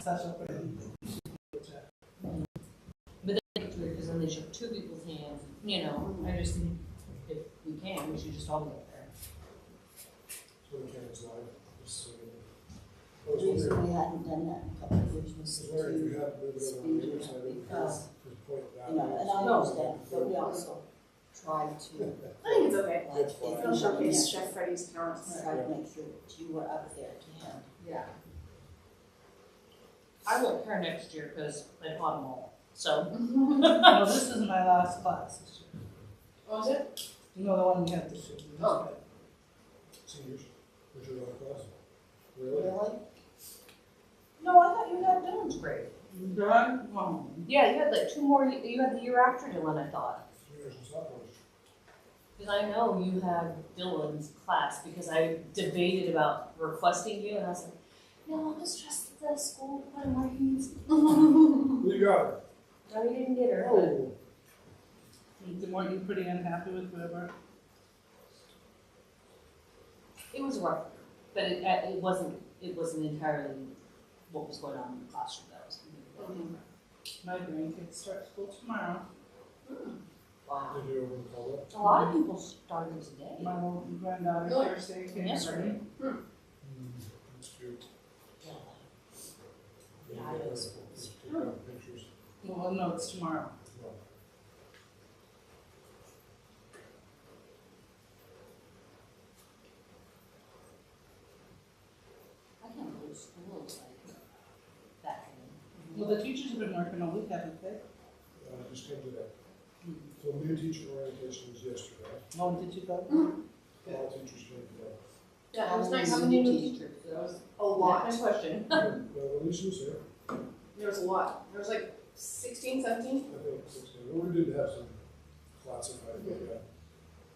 special for him. But then it's weird because then they shook two people's hands. You know, I just think if we can, we should just all get there. So we can't slide. Just so The reason we hadn't done that in a couple of years was it's where you to have to move it over on speed the other it side up of the because, point that you know, way. and I understand, but we also try to, I think it's okay. It's fine. It'll showcase Chef Freddy's talents. try to make sure that you were up there to him. Yeah. I won't care next year because I taught them all. So. Well, this is my last class this year. What was it? You know, the one we had this year. Oh. Seniors, what's your other class? Really? No, I thought you had Dylan's grade. Done? Well, Yeah, you had like two more. You had the year after Dylan, I thought. Juniors and sophomores. Because I know you had Dylan's class because I debated about requesting you, and I was like, no, I'll just trust the school to put him where he needs. Who you got her? No, you didn't get her. Oh, weren't you pretty unhappy with whoever? It was rough, but it wasn't entirely what was going on in the classroom. That was completely My grandkids start school tomorrow. wow. did you open the call up? A lot of people started today. My little granddaughter Really? Thursday came Yesterday. That's cute. Yeah. Yeah, Yeah, it is. take out pictures. Well, no, it's tomorrow. No. I can't believe school is like that. Well, the teachers have been working all week, haven't they? Just came today. So new teacher orientation was yesterday. Oh, did you go? All teachers came today. Yeah, it was nice. How many new teachers? That was a lot. That's my question. No, Alicia was here. There was a lot. There was like 16, 17. I think 16. Well, we did have some classified, but yeah.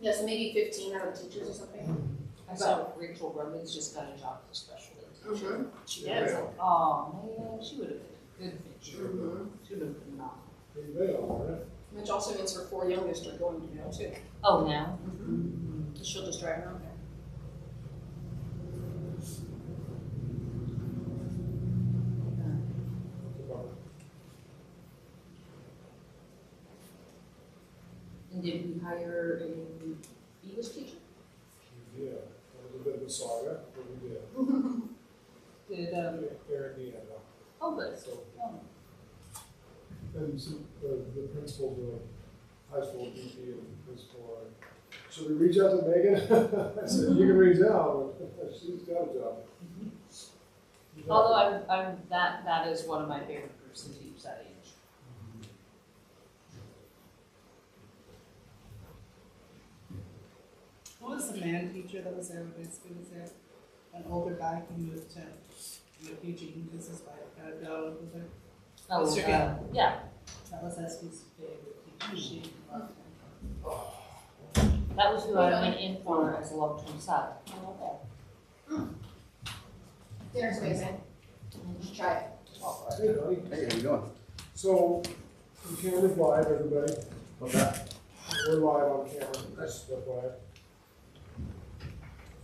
Yeah, so maybe 15 out of the teachers or something. I saw Rachel Roman's just got a job for special ed teacher. Mm-hmm. She did. Oh man, she would have been a good fit. She would have been phenomenal. Pretty big on there, Which also means her 4 youngest are going to know too. Oh, now? She'll just drive around there. And did we hire an English teacher? Yeah, that was a bit of a saga, but we did. Did, Eric Deanna. Oh, good. So, and so the principal, the high school VP and principal, should we reach out to Megan? I said, you can reach out, but she's got a job. Although that is one of my favorite groups to teach that age. who was the man teacher that was there when high school was there? An older guy who moved to teaching. This is why I gotta go with her. Oh, Mr. Gill. Yeah, That was Esky's favorite teacher. She loved him. that was who I went in for as a long-term sub. Dinner's amazing. You should try it. Hey, buddy. Hey, how you doing? So, the camera's live, everybody. What's that? We're live on camera, that's why.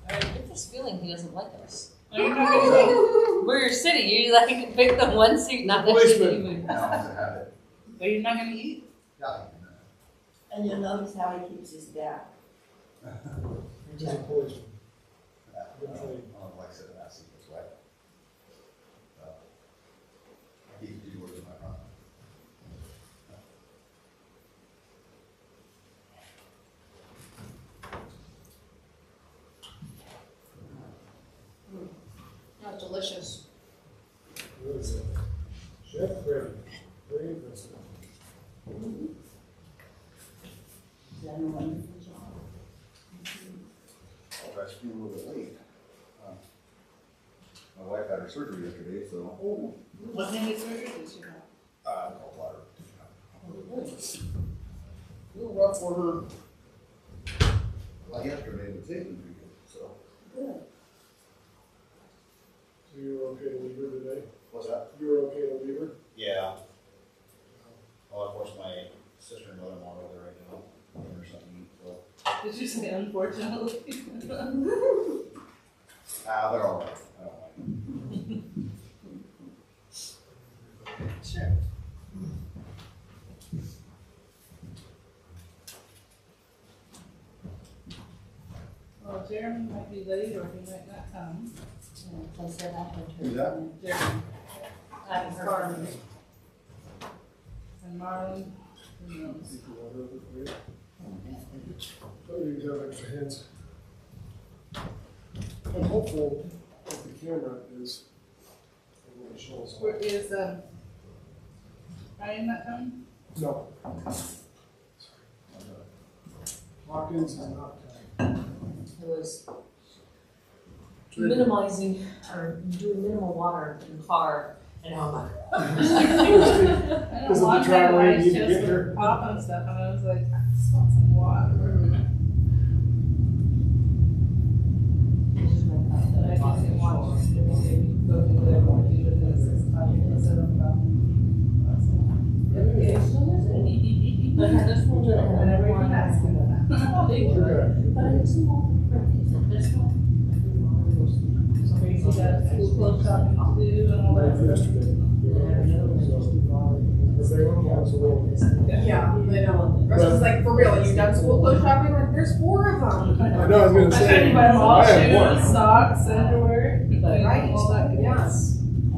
I get this feeling he doesn't like us. Are you not gonna Where you're sitting, you like pick the one seat, not the Policeman. seat you move. No, I have it. eat? Are you not gonna eat? Yeah. And you'll notice how he keeps his gap. He's a policeman. Like I said, I see this way. I keep you working my front. That was delicious. Really good. Chef Freddy, very impressive. Done a wonderful job. I was feeling a little bit late. My wife had her surgery yesterday, so. Oh, What kind of surgery did you have? Gallbladder. a little rough for her. Well, yesterday was taken pretty good, so. Good. So you were okay to leave her today? What's that? You were okay to leave her? Yeah. Well, of course, my sister and mother-in-law are there right now, getting her something to eat, so. Did you say unfortunately? They're all right. I don't mind. Sure. Well, Jeremy might be late or he might not come. I said I had heard. Who's that? from him. Jeremy I haven't heard from him. and Marlon, who knows? If you want her, great. Oh, you have extra hands. I'm hopeful that the camera is. It shows. Where is, Ryan not coming? No. Hawkins is not coming. It was minimizing or doing minimal water in the car and oh my. I Because don't of the want my traveling, lights you need to just get here. pop and stuff, and I was like, I just want some water. But I didn't want to, maybe go do whatever I want to do with this, it's probably gonna set up about. And everyone asking them. But I didn't see all the different this one. Crazy that school clothes shopping to do and all that. Yesterday. Yeah, I know. Russ was like, for real, are you done school clothes shopping? Like, there's 4 of them. I know, I was gonna I tried say. to buy them all, I have shoes, one. socks, underwear, Right? all that good stuff. Yes.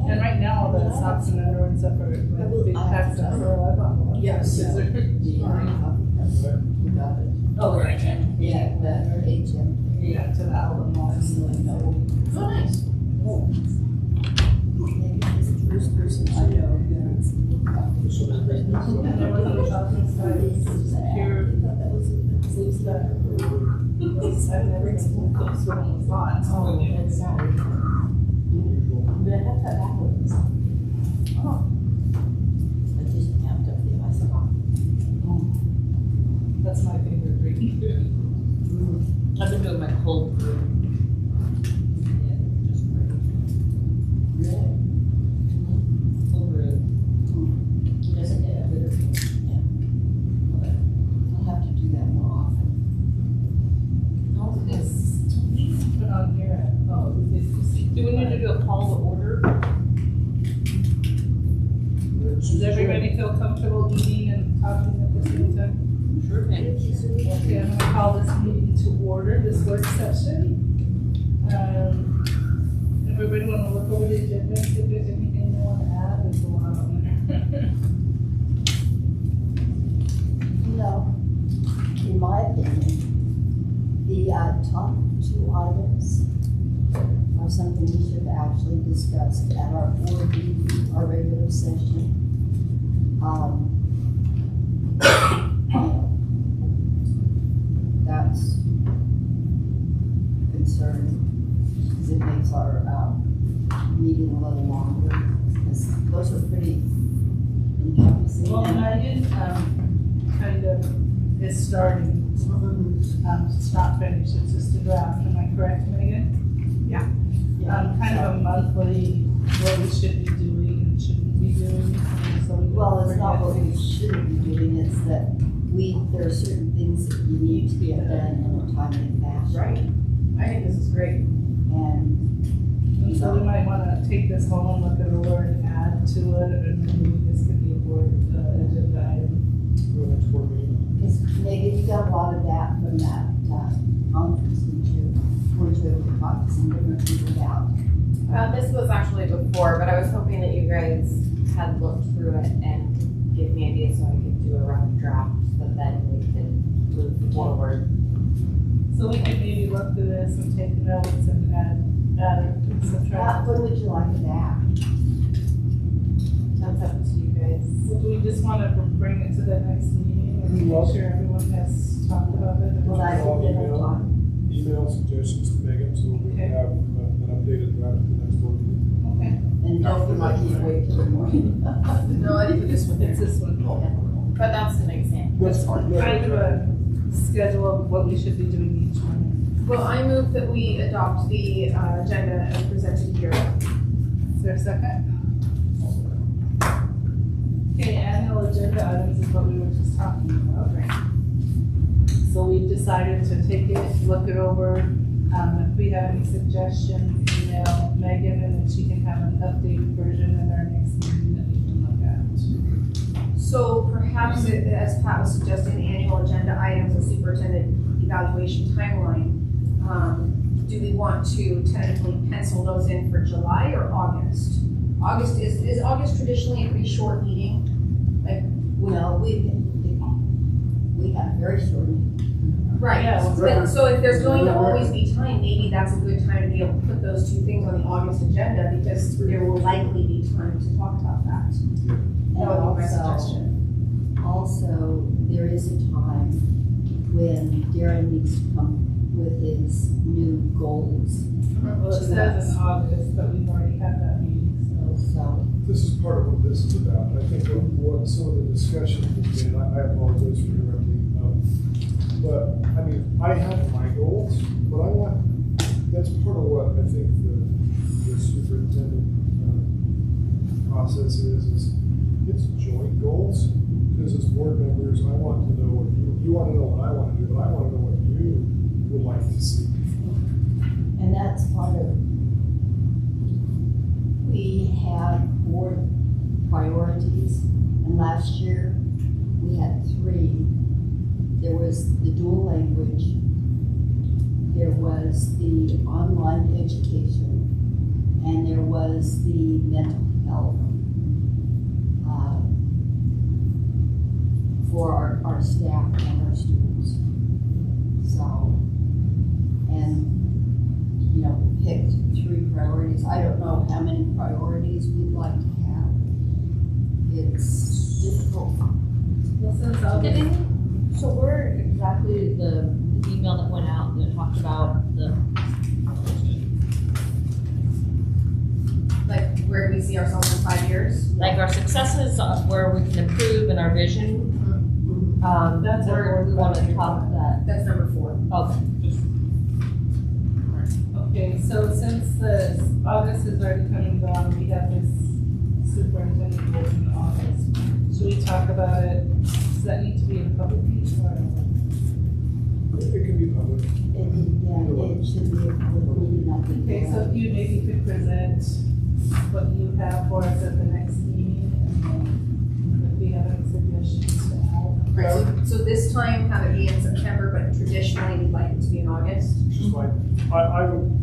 And right now, all the socks and underwear and stuff are like big packs and so I bought one. Yes. Scissors. You got it. Oh, right. Yeah, the HM. Yeah, to the outlet mall. Oh, nice. Maybe he's the first person I know that's. And there was a shopping site, pure blue stuff. I've never seen clothes when it was hot. Oh, it's sad. But I have that backwards. Oh, I just camped up there myself. that's my favorite drink. I've been doing my cold brew. Yeah, just great. Really? Cold brew. It doesn't get a bitter taste. I'll have to do that more often. Oh, it's put on here. Oh, do we need to do a call to order? Does everybody feel comfortable eating and talking at the same time? Sure thing. Okay, I'm gonna call this meeting to order, this work session. Everybody wanna look over the agenda, see if there's anything they wanna add, there's a lot on there. You know, in my opinion, the top 2 items are something we should have actually discussed at our board meeting, our regular session. That's concerning, because it makes our meeting a little longer, because those are pretty encompassing. Well, Megan, kind of is starting, it's not finished, it's just a draft, am I correct, Megan? Yeah. Kind of a monthly, what we should be doing and shouldn't be doing, so we. Well, it's not what we forget. shouldn't be doing, it's that there are certain things that you need to get done in a timely fashion. Right. I think this is great. And, And so we might wanna take this home, look it over and add to it, and then maybe this could be a board, agenda item. The next board meeting. because Megan, you got a lot of that from that, conference, didn't you? Where you talked to some different people about. This was actually before, but I was hoping that you guys had looked through it and give me ideas so I could do a rough draft, so then we could move forward. So we could maybe look through this and take notes and add or subtract. What would you like to add? That's up to you guys. Would we just wanna bring it to the next meeting and make sure everyone has talked about it? Well, I think that'll talk. Email suggestions to Megan, so we Okay. can have an updated draft for the next board meeting. Okay, And don't feel like you wait till the morning. No, I think this one it's here. this one. But that's an example. That's fine. Kind of a schedule of what we should be doing each one. Well, I move that we adopt the agenda as presented here. Is there a second? Okay, annual agenda items is what we were just talking about, right? So we decided to take it, look it over, if we have any suggestions, email Megan, and then she can have an updated version in our next meeting that we can look at. perhaps, as Pat was suggesting, the annual agenda items and superintendent evaluation timeline, do we want to tentatively pencil those in for July or August? August, is August traditionally a pretty short meeting? Like, Well, we have very short meetings. right, Yeah. but so if there's going to always be time, maybe that's a good time to be able to put those two things on the August agenda, because there will likely be time to talk about that. And That would be my also, suggestion. also, there is a time when Darren needs to come with his new goals. Well, it says in August, but we've already had that meeting, so. So, This is part of what this is about. I think what some of the discussion has been, I apologize for interrupting. But, I mean, I have my goals, but I want, that's part of what I think the superintendent process is it's joint goals. Because as board members, I want to know what you want to know what I want to do, but I want to know what you would like to see. and that's part of, we have board priorities, and last year we had 3. There was the dual language, there was the online education, and there was the mental health for our staff and our students. So, and, you know, we picked 3 priorities. I don't know how many priorities we'd like to have. It's difficult. Well, since August, So where exactly the email that went out that talked about the, Like, where do we see ourselves in 5 years? like our successes, where we can improve in our vision? That's a Where we board want to budget. talk that, That's number 4. okay. Okay, so since the August is already coming down, we have this superintendent goals in August. Should we talk about it? Does that need to be in a public meeting or? It can be public. It should be a public meeting, I think. Okay, so if you maybe could present what you have for us at the next meeting, and then if we have any suggestions to add. Right, so this time have it be in September, but traditionally we'd like it to be in August. Just like, I would,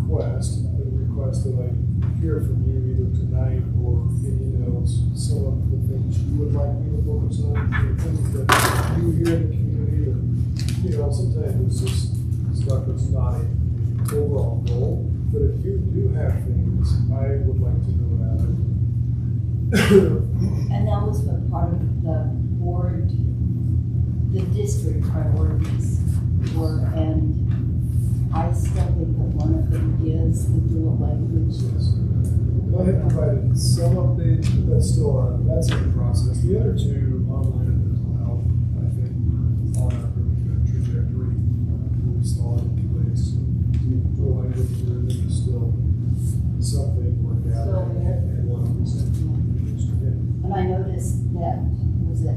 request that I hear from you either tonight or in emails, some of the things you would like me to focus on, the things that you hear in the community that, sometimes it's just stuff that's not an overall goal, but if you do have things, I would like to know that. And that was what part of the board, the district priorities were, and I still think that one of them is the dual language. I have provided some updates, but that's in the process. The other 2, online and mental health, I think, on a really good trajectory. We saw it in place. The language is still something we're gathering and want to present to the And I noticed that, was it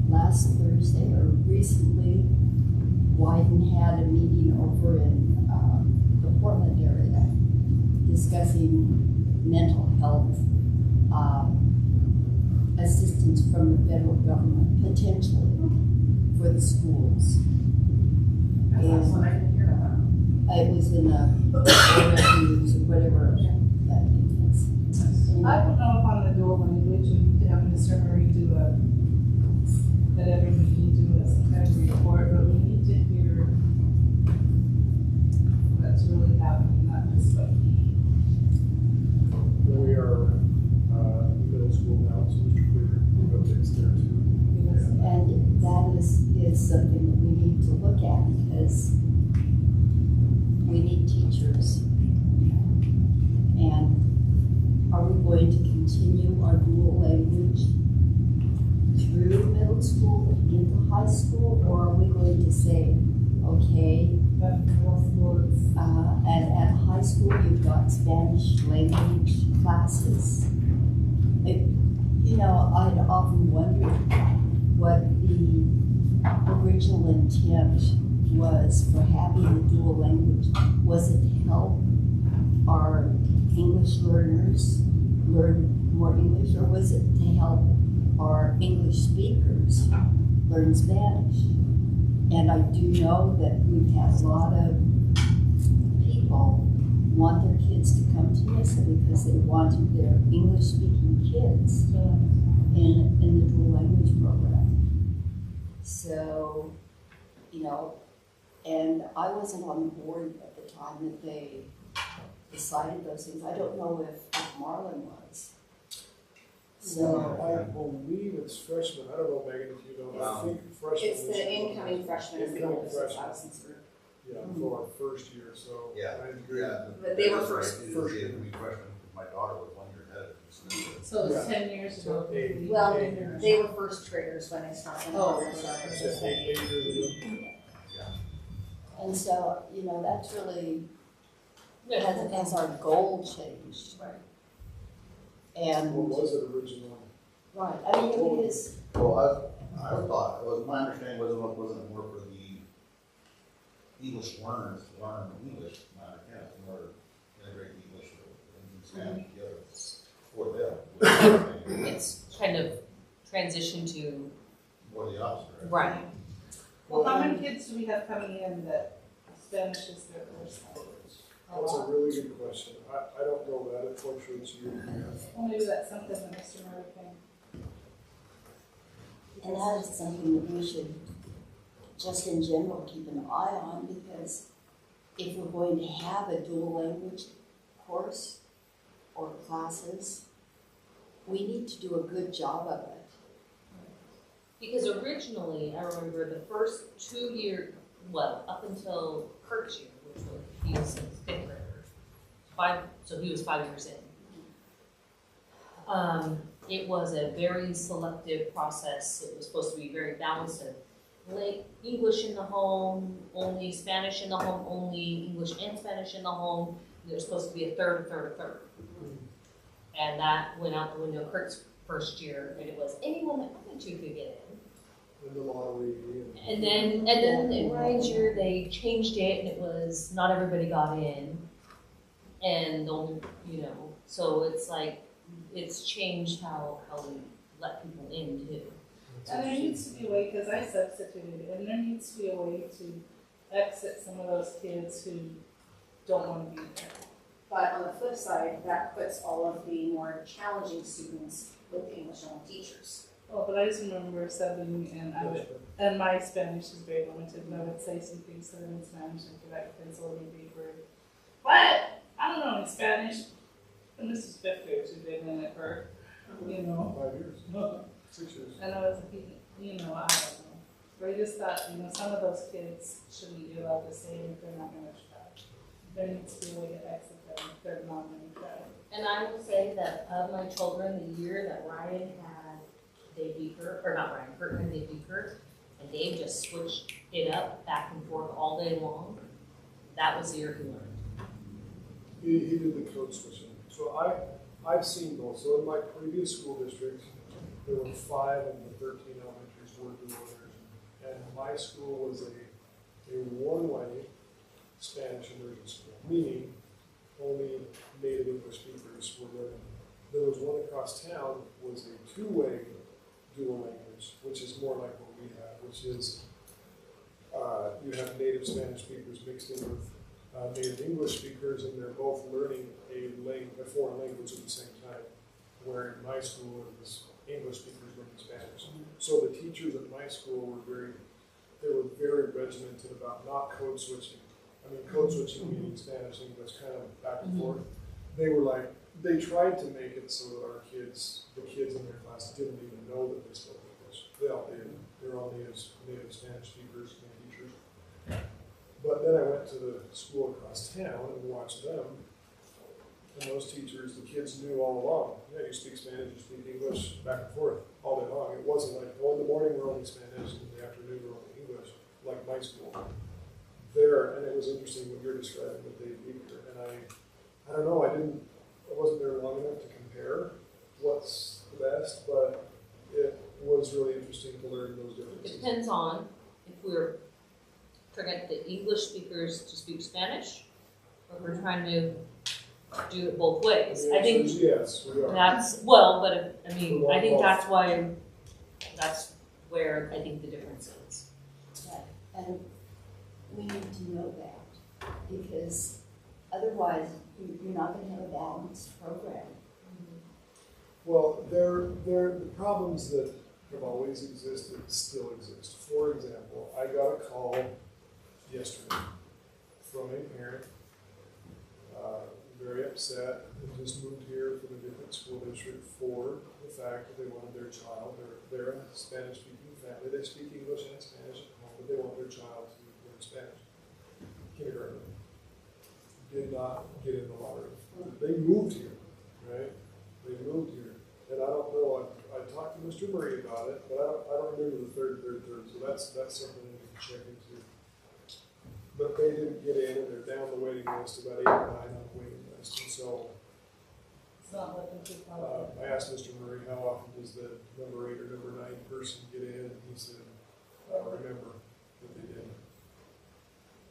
last Thursday or recently, Wyden had a meeting over in the Portland area discussing mental health assistance from the federal government, potentially, for the schools. That's one I didn't hear about. It was in the news or whatever that is. I don't know if on the dual language, you can have Mr. Murray do at every meeting, do some kind of report, but we need to hear what's really happening, not just what he. We are in middle school now, so Mr. Cleaver, we have updates there too. And that is something that we need to look at, because we need teachers. And are we going to continue our dual language through middle school into high school, or are we going to say, okay, But middle school is, and at high school you've got Spanish language classes? I'd often wondered what the original intent was for having the dual language. Was it to help our English learners learn more English, or was it to help our English speakers learn Spanish. And I do know that we've had a lot of people want their kids to come to Nyssa because they wanted their English-speaking kids in the dual language program. So, you know, and I wasn't on the board at the time that they decided those things. I don't know if Marlon was. So, I believe it's freshmen. I don't know, Megan, if you know. I think freshmen. It's the incoming freshmen is the Incoming oldest freshmen. thousands group. Yeah, for our first year, so. Yeah. I agree. But they were first year. My daughter was 1 year ahead of me. So it's Yeah. 10 years So ago. eight. Well, Eight. they were first graders when they started. Oh, It's 8 years ago. and so, you know, that's really, Yeah. has our goal changed. Right. And, What was it originally? right, I mean, it is, Well, I thought, my understanding wasn't it more for the English learners to learn English, my understanding, it's more integrate English and Spanish together for them. It's kind of transition to, More the opposite, right? right, Well, how many kids do we have coming in that Spanish is their first language? That's a really good question. I don't know that. It fluctuates year to year. Well, maybe that's something that Mr. Murray can. and that is something that we should, just in general, keep an eye on, because if we're going to have a dual language course or classes, we need to do a good job of it. because originally, I remember the first 2 year, well, up until Kurt's year, which was, he was in 5th grader, so he was 5 years in. It was a very selective process. It was supposed to be very balanced of like English in the home, only Spanish in the home, only English and Spanish in the home. There's supposed to be a third. And that went out the window Kurt's first year, and it was anyone that wanted to could get in. In the lottery. And then in Ryan's year, they changed it, and it was not everybody got in. And only, you know, so it's like, it's changed how we let people in too. And there needs to be a way, because I substituted, and there needs to be a way to exit some of those kids who don't want to be there. But on the flip side, that puts all of the more challenging students with English only teachers. Oh, but I just remember subbing, and my Spanish is very limited, and I would say some things to them in Spanish, and if I could pencil in paper. What? I don't know in Spanish. And this is 5th graders who've been in it for, you know. 5 years, 6 years. And I was, you know, I don't know. But I just thought, you know, some of those kids shouldn't be allowed to say if they're not going to try. There needs to be a way to exit them if they're not going to try. And I will say that of my children, the year that Ryan had Dave Beaker, or not Ryan, Kurt had Dave Beaker, and Dave just switched it up back and forth all day long, that was the year he learned. He did the code switching. So I've seen both. So in my previous school district, there were 5 of the 13 elementaries were dual immersion. And my school was a one-way Spanish immersion school, meaning only native English speakers were learning. There was one across town was a 2-way dual language, which is more like what we have, which is you have native Spanish speakers mixed in with native English speakers, and they're both learning a foreign language at the same time. Where in my school it was English speakers learning Spanish. So the teachers at my school were very regimented about not code switching. I mean, code switching meaning Spanish, English, kind of back and forth. They tried to make it so that the kids in their class didn't even know that they spoke English. They all did. They're all native Spanish speakers and teachers. But then I went to the school across town and watched them. And those teachers, the kids knew all along, yeah, you speak Spanish, you speak English, back and forth, all day long. It wasn't like, oh, in the morning we're only Spanish, and in the afternoon we're only English, like my school. And it was interesting what you're describing with Dave Beaker. And I don't know, I wasn't there long enough to compare what's the best, but it was really interesting to learn those differences. Depends on if we're trying to get the English speakers to speak Spanish, or if we're trying to do it both ways. The I answer think is yes, we are. that's, well, but I mean, I think that's why, that's where I think the difference is. And we need to know that, because otherwise you're not gonna have a balanced program. Well, the problems that have always existed still exist. For example, I got a call yesterday from a parent, very upset, and just moved here from a different school district for the fact that they wanted their child, they're a Spanish-speaking family, they speak English and Spanish at home, but they want their child to learn Spanish. Kindergarten. Did not get in the lottery. They moved here, right? They moved here. And I don't know, I talked to Mr. Murray about it, but I don't remember the third, so that's something I need to check into. But they didn't get in, and they're down the waiting list, about 8 or 9 on the waiting list, and so, It's not looking too far. I asked Mr. Murray, how often does the number 8 or number 9 person get in, and he said, I don't remember that they did.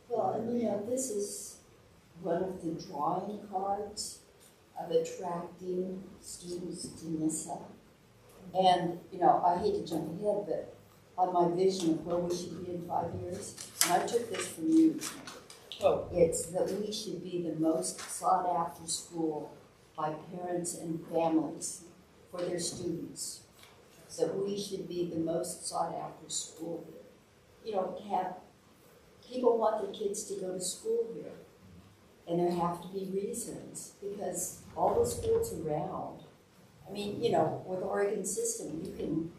Well, and you know, this is one of the drawing cards of attracting students to Nyssa. And, you know, I hate to jump ahead, but on my vision of where we should be in 5 years, and I took this from you, Oh. it's that we should be the most sought after school by parents and families for their students. That we should be the most sought after school. You know, have people want their kids to go to school here. And there have to be reasons, because all the schools around, I mean, you know, with the Oregon system, you can,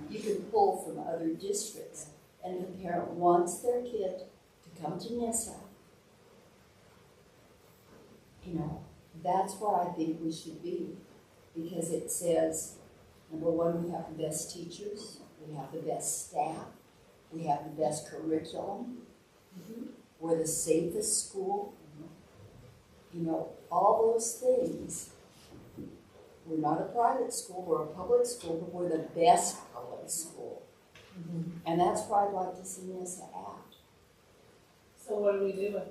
you can pull from other districts. And if a parent wants their kid to come to Nyssa, you know, that's where I think we should be. Because it says, number one, we have the best teachers, we have the best staff, we have the best curriculum. We're the safest school. You know, all those things. We're not a private school, we're a public school, but we're the best public school. And that's where I'd like to see Nyssa at. So what do we do with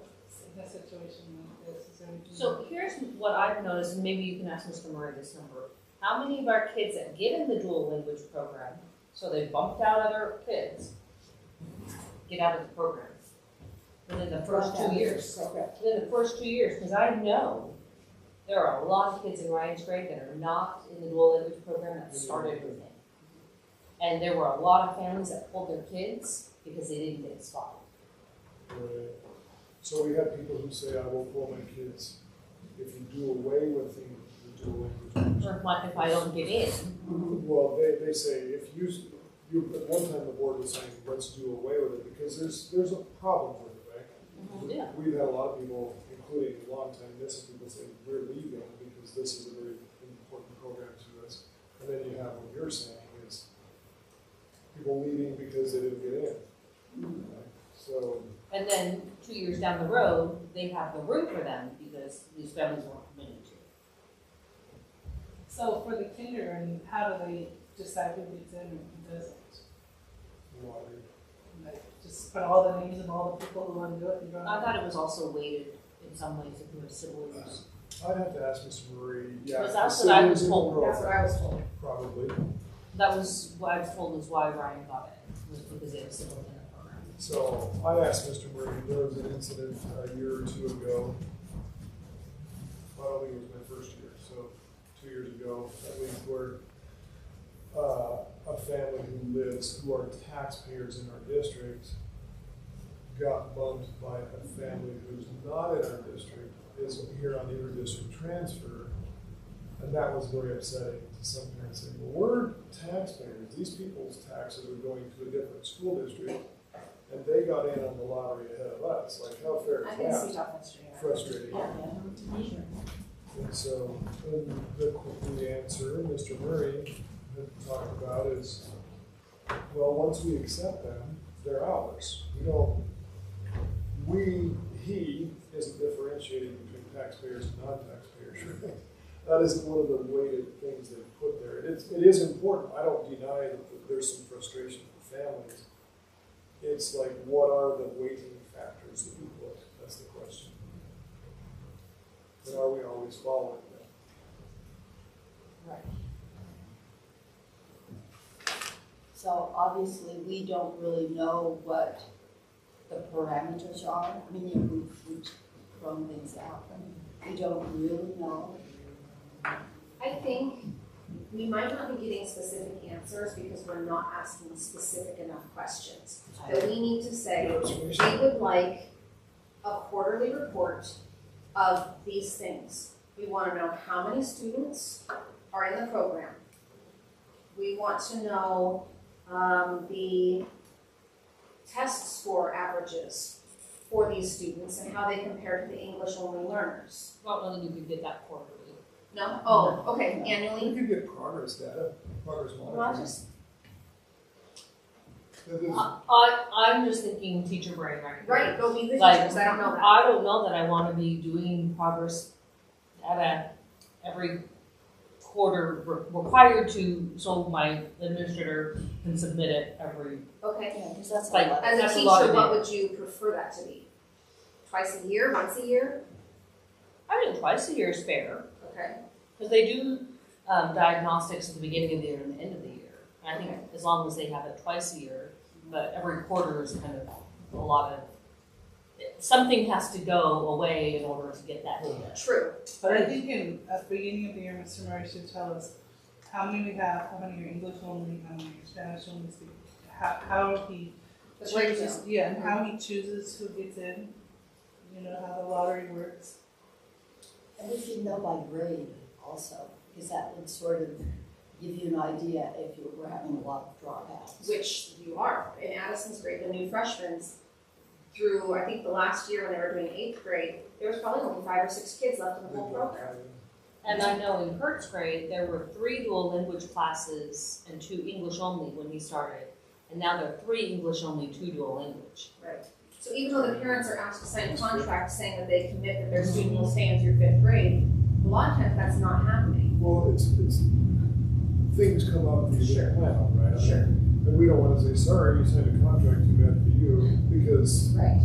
in a situation like this? Is there anything? So here's what I've noticed, and maybe you can ask Mr. Murray this number. How many of our kids that get in the dual language program, so they bumped out other kids, get out of the program within the first 2 years? Within the first 2 years, because I know there are a lot of kids in Ryan's grade that are not in the dual language program that started with him. And there were a lot of families that pulled their kids because they didn't get a spot. Right. So we have people who say, I will pull my kids if you do away with the dual language. Or if I don't get in. Well, they say, if you, at one time the board was saying, let's do away with it, because there's a problem with it, right? Yeah. We've had a lot of people, including long-time Nyssa people, say, we're leaving because this is a very important program to us. And then you have what you're saying is people leaving because they didn't get in. Right? So. And then 2 years down the road, they have the room for them because these families weren't committed to. So for the kindergarten, how do they decide who gets in and who doesn't? Lottery. Like, just put all the names of all the people who want to do it and go. I thought it was also weighted in some ways if you were siblings. I'd have to ask Mr. Murray. Yeah, Because that's what I was siblings in the told. That's what I was told. Probably. That was what I was told was why Ryan got it, was because they have siblings in the program. So I asked Mr. Murray, there was an incident a year or two ago. I don't think it was my first year, so 2 years ago, at least, where a family who are taxpayers in our district got bumped by a family who's not in our district, is here on inter-district transfer. And that was very upsetting to some parents saying, well, we're taxpayers. These people's taxes are going to a different school district, and they got in on the lottery ahead of us. Like, how fair I is can that? see how frustrating. Frustrating. And so, the answer Mr. Murray had talked about is, well, once we accept them, they're ours. He isn't differentiating between taxpayers and non-taxpayers, right? That isn't one of the weighted things they put there. It is important. I don't deny that there's some frustration for families. It's like, what are the weighting factors that we put? That's the question. but are we always following that? So obviously, we don't really know what the parameters are. I mean, we've thrown things out, but we don't really know. I think we might not be getting specific answers because we're not asking specific enough questions. That we need to say, we would like a quarterly report of these things. We want to know how many students are in the program. We want to know the test score averages for these students and how they compare to the English-only learners. I don't know that we could get that quarterly. No? Oh, okay, We annually? could get progress data, progress Well, I monitoring. just, That is- I'm just thinking teacher brain right now. Right, go be the Like, teachers, I don't know that. I don't know that I want to be doing progress data every quarter required to, so my administrator can submit it every, Okay. Yeah, because that's Like, a lot. As That's a a lot teacher, of what data. would you prefer that to be? Twice a year, once a year? I think twice a year is fair. Okay. Because they do diagnostics at the beginning of the year and the end of the year. And I think as long as they have it twice a year, but every quarter is kind of a lot of, something has to go away in order to get that data. True. But I think at the beginning of the year, Mr. Murray should tell us how many we have, how many are English only, how many are Spanish only speaking, how he The chooses, breakdown. yeah, and how he chooses who gets in, you know, how the lottery works. And we should know by grade also, because that would sort of give you an idea if you were having a lot of dropouts. Which you are. In Addison's grade, the new freshmen, through, I think the last year when they were doing 8th grade, there was probably only 5 or 6 kids left in the whole program. And I know in Kurt's grade, there were 3 dual language classes and 2 English only when he started. And now there are 3 English only, 2 dual language. Right. So even though the parents are asked to sign a contract saying that they commit that their student will stay in through 5th grade, a lot of times that's not happening. Well, it's, things come up that you Sure. didn't plan on, right? Sure. And we don't want to say, sorry, you signed a contract, too bad for you, because Right.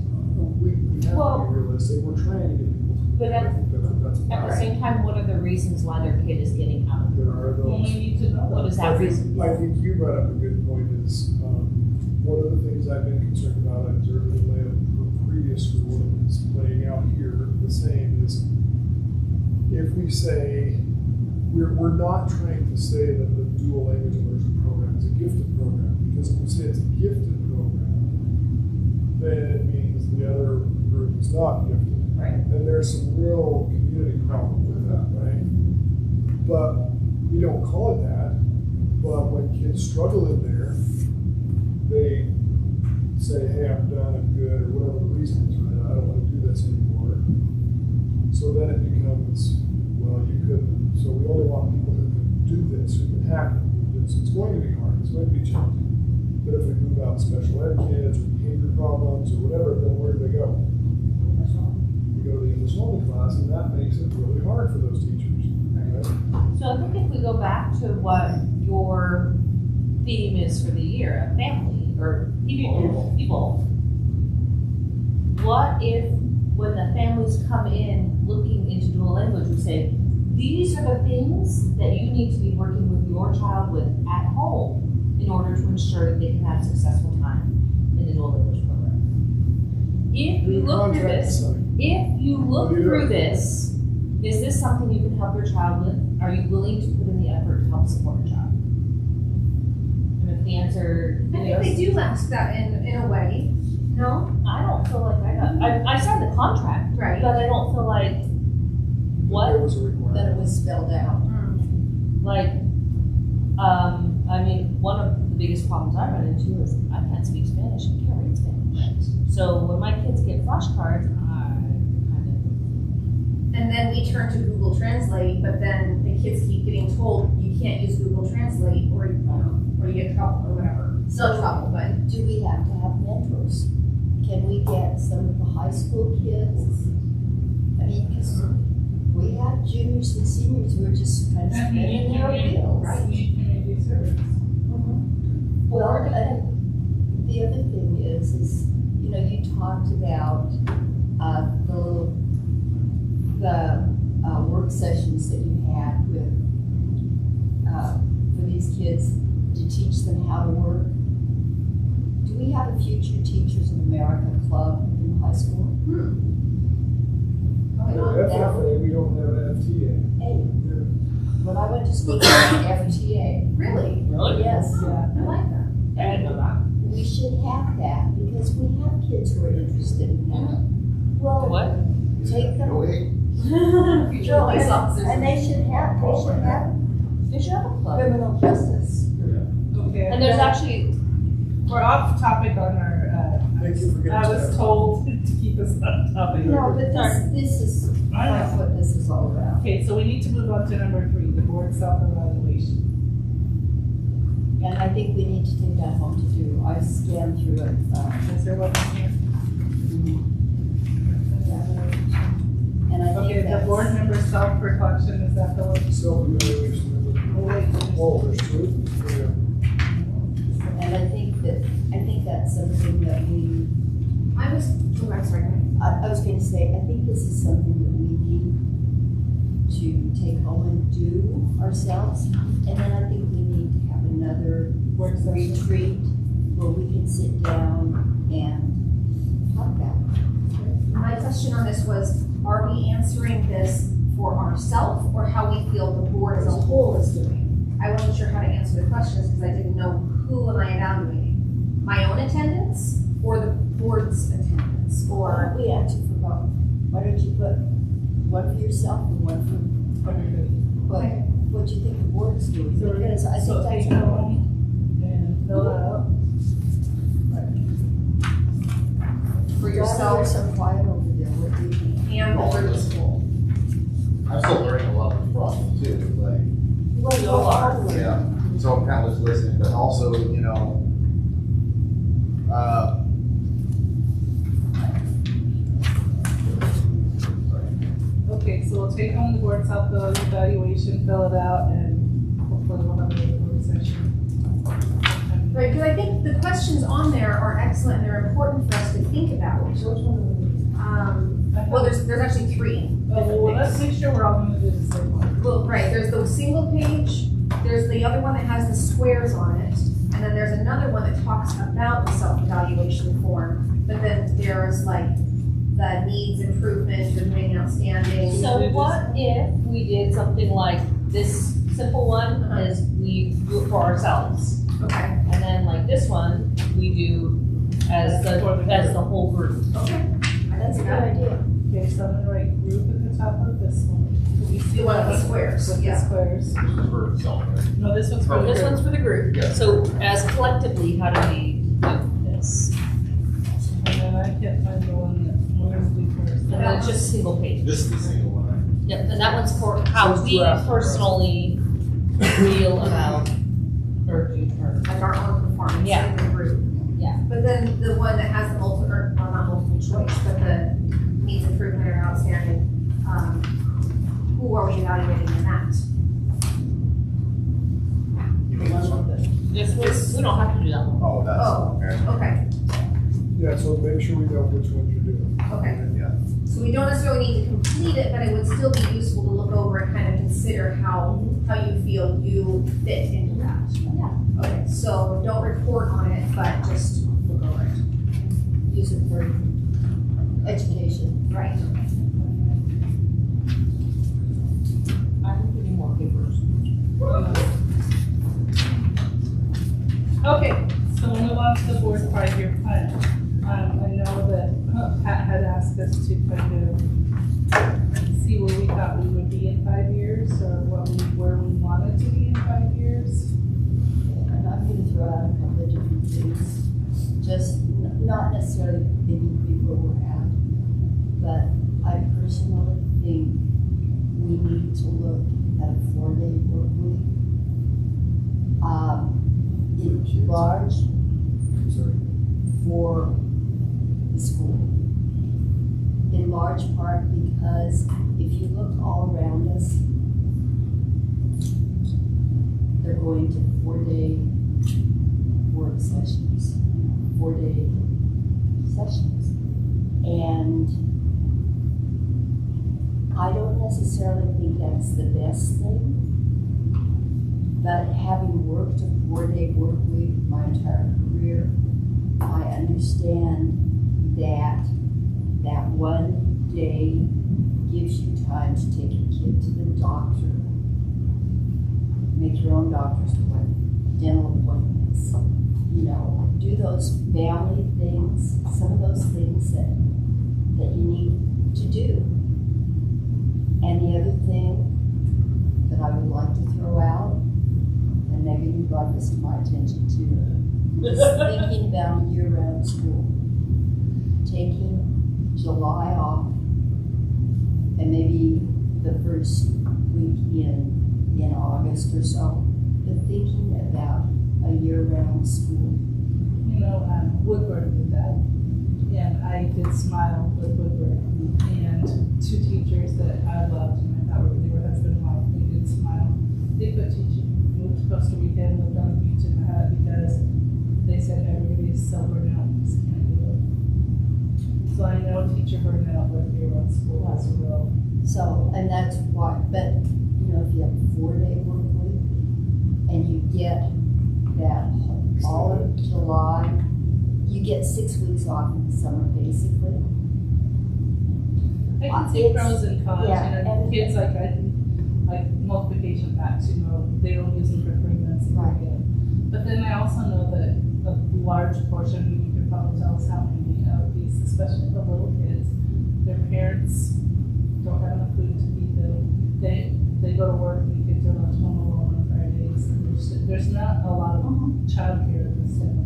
we have Well, to be realistic, we're trying to get people to. but I think that's At the same time, what are the reasons why their kid is getting out of There are Well, those. we need to know What that. is that reason? I think you brought up a good point is, one of the things I've been concerned about, I observed in my previous school, and is playing out here the same, is if we say, we're not trying to say that the dual language immersion program is a gifted program, because if we say it's a gifted program, then it means the other group is not gifted. Right. And there's some real community problem with that, right? But we don't call it that, but when kids struggle in there, they say, hey, I'm done, I'm good, or whatever the reason is, right? I don't want to do this anymore. So then it becomes, well, you couldn't, so we only want people who can do this, who can hack it, who can do this. It's going to be hard, it's going to be challenging. But if we move out special ed kids or behavior problems or whatever, then where do they go? We go to the English only class, and that makes it really hard for those teachers. Right? So I think if we go back to what your theme is for the year, a family or people, what if when the families come in looking into dual language, we say, these are the things that you need to be working with your child with at home in order to ensure that they can have a successful time in the dual language program. If you look through this, if you look through this, is this something you can help your child with? Are you willing to put in the effort to help support your child? And if the answer I think they do ask that in a way. No? I don't feel like I signed the contract, Right. but I don't feel like, There what? was a requirement. That it was spelled out. Like, I mean, one of the biggest problems I run into is I can't speak Spanish and can't read Spanish. So when my kids get flashcards, I kind And then we turn to Google Translate, but then the kids keep getting told you can't use Google Translate or you get in trouble or whatever. So- No trouble, but Do we have to have mentors? Can we get some of the high school kids? I mean, because we have juniors and seniors who are just kind of spinning their wheels. Right. We need community service. Well, and the other thing is, you know, you talked about the these kids to teach them how to work. Do we have a Future Teachers of America club in high school? Probably not. FFA, we don't have FTA. Hey, when I went to school, we had FTA. Really? Really? Yes. Yeah. I like that. I didn't know that. We should have that because we have kids who are interested in that. Well, What? take them. No way. Future police officers. And they should have They should have a club. criminal justice. Okay. And there's actually, We're off topic on our, Thank you for getting I was started. told to keep us on topic. No, but this is I not know. what this is all about. Okay, so we need to move on to number 3, the board self-evaluation. And I think we need to take that home to do. I scanned through it. Is there one here? And I Okay, think the that's. board member self-reflection, is that the one? Self-evaluation. Oh, wait, there's- Oh, there's 2? Yeah. And I think that's something that I'm sorry, go ahead. I was going to say, I think this is something that we need to take home and do ourselves. And then I think we need to have another retreat where we can sit down and talk about it. My question on this was, are we answering this for ourselves or how we feel the board as a whole is doing? I wasn't sure how to answer the questions because I didn't know who am I evaluating? My own attendance or the board's attendance Why or? don't we answer for both? Why don't you put one for yourself and one for what you think the board is doing? So we're Because I so think take that's home and fill it out. For You're yourself so quiet over there. What do you think? and the board as a whole. I'm still learning a lot of the process too, like, Well, You are. yeah, so I'm kind of just listening, but also, you know, Okay, so we'll take home the board self-evaluation, fill it out, and hopefully we'll have a work session. Right, because I think the questions on there are excellent, and they're important for us to think about. Well, there's actually 3. Well, let's make sure we're all gonna do the same one. Well, right, there's the single page, there's the other one that has the squares on it, and then there's another one that talks about the self-evaluation form, but then there's like the needs improvement, the remaining outstanding. so what if we did something like this simple one is we do it for ourselves. Okay, And then like this one, we do as the whole group. okay. That's a good idea. Okay, so I'm gonna write group at the top of this one. Can we see The one with the that? squares, With the yeah. squares. this is for self, right? No, this one's for the This group. one's for the group. Yeah. So as collectively, how do we do this? And then I can't find the one that, where's the first? And then it's just single page. This is the single one, right? Yep, and that one's for how Says we draft. personally feel about or do her. Like our own performance Yeah. in the group. Yeah. But then the one that has the multiple, or well, not multiple choice, but the needs improvement or outstanding, who are we evaluating in that? You mean this one? Just, we don't have to do that one. Oh, that's, Oh. okay. Okay, Yeah, so make sure we know which ones you're doing. okay. Yeah. So we don't necessarily need to complete it, but it would still be useful to look over and kind of consider how you feel you fit into that. Yeah. Okay, so don't report on it, but just look over it. Use it for education. Right. I'm putting more papers. Okay, so we'll move on to the board 5-year plan. I know that Pat had asked us to kind of see where we thought we would be in 5 years, or where we wanted to be in 5 years. And I'm going to throw out a couple of different things, just not necessarily making people where we're at, but I personally think we need to look at a 4-day work week. In large Sorry. for the school. In large part because if you look all around us, they're going to 4-day work sessions, 4-day sessions. And I don't necessarily think that's the best thing. But having worked a 4-day work week my entire career, I understand that that one day gives you time to take your kid to the doctor, make your own doctor's appointment, dental appointments, you know, do those family things, some of those things that you need to do. And the other thing that I would like to throw out, and maybe you brought this to my attention too, is thinking about year-round school. Taking July off, and maybe the first week in August or so, but thinking about a year-round school. You know, Woodward did that, and I did Smile with Woodward, and 2 teachers that I loved, and I thought they were husband and wife, they did Smile. They put teaching, moved to Costa Rica and lived on the beach in the hut because they said everybody is so burnt out, just can't do it. So I know teacher burnout with year-round school as well. So, and that's why, but, you know, if you have a 4-day work week, and you get that all of July, you get 6 weeks off in the summer, basically. I can see It's- pros and cons, yeah, you know, and- kids like multiplication facts, you know, they don't use them for 3 months and Right. forget. But then I also know that a large portion, you can probably tell us how many of these, especially the little kids, their parents don't have enough food to feed them. They go to work and the kids are left home alone on Fridays. And there's not a lot of childcare in this town.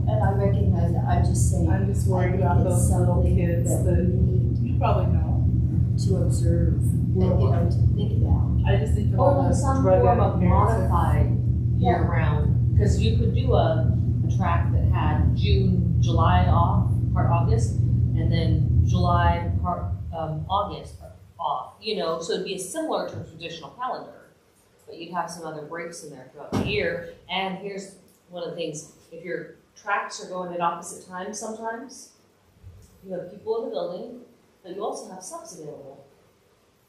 And I recognize that, I'm just saying. I'm just I worried think about it's those little something kids that that we need you probably know. to observe, and, you know, to think about. I just think of Or all like the some drug form addict of parents. modified year-round, because you could do a track that had June, July off, part August, and then July, part August off, you know, so it'd be similar to a traditional calendar, but you'd have some other breaks in there throughout the year. And here's one of the things, if your tracks are going at opposite times sometimes, you have people in the building, but you also have subs available.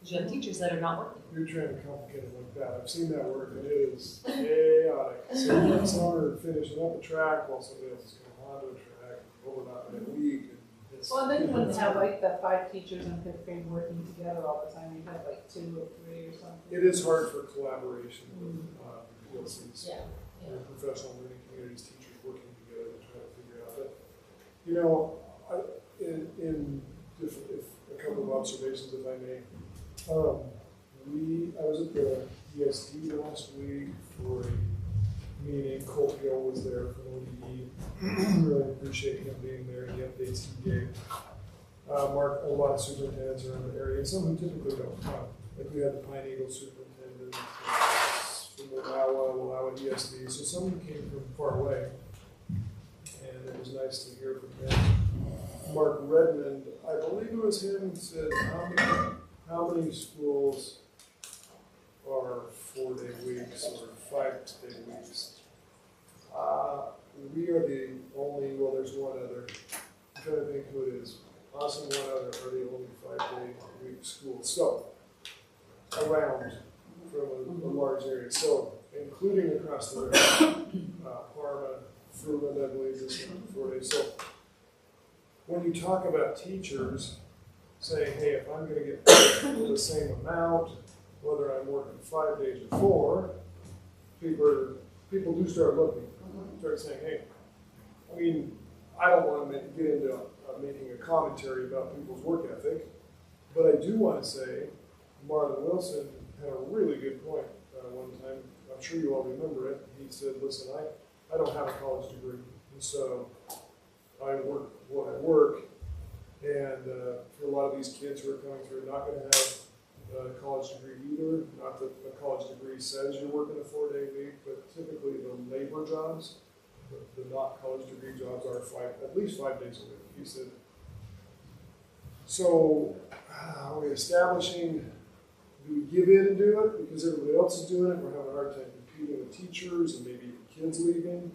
Because you have teachers that are not working. You're trying to complicate it like that. I've seen that work and it is chaotic. So some are finishing up a track while somebody else is going on to a track, overnight in a week. And it's, Well, then you wouldn't have like the 5 teachers in 5th grade working together all the time. You'd have like 2 or 3 or something. it is hard for collaboration with PLCs. Yeah. And professional learning communities, teachers working together to try to figure out that. You know, a couple of observations, if I may. I was at the ESD last week for a meeting. Colt Hill was there from ODE. Really appreciate him being there and the updates he gave. Mark, a lot of superintendents are in the area, some who typically don't come. Like we had the Pine Eagle superintendent from Wallowa ESD, so some came from far away. And it was nice to hear from him. Mark Redmond, I believe it was him, said, how many schools are 4-day weeks or 5-day weeks? We are the only, well, there's one other, I'm trying to think who it is. Us and one other are the only 5-day week schools. So, around from a large area. So, including across the river, Parma, Fruitland, I believe, is 4 days. So, when you talk about teachers saying, hey, if I'm going to get paid the same amount, whether I'm working 5 days or 4, people do start looking, start saying, hey, I mean, I don't want to get into making a commentary about people's work ethic, but I do want to say Marlon Wilson had a really good point one time. I'm sure you all remember it. He said, listen, I don't have a college degree, and so I work what I work, and for a lot of these kids who are coming through, not going to have a college degree either. Not that a college degree says you're working a 4-day week, but typically the labor jobs, the not college degree jobs are at least 5 days a week. He said, so are we establishing, do we give in and do it because everybody else is doing it? We're having a hard time competing with teachers and maybe kids leaving.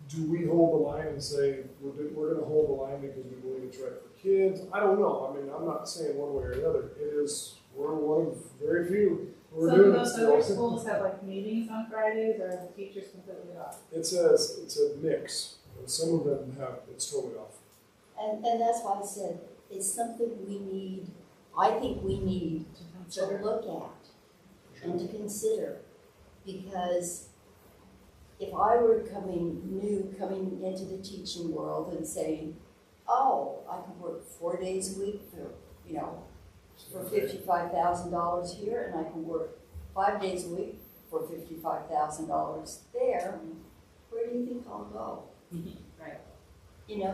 Do we hold the line and say, we're going to hold the line because we believe it's right for kids? I don't know. I mean, I'm not saying one way or the other. It is We're one of very few. We're So do doing it those still. other schools have like meetings on Fridays, or are the teachers completely off? It's a mix. Some of them have, it's totally off. And that's why I said, it's something we need, I think we need To to consider. look at and to consider. Because if I were coming into the teaching world and saying, oh, I can work 4 days a week for, for $55,000 here, and I can work 5 days a week for $55,000 there, where do you think I'll go? Right.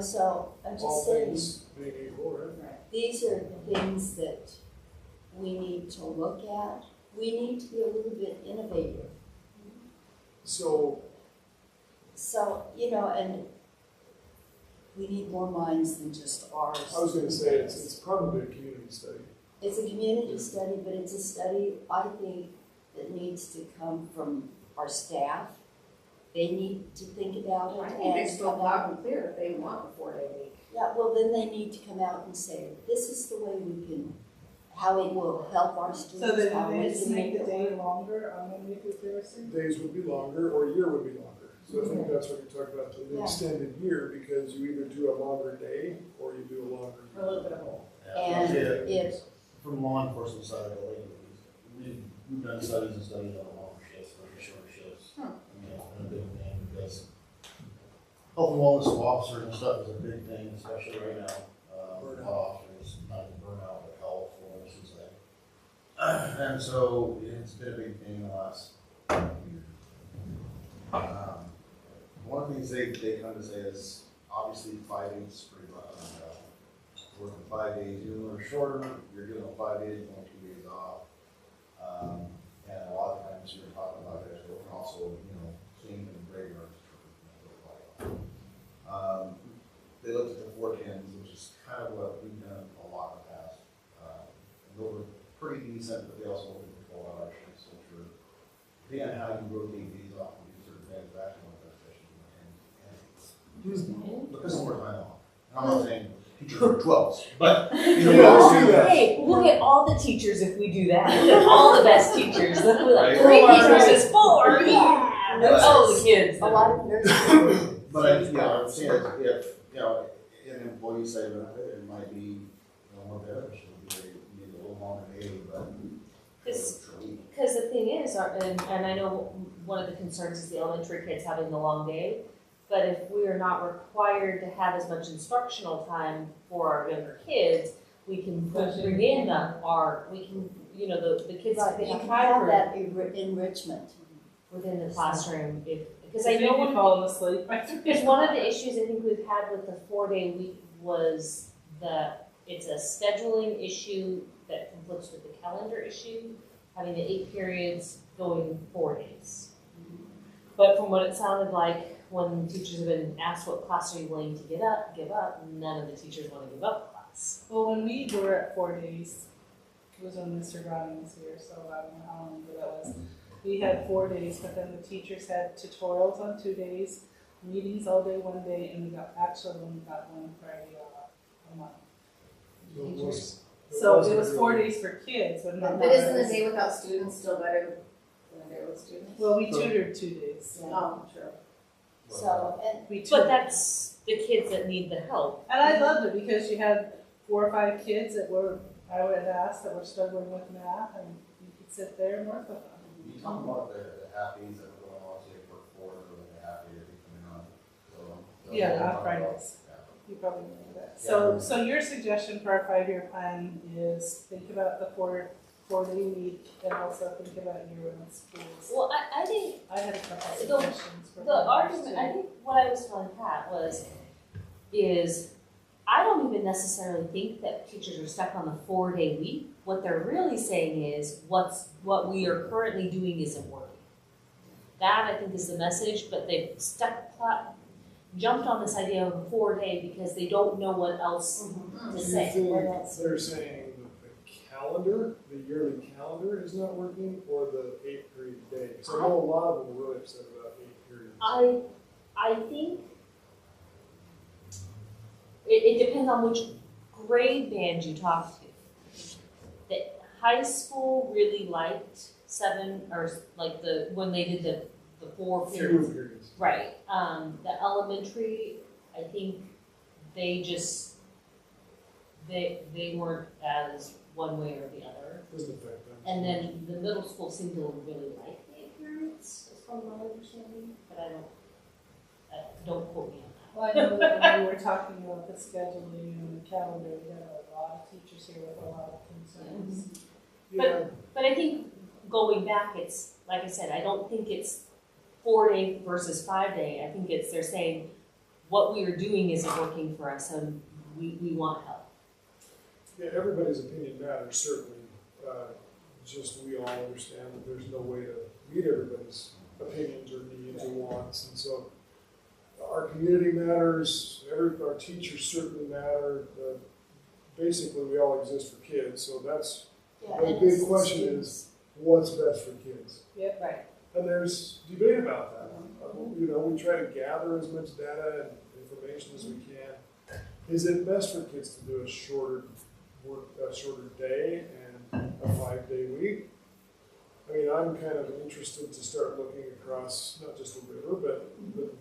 So I'm All just saying, things being equal, right? these are things that we need to look at. We need to be a little bit innovative. So, And we need more minds than just ours. I was gonna say, it's probably a community study. It's a community study, but it's a study, I think, that needs to come from our staff. They need to think about it I think they and spoke come loud out. and clear that they want a 4-day week. Yeah, well, then they need to come out and say, this is the way we can, how it will help our So students, then how they we just can make the it day work. longer on Monday through Thursday? Days would be longer, or a year would be longer. So I think that's what you're talking about, the Yeah. extended year, because you either do a longer day, or you do a longer A little bit of both. And if, From law enforcement side of the lake, we've done studies and studies on longer shifts versus shorter shifts. Hmm. And a big thing, because health and wellness of officers and stuff is a big thing, especially right now. Burnout. Officers, not burnout, but health, I should say. And so it's been a big thing in the last year. One of the things they come to say is, obviously 5 days is pretty rough. Working 5 days, even though they're shorter, you're giving them 5 days, only 2 days off. And a lot of times you're talking about it, but also, cleaning and graveyards. They looked at the 410s, which is kind of what we've done a lot in the past. Those were pretty decent, but they also looked at the 12-hour shifts, which were, depending on how you rotate these off, and do certain things, that's one of the efficient. Look at some more time off. And I'm not saying teachers are 12s, but Hey, look at all the teachers if we do that. All the best teachers. Look, we're like, Right. 3 versus 4. Yeah. Oh, the kids. a lot of nurses. But I'm saying if, an employee say benefit, it might be, more beneficial, maybe a little longer day, but. Because the thing is, and I know one of the concerns is the elementary kids having the long day, but if we are not required to have as much instructional time for our younger kids, we can bring in the kids Right, that you have can time have for that enrichment. within the classroom. Because I I know you falling asleep by 3 because one of the issues I think we've had with the 4-day week was that it's a scheduling issue that conflicts with the calendar issue, having the 8 periods going 4 days. But from what it sounded like, when teachers have been asked what class are you willing to give up, none of the teachers want to give up class. Well, when we were at 4 days, it was when Mr. Browning was here, so I don't know how long ago that was. We had 4 days, but then the teachers had tutorials on 2 days, meetings all day 1 day, and we got one Friday off a month. So it was- So it wasn't was 4 really- days for kids, but not. But isn't a day without students still better than a day with students? Well, we tutored 2 days. Oh, true. So, and We But tutored. that's the kids that need the help. And I loved it because you had 4 or 5 kids that I would ask that were struggling with math, and you could sit there and work with them. You talk about the half days that we're going on, say for 4 or the half day that we coming on. So, Yeah, we'll not talk Fridays. about- You probably know that. Yeah. So your suggestion for our 5-year plan is think about the 4-day week and also think about year-round schools. Well, I think I had a couple of The- suggestions for the argument, I think what I was telling Pat is I don't even necessarily think that teachers are stuck on the 4-day week. What they're really saying is what we are currently doing isn't working. That I think is the message, but they've jumped on this idea of a 4-day because they don't know what else to Do you say. think they're saying that the calendar, the yearly calendar is not working, or the 8-period day? Because I know a lot of them are really upset about 8 periods. I think it depends on which grade band you talk to. high school really liked when they did the 4 Few periods. periods. Right, the elementary, I think they just, they weren't as one way or the other. Doesn't affect them. And then the middle school seemed to really like the appearance, as from my understanding, but I don't quote me on that. Well, I know that when we were talking about the scheduling and the calendar, we had a lot of teachers here with a lot of concerns. Yeah, But I think going back, it's, like I said, I don't think it's 4-day versus 5-day. I think they're saying, what we are doing isn't working for us, and we want help. yeah, everybody's opinion matters, certainly. Just we all understand that there's no way to meet everybody's opinions or needs or wants, and so our community matters, our teachers certainly matter. Basically, we all exist for kids, so that's, Yeah, the and big it's question students. is, what's best for kids? Right. And there's debate about that. You know, we try to gather as much data and information as we can. Is it best for kids to do a shorter day and a 5-day week? I mean, I'm kind of interested to start looking across not just the river, but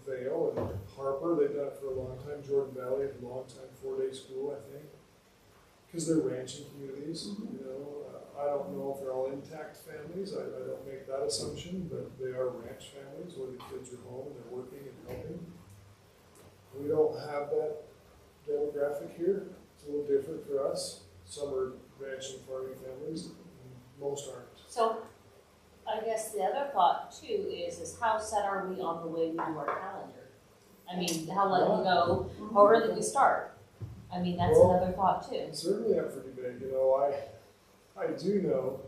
Vale and Harper. They've done it for a long time. Jordan Valley had a long time 4-day school, I think, because they're ranching communities. You know, I don't know if they're all intact families. I don't make that assumption, but they are ranch families where the kids are home and they're working and helping. We don't have that demographic here. It's a little different for us. Some are ranching farming families, and most aren't. So I guess the other thought too is how set are we on the way we do our calendar? I mean, how late we go, how early we start? I mean, that's Well, another thought too. It's certainly up for debate. You know, I do know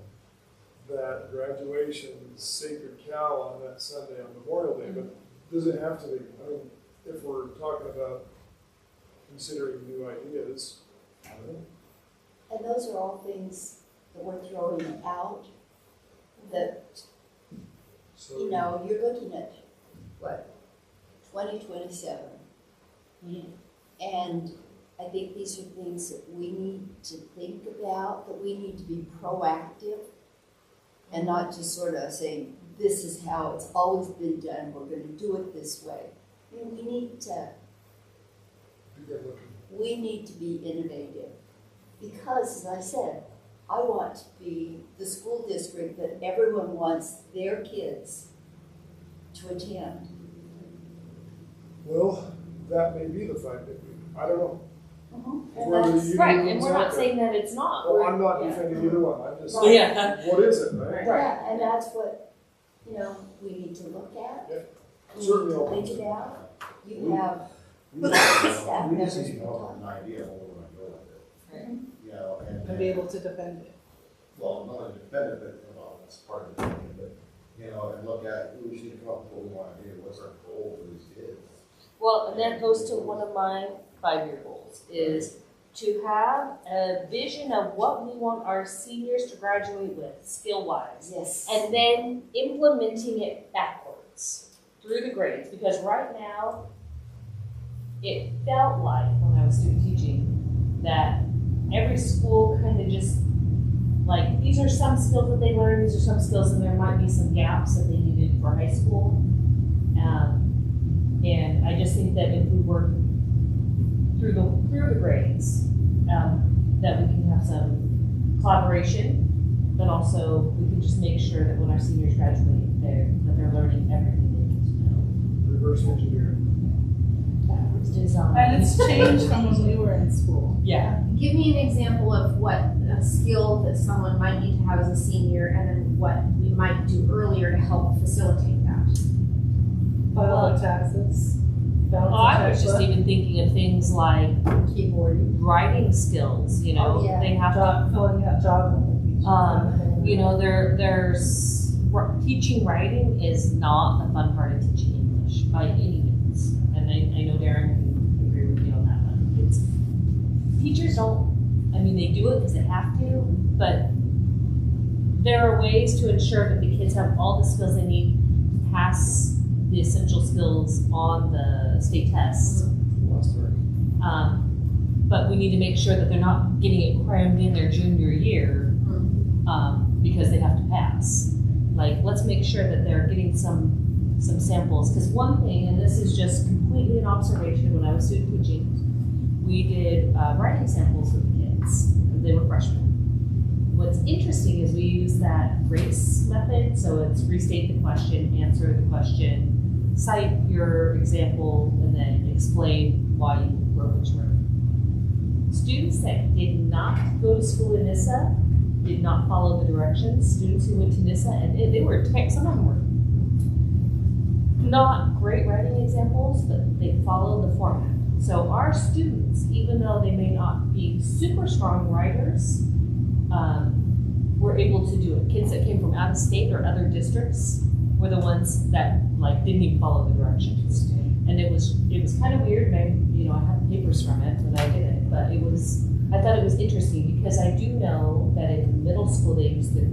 that graduation is sacred cow on that Sunday on Memorial Day, but does it have to be? I mean, if we're talking about considering new ideas, I don't know. And those are all things that we're throwing out, that, So, you know, you're looking at, what, 2027? And I think these are things that we need to think about, that we need to be proactive and not just sort of saying, this is how it's always been done, we're going to do it this way. I mean, we need to be innovative. Because, as I said, I want to be the school district that everyone wants their kids to attend. well, that may be the 5-day week. I don't know. And Whether that's you right, use and we're that not or- saying that it's not. Oh, We're- I'm not yeah. defending either one. I'm just Right. saying, Yeah. what is it, right? Yeah, and that's what, you know, we need to look at. Yeah. We need Certainly to open think to about. You have We just need to come up with an idea of what we're gonna go with it. Right. You know, And be able to defend it. well, not only defend it, but, well, that's part of the thing, but, you know, and look at, we should come up with what we wanna do, what's our goal for these kids? Well, and that goes to one of my 5-year goals, is to have a vision of what we want our seniors to graduate with, skill-wise. Yes. And then implementing it backwards through the grades, because right now, it felt like, when I was student teaching, that every school kind of just, like, these are some skills that they learned, these are some skills, and there might be some gaps that they needed for high school. And I just think that if we work through the grades, that we can have some collaboration, but also we can just make sure that when our seniors graduate, they're learning everything they need to know. Reverse engineering. Backwards design. And it's changed from when we were in school. Yeah. Give me an example of what a skill that someone might need to have as a senior, and then what we might do earlier to help facilitate that. File taxes. Oh, I was just even thinking of things like Keyboarding. writing skills, you know, Oh, yeah. they have to, Filling out job applications. you know, there's teaching writing is not the fun part of teaching English by any means. And I know Darren can agree with me on that one. It's, teachers don't, I mean, they do it because they have to, but there are ways to ensure that the kids have all the skills they need to pass the essential skills on the state tests. Last word. But we need to make sure that they're not getting it crammed in their junior year because they have to pass. Like, let's make sure that they're getting some samples, because one thing, and this is just completely an observation, when I was student teaching, we did writing samples with the kids. They were freshmen. What's interesting is we use that GRACE method, so it's restate the question, answer the question, cite your example, and then explain why you wrote what you wrote. Students that did not go to school in Nyssa did not follow the directions. Students who went to Nyssa, and they were, some of them were not great writing examples, but they followed the format. So our students, even though they may not be super strong writers, were able to do it. Kids that came from out of state or other districts were the ones that like didn't even follow the directions. And it was kind of weird. And I have papers from it when I did it, but I thought it was interesting because I do know that in middle school they use the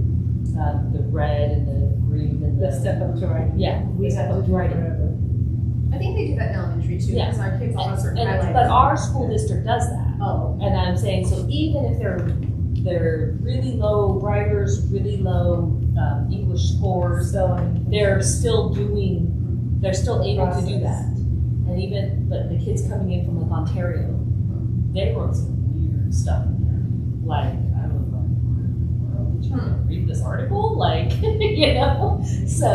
red and the green and The step up to writing. Yeah, We have to do writing. forever. I think they do that in elementary too, Yeah. because our kids all have certain highlights. But our school district does that. Oh. And I'm saying, so even if they're really low writers, really low English scores, they're still able to do that. And but the kids coming in from like Ontario, they wrote some weird stuff in there. Like, I don't know, did you read this article? Like, So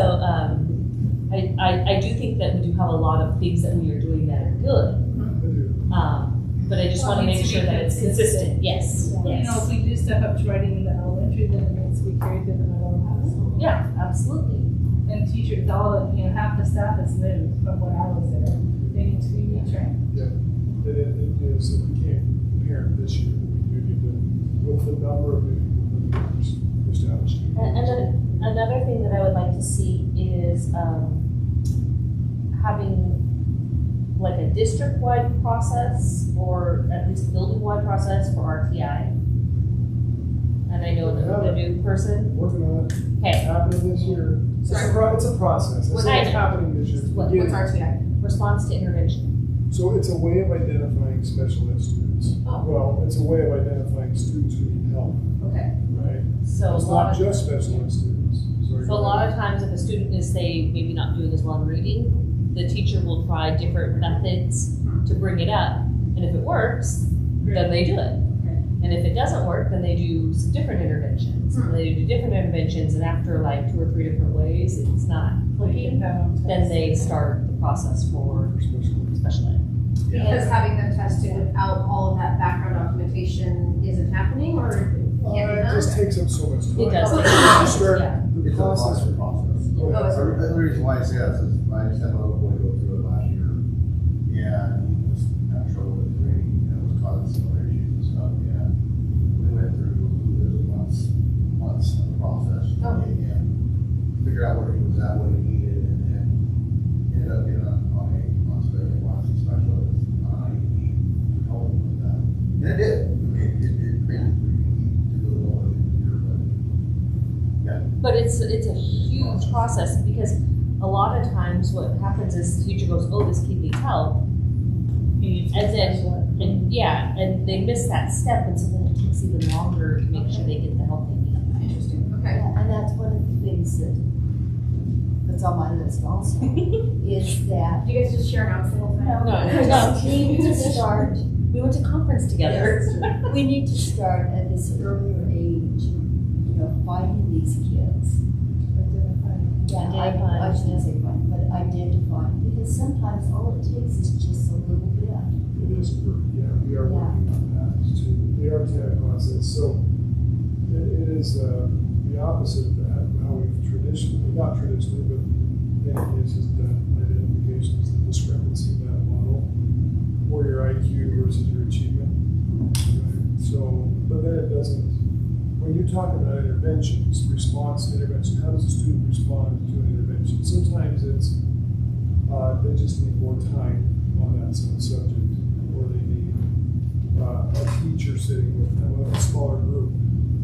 I do think that we do have a lot of things that we are doing that are good. But I just want to make sure that it's consistent. Yes. If we do step up to writing in the elementary, then it needs to be carried in the middle and high school. Yeah, absolutely. And teachers, half the staff is new from when I was there. They need to be retrained. Yeah, it is, we can't compare it this year, but we do need to, with the number of new people established. And another thing that I would like to see is having like a district-wide process, or at least building-wide process for RTI. And I know that the new person. Working on it. Okay. Happening this year. It's a process. It's happening this year. What's RTI? Response to intervention. So it's a way of identifying special ed students. Oh. Well, it's a way of identifying students who need help, Okay. right? So It's not just special ed students. So a lot of times if a student is, say, maybe not doing as well in reading, the teacher will try different methods to bring it up. And if it works, then they do it. And if it doesn't work, then they do some different interventions. And they do different interventions, and after like 2 or 3 different ways, it's not clicking, then they start the process for special ed. Because having them tested without all of that background documentation isn't happening, or can't be It done? just takes up so much time. It does. You start Yeah. the It's a process. process. Oh, it's a- The reason why I say that is I just had a little boy go through it last year, and he was having trouble with reading, was causing some other issues and stuff, and we went through months of the process, Oh. and figured out where he was at, what he needed, and then ended up getting on special ed, he helped him with that. And it did. It created pretty neat to go along with it, but yeah. But it's a huge process, because a lot of times what happens is the teacher goes, oh, this kid needs help. And they miss that step, and so then it takes even longer to make sure they get the help they need. Interesting, okay. Yeah, and that's one of the things that's on my list also, is that Do you guys just share notes the whole time? No. we need to start, We went to conference together. we need to start at this earlier age, finding these kids. Yeah, I shouldn't say find, but identifying, because sometimes all it takes is just a little bit. It is, we are working on that too. The RTI process, so it is the opposite of that, how we've not traditionally, but in many cases done identifications, the discrepancy in that model, or your IQ versus your achievement. Right? So, but then it doesn't, when you talk about interventions, response to intervention, how does a student respond to an intervention? Sometimes it's, they just need more time on that subject, or they need a teacher sitting with them, with a smaller group.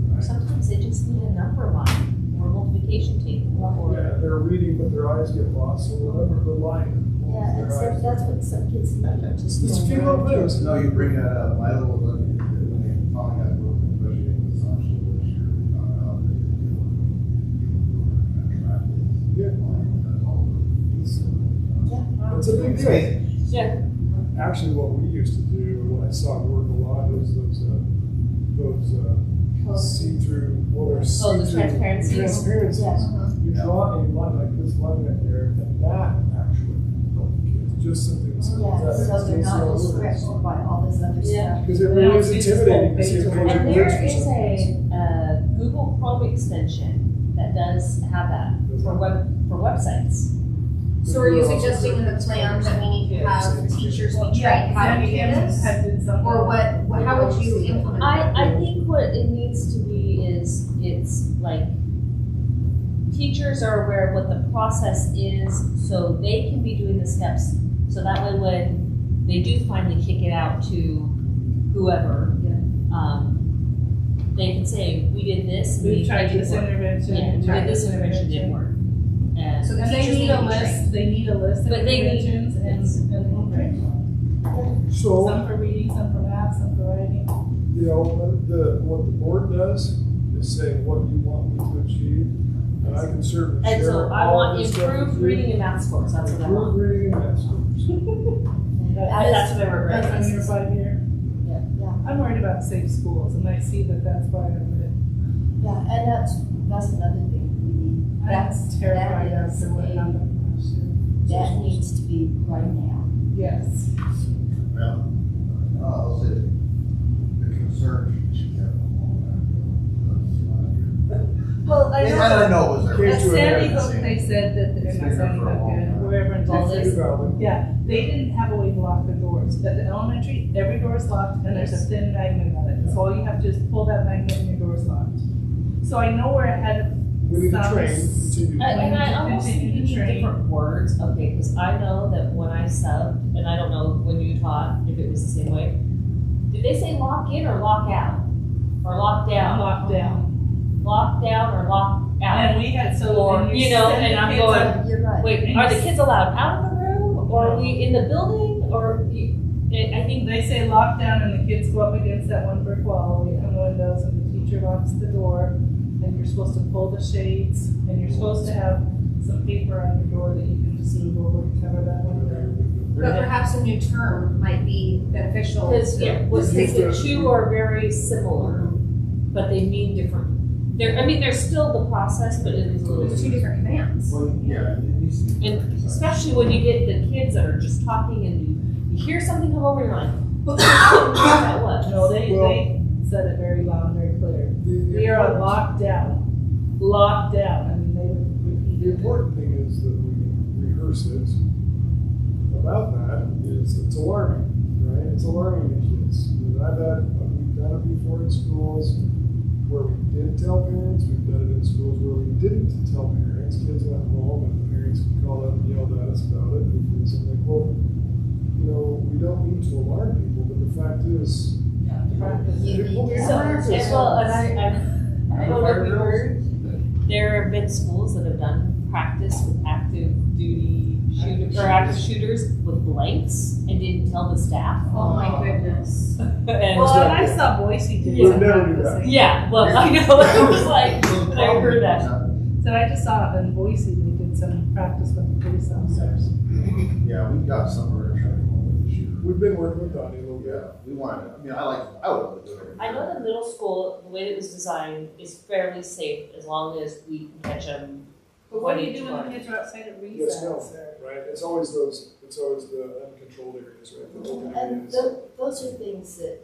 Right? Sometimes they just need a number line or a multiplication table. Or Yeah, they're reading, but their eyes get lost, so whatever the line. Yeah, and so that's what some kids need, just. Just a few little things. No, you bring that up. My little, when they finally got broken, especially in the social this year, we found out that It's a big deal. Yeah. Actually, what we used to do, what I saw work a lot, is those see-through, well, they're see-through. the transparencies. Transparencies. Yeah. You draw a line like this line right there, and that actually helped the kids, just something simple Yeah, as that. so they're not It's distracted by all this other Yeah. stuff. Because it They really don't is see the intimidating to full see a page of page it. of And words there for is something. a Google Chrome extension that does have that for websites. So are you suggesting in the plan that we need to have teachers be trained how to do this? Or how would you implement that? I think what it needs to be is, it's like, teachers are aware of what the process is, so they can be doing the steps. So that way when they do finally kick it out to whoever, they can say, we did this, We tried did this work. intervention. Yeah, we we tried did this intervention, didn't work. And So the And they teachers need need a to be trained. list, they need a list of But they need- interventions and So, some for reading, some for math, some for writing. you know, what the board does is say what you want me to achieve, and I can certainly And share so I all want this stuff with improved you. reading and math scores, that's what I want. Improved reading and math scores. That's what I wrote. That's on your 5-year. Yeah, I'm worried about safe schools, and I see that that's part of it. yeah, and that's another thing we need. I'm terrified that is after what a- happened last year. That needs to be right now. Yes. Well, I'll say the concern should have a Well, I I know it was there. Came At to an Sandy end. Hook, they said that, It's they're been not there Sandy for a Hook, long time. wherever in Well, Texas. Valley. Yeah, they didn't have a way to lock the doors. At the elementary, every door is locked and there's a thin magnet on it. So all you have to do is pull that magnet and your door's locked. So I know we're ahead of We need to some. train, continue. And I to almost think continue you to need train. different words, okay, because I know that when I subbed, and I don't know when you taught, if it was the same way, did they say lock in or lock out? Or lock down? Locked down. Lock down or lock out? And we had, so Or, when you you know, send and the I'm kids going, up- You're right. Wait, are the kids allowed out of the room, or are we in the building, or, I think, They say lock down and the kids go up against that one brick wall away from the windows and the teacher locks the door. And you're supposed to pull the shades and you're supposed to have some paper on your door that you can just move over to cover that window. But perhaps a new term might be beneficial. because, yeah, what the two are very similar, but they mean different. They're still the process, but it is a little There's two bit. different commands. Well, yeah, it needs to be. And especially when you get the kids that are just talking and you hear something come over, you're like, I don't know what that was. No, they said it very loud and very clear. We are on lockdown. Lockdown. I mean, they would repeat The it. important thing is that we rehearse it. About that is it's alarming, right? It's alarming to kids. We've done it before in schools where we did tell parents. We've done it in schools where we didn't tell parents. Kids went home and the parents called up and yelled at us about it. Because I'm like, well, you know, we don't need to alarm people, but the fact is, Practice. You people need need to- practice. I don't know if you heard, there have been schools that have done practice with active duty shooters, or active shooters with blanks and didn't tell the staff. Oh my goodness. And, Well, and I saw Boise do We'd some never do practicing. yeah, well, I know, it was like, I heard that. So I just saw it in Boise, they did some practice with the police officers. Yeah, we got somewhere to try to come up with this year. we've been working with Donnie a little bit. Yeah, we wanted, I would love to do it. I know the middle school, the way it was designed is fairly safe as long as we can catch them. But what do you do when the kids are outside at Yes, recess? no, or- right? It's always the uncontrolled areas, right? The open And areas. those are things that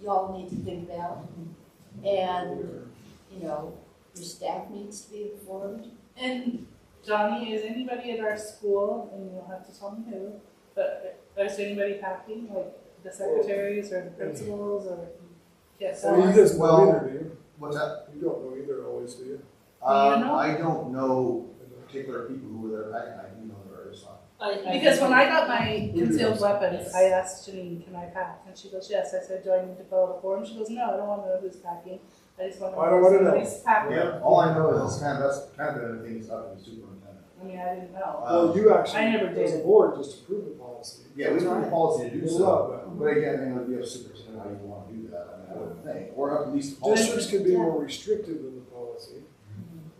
y'all need to think about. And, you know, your staff needs to be informed. And Johnny, is anybody at our school, and you'll have to tell me who, but is anybody happy, like the secretaries or the principals or? Yes. Well, you just know Well- either, do you? What's that? You don't know either always, do you? know? I don't know particular people who were there back, and I do know there are some. Because when I got my concealed weapons, I asked Janine, can I pack? And she goes, yes. I said, do I need to fill out a form? She goes, no, I don't want to know who's packing. I just want to I know don't if wanna know. somebody's packing. Yeah, all I know is that's kind of the thing that's up to the superintendent. I mean, I didn't know. Well, you actually, I never as a did. board, just approve the policy. Yeah, we have a policy to do We so, love that. but again, you know, you have a superintendent, how you want to do that, I mean, I wouldn't think, or at least. the policy. Districts can be more restrictive than the policy,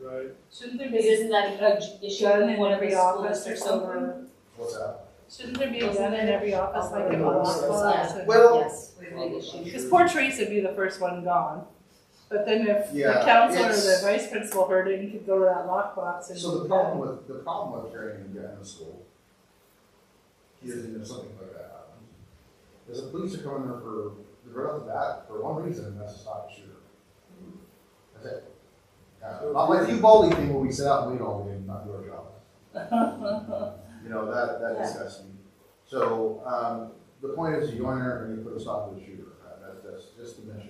right? Shouldn't there Because be isn't that a huge issue gun with in one of every the school office or districts over? something? What's that? Shouldn't there be a gun in every office like in Well, lockbox? Well- Yes, we big issue. Because poor Teresa would be the first one gone. But then if the Yeah, counselor or the it's- vice principal heard it and could go to that lockbox and. So the problem with carrying a gun in school is, you know, something like that happens, is the police are coming there right off the bat, for one reason, and that's to stop the shooter. That's it. Not like the Uvalde thing where we sit out and wait all day and not do our job. You know, that disgusts me. So, the point is, you go in there and you put a stop to the shooter. That's just the mission.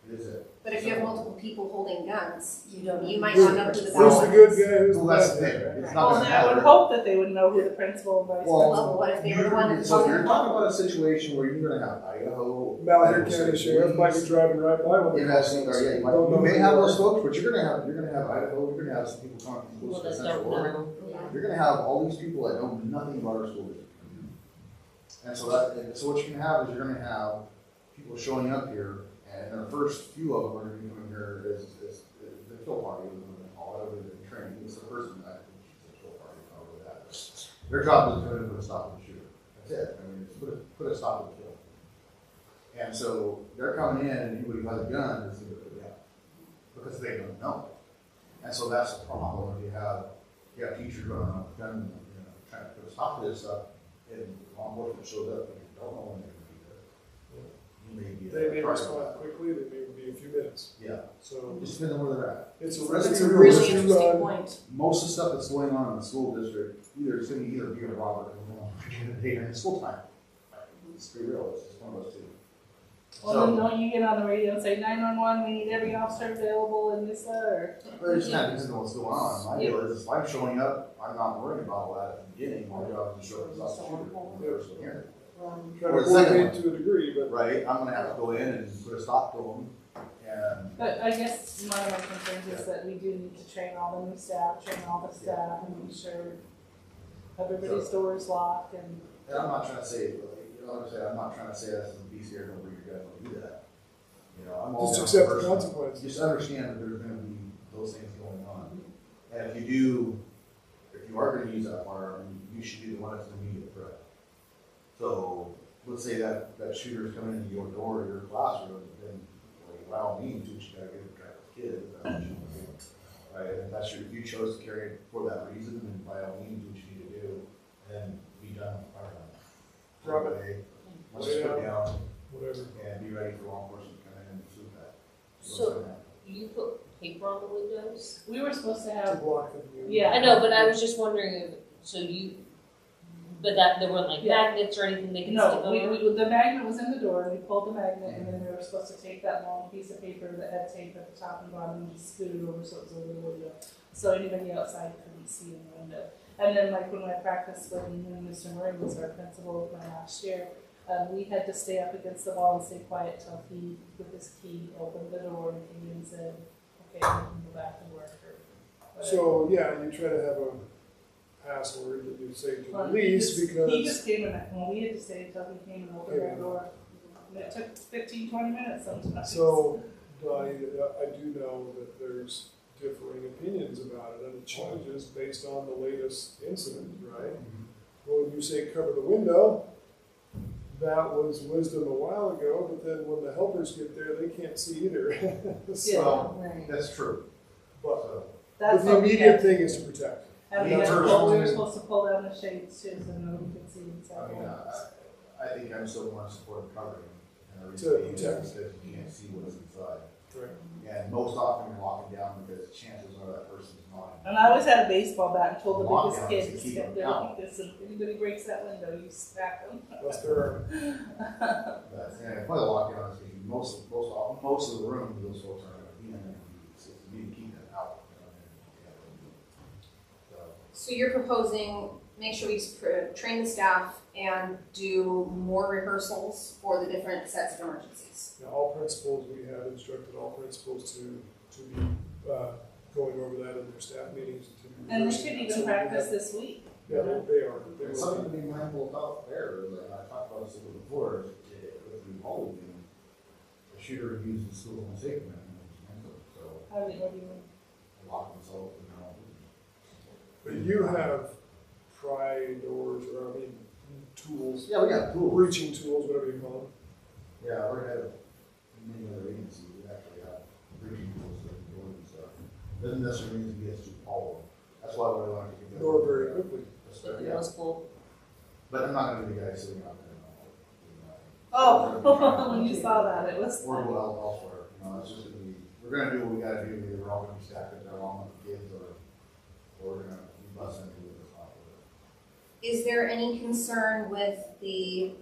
It is it. But if you have multiple people holding guns, You don't. you might not know who the bad Who's one the good is. guy, who's the Well, that's bad the thing. guy? It's not Well, gonna then I would matter. hope that they would know who the principal and vice Well, principal. Well, what if they were the one that's So holding you're the talking about a situation where you're gonna have Idaho. Malheur County Sheriff might be driving right by when they Investing, or yeah, you may have those folks, but you're gonna have Idaho, you're gonna have some people coming from People close to that Central don't Oregon. know. You're gonna have all these people that know nothing about our school district. And so so what you can have is you're gonna have people showing up here, and the first few of them are gonna be coming here is the kill party, and all that, other than training, it's the person that, she's a kill party, all of that. Their job is to put a stop to the shooter. That's it. I mean, it's put a stop to the kill. And so they're coming in, and anybody who has a gun is going to put it out because they don't know. And so that's the problem. If you have teachers running around with guns, you know, trying to put a stop to this stuff, and law enforcement shows up, and you don't know when they're going to be there. You may be They may target. respond quickly, they may be a few minutes. Yeah, So it just depends on where they're at. it's That's a a real really issue, interesting point. Most of the stuff that's going on in the school district, it's going to either be a robber or a day during school time. Let's be real, it's just one of those two. Well, then don't you get on the radio and say 911, we need every officer available in this, or? But it just kind of depends on what's going on. My deal is, if I'm showing up, I'm not worrying about all that at the beginning. My job is to show up and stop the shooter when the person here. Try Or to the second coordinate to a degree, but Right? I'm gonna have to go in and put a stop to them. And But I guess one of my concerns is that we do need to train all the new staff, train all the staff, and make sure everybody's door is locked and. I'm not trying to say, you know what I'm saying? I'm not trying to say that's the be scared, don't bring your gun, don't do that. You know, I'm all. just down accept for the person. consequences. Just understand that there's gonna be those things going on. And if you are gonna use that firearm, you should be the one that's an immediate threat. So, let's say that shooter is coming into your door or your classroom, then, like, by all means, you gotta get a track of kids, that's what you wanna do. Right, and if you chose to carry it for that reason, then by all means, what you need to do, and be done with firearm. Drop it. Hey, let's just put it down whatever. and be ready for law enforcement to come in and shoot that. So- You put paper on the windows? We were supposed to To have, block the view. yeah. I know, but I was just wondering if, but that, there weren't like Yeah. magnets or anything they could stick No, over? the magnet was in the door, and we pulled the magnet, and then we were supposed to take that long piece of paper that had tape at the top and bottom and just scoot it over so it was over the window. So anybody outside couldn't see in the window. And then like when I practiced when Mr. Murray was our principal my last year, we had to stay up against the wall and stay quiet till he, with his key, opened the door and came in and said, okay, we can go back to work or whatever. So, yeah, you try to have a password that you say to Well, release he because, just came in, well, we had to stay until he came and opened our door. And it took 15-20 minutes sometimes. so, Donnie, I do know that there's differing opinions about it and it changes based on the latest incident, right? Well, when you say cover the window, that was wisdom a while ago, but then when the helpers get there, they can't see either. So, Well, Right. that's true. but, So, That's but the what we immediate had. thing is to protect. And we Yeah, had to first pull, we one were is- supposed to pull down the shades too, so nobody could see I inside. mean, I think I'm still more in support of covering. And the To reason being is protect. because you can't see what's inside. Right. And most often you're locking down because chances are that person's not. And I always had a baseball bat and told the biggest Lockdown kids, is to keep "Step them down out." like this, and if anybody breaks that window, you smack them. Unless there are, But, and part of the lockdown is because most of the room, those folks aren't gonna be in there. So you need to keep them out. So, So you're proposing, make sure we train the staff and do more rehearsals for the different sets of emergencies. now, all principals, we have instructed all principals to be, going over that in their staff meetings. To be And they rehearsing should that. even So we practice have- this week. Yeah, they are. They and will something be. to be mindful about there, is, and I talked about this a little before, is with the Uvalde thing, the shooter used the school home safety mechanism, so How do you, what do you mean? lock themselves in their own. But you have pry doors, or I mean, tools. Yeah, we got tools. Breaching tools, whatever you call them. Yeah, we're ahead of many other agencies, we actually have breaching tools that can do it and stuff. Doesn't necessarily mean to be as to all of them. That's why we want to get. Nor very quickly. But the middle school, But I'm not gonna be the guy sitting out there. Oh, when you saw that, it was. Or go out elsewhere, you know, it's just gonna be, we're gonna do what we gotta do, either we're all gonna be stacked up there along with the kids, or we're gonna be busting into this off with it. Is there any concern with the,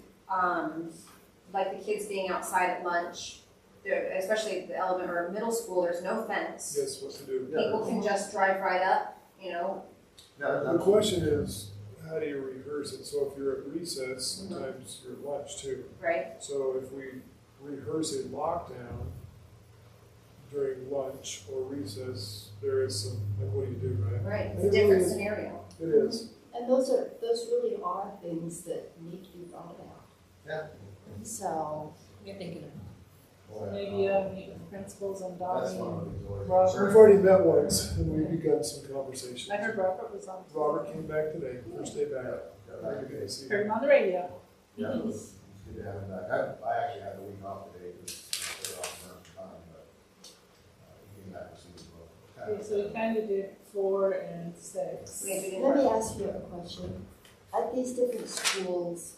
like the kids being outside at lunch? There, especially at the elementary or middle school, there's no fence. Yes, what to do. People can just drive right up, you know? The question is, how do you rehearse it? So if you're at recess, sometimes you're at lunch too. Right? So if we rehearse a lockdown during lunch or recess, there is some, like, what do you do, right? Right, it's a different scenario. It is. And those really are things that need to be thought about. Yeah. So, you're thinking of. Maybe meet with the principals and That's Donnie one of and the things. Robert. We've already met once and we've begun some conversations. I heard Robert was on. Robert came back today, first day back. Very good to see Heard him. him on the radio. Yeah, it's good to have him back. I actually had a week off today, because I was off for some time, but he came back to see me. Okay, so we kind of did 4 and 6. let me ask you a question. At these different schools,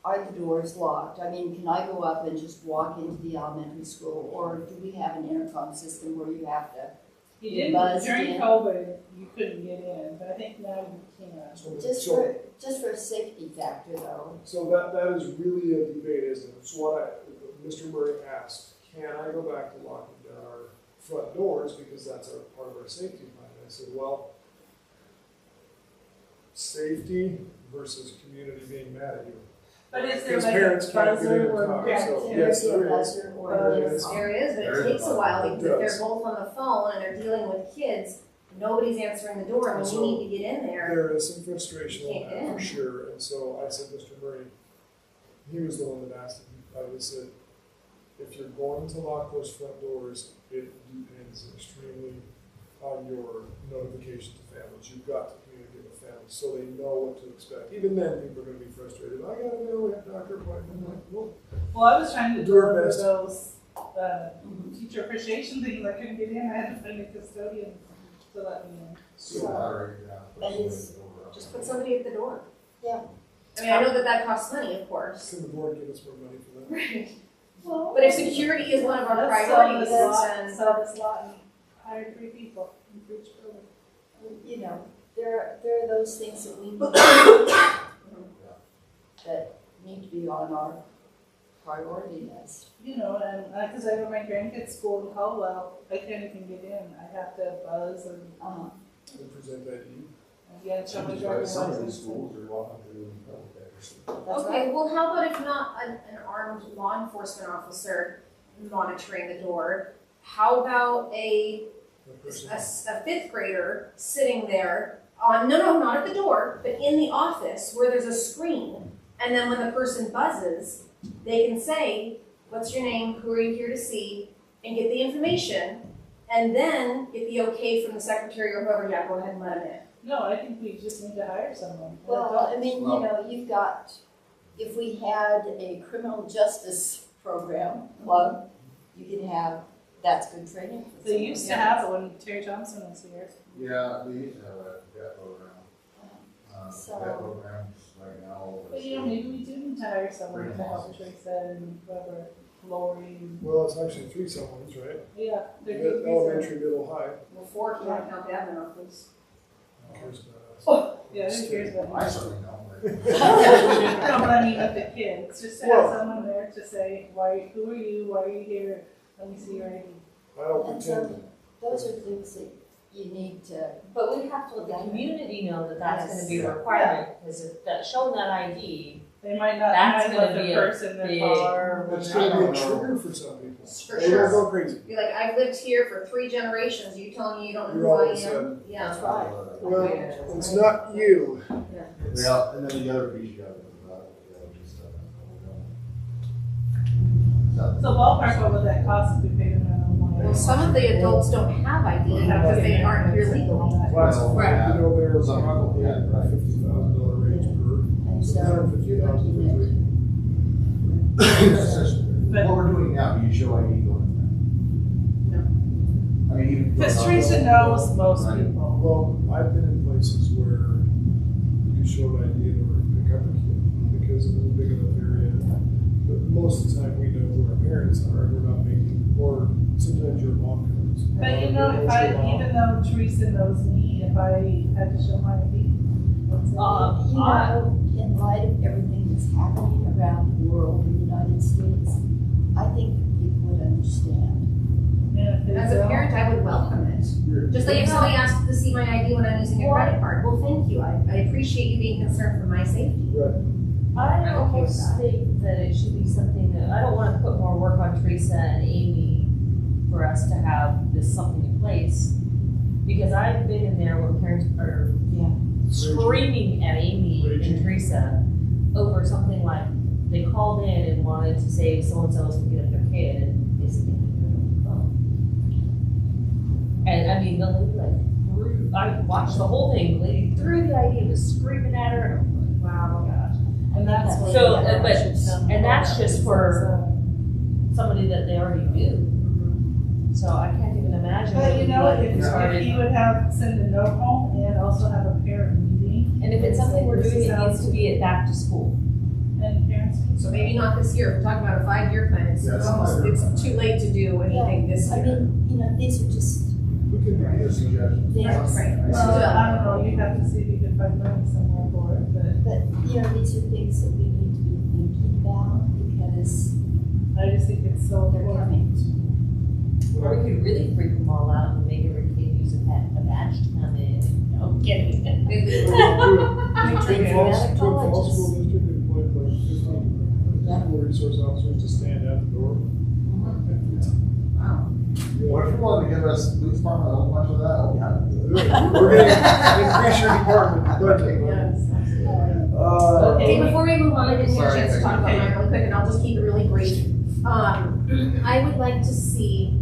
are the doors locked? I mean, can I go up and just walk into the elementary school, or do we have an intercom system where you have to? You didn't, buzzed during in. COVID, you couldn't get in, but I think now you can. Just for a safety factor though. So that is really a debate, isn't it? So what Mr. Murray asked, can I go back to locking down our front doors because that's part of our safety plan? I said, well, safety versus community being mad at you. But is there Because like parents a can't get in buzzer and or talk, yeah, so There yes, is a there is. buzzer or Yes. There is, but it takes a while, because if they're both on the phone and they're dealing with kids, nobody's ansering the door, and when you need to get in there. There is some frustration on Can't get that for in. sure, and so I said, Mr. Murray, he was the one that asked it. I just said, if you're going to lock those front doors, it depends extremely on your notification to families. You've got to communicate with families so they know what to expect. Even then, people are gonna be frustrated. I gotta know, we have doctor appointment. I'm like, well, Well, I was trying to Do our deliver best. those teacher appreciation things. I couldn't get in. I had to find a custodian to let me in. So, moderate down. But it's- Just put somebody at the door. Yeah. I mean, I know that costs money, of course. can the board give us more money for that? Right. Well, But if security is one of our let's priorities, sell then this lot and hire 3 people in for each building. You know, there are those things that we need that need to be on our priority list. You know, and because I know my grandkids' school in Caldwell, I can't even get in. I have to buzz and And present that to you. yeah, show my driver's Some of these license. schools are welcome to public access. That's Okay, right. well, how about if not an armed law enforcement officer monitoring the door? How about a That person- a fifth grader sitting there on, no, not at the door, but in the office where there's a screen. And then when the person buzzes, they can say, what's your name, who are you here to see, and get the information, and then get the okay from the secretary or whoever, yeah, go ahead and let them in. No, I think we just need to hire someone. Well, I mean, you know, you've got, if we had a criminal justice program club, you could have, that's good training. for They used to someone. have it when Terry Johnson was here. Yeah, we used to have a debt program. So- Debt programs right now. But you know, maybe we do need to hire someone to help Teresa and whoever, Lori. And, Well, it's actually 3 someones, right? yeah, You they're got good. elementary, middle, high. Well, 4 if you want to count the admin office. Who cares about us? Oh, yeah, Just who cares kidding. about I you? certainly don't, but. No, but I mean with the kids, just to have Well- someone there to say, who are you, why are you here, let me see your ID. I don't And pretend. so, those are things that you need to, But we have to let the community know that that's gonna be a Yes. requirement, because if that, showing that ID, They might not, That's they might let gonna the be a person in their big- car. It's when gonna be a I don't know. trigger for some people. For They sure. don't go crazy. Be like, I've lived here for 3 generations, you telling me you don't know You're who all I of a sudden- am? Yeah. that's right. Well, it's not you. It's- Yeah, and then the other piece you got is about, just, So ballpark, what would that cost if we paid them minimum wage? Well, some of the adults don't have ID because they aren't here legally. Last, Right. you know, they're Some people, probably yeah, right. $50,000 range per. And So so, then show ID going in there? No. I mean, even. Because Teresa knows most Right. people. Well, I've been in places where you showed ID in order to pick up a kid because it was a big enough area. But most of the time, we know who our parents are, and we're not making, or sometimes your mom comes. But you know, if I, even though Teresa knows me, if I had to show my ID, what's it? You know, in light of everything that's happening around the world in the United States, I think people would understand. Yeah, if they As a don't- parent, I would welcome it. Just like if somebody asks to see my ID when I'm using a credit card, well, thank you, I appreciate you being concerned for my safety. Right. I I'm okay with almost that. think that it should be something that, I don't wanna put more work on Teresa and Amy for us to have this something in place. Because I've been in there when parents are screaming at Amy Raging. and Teresa over something like, they called in and wanted to say so-and-so was picking up their kid and they said they had to go on the phone. And I mean, the lady I watched the whole thing, the lady threw the ID and was screaming at her and I'm like, wow, gosh. And that's what. So, yeah, but- should tell and that's people just that. for somebody that they already knew. So I can't even imagine. But you know, what if, started. if you would have, send a note home and also have a parent meeting. And if it's something we're This doing, it sounds- needs to be at back to school. And parents. So maybe not this year, if we're talking about a 5-year plan, it's Yeah, it's almost, not- it's too late to do anything this I year. mean, you know, these are just We can make a suggestion. things. Right. Well, I don't know, you have to see if you can find money somewhere for it, but But, you know, these are things that we need to be thinking about because I just think it's so they're important. coming. Or we could really freak them all out and make every kid use a badge to come in. No, I'm kidding. Maybe- Twin Falls Dramatic School colleges. District employed like 15 school resource officers to stand at the door. Wow. What if you wanted to give us, police department, a whole bunch of that, oh, yeah. We're gonna increase your department budget. Yes, absolutely. Okay, before we move on, I didn't get a Sorry, chance to talk about mine really quick, and I'll just keep it really brief. I would like to see,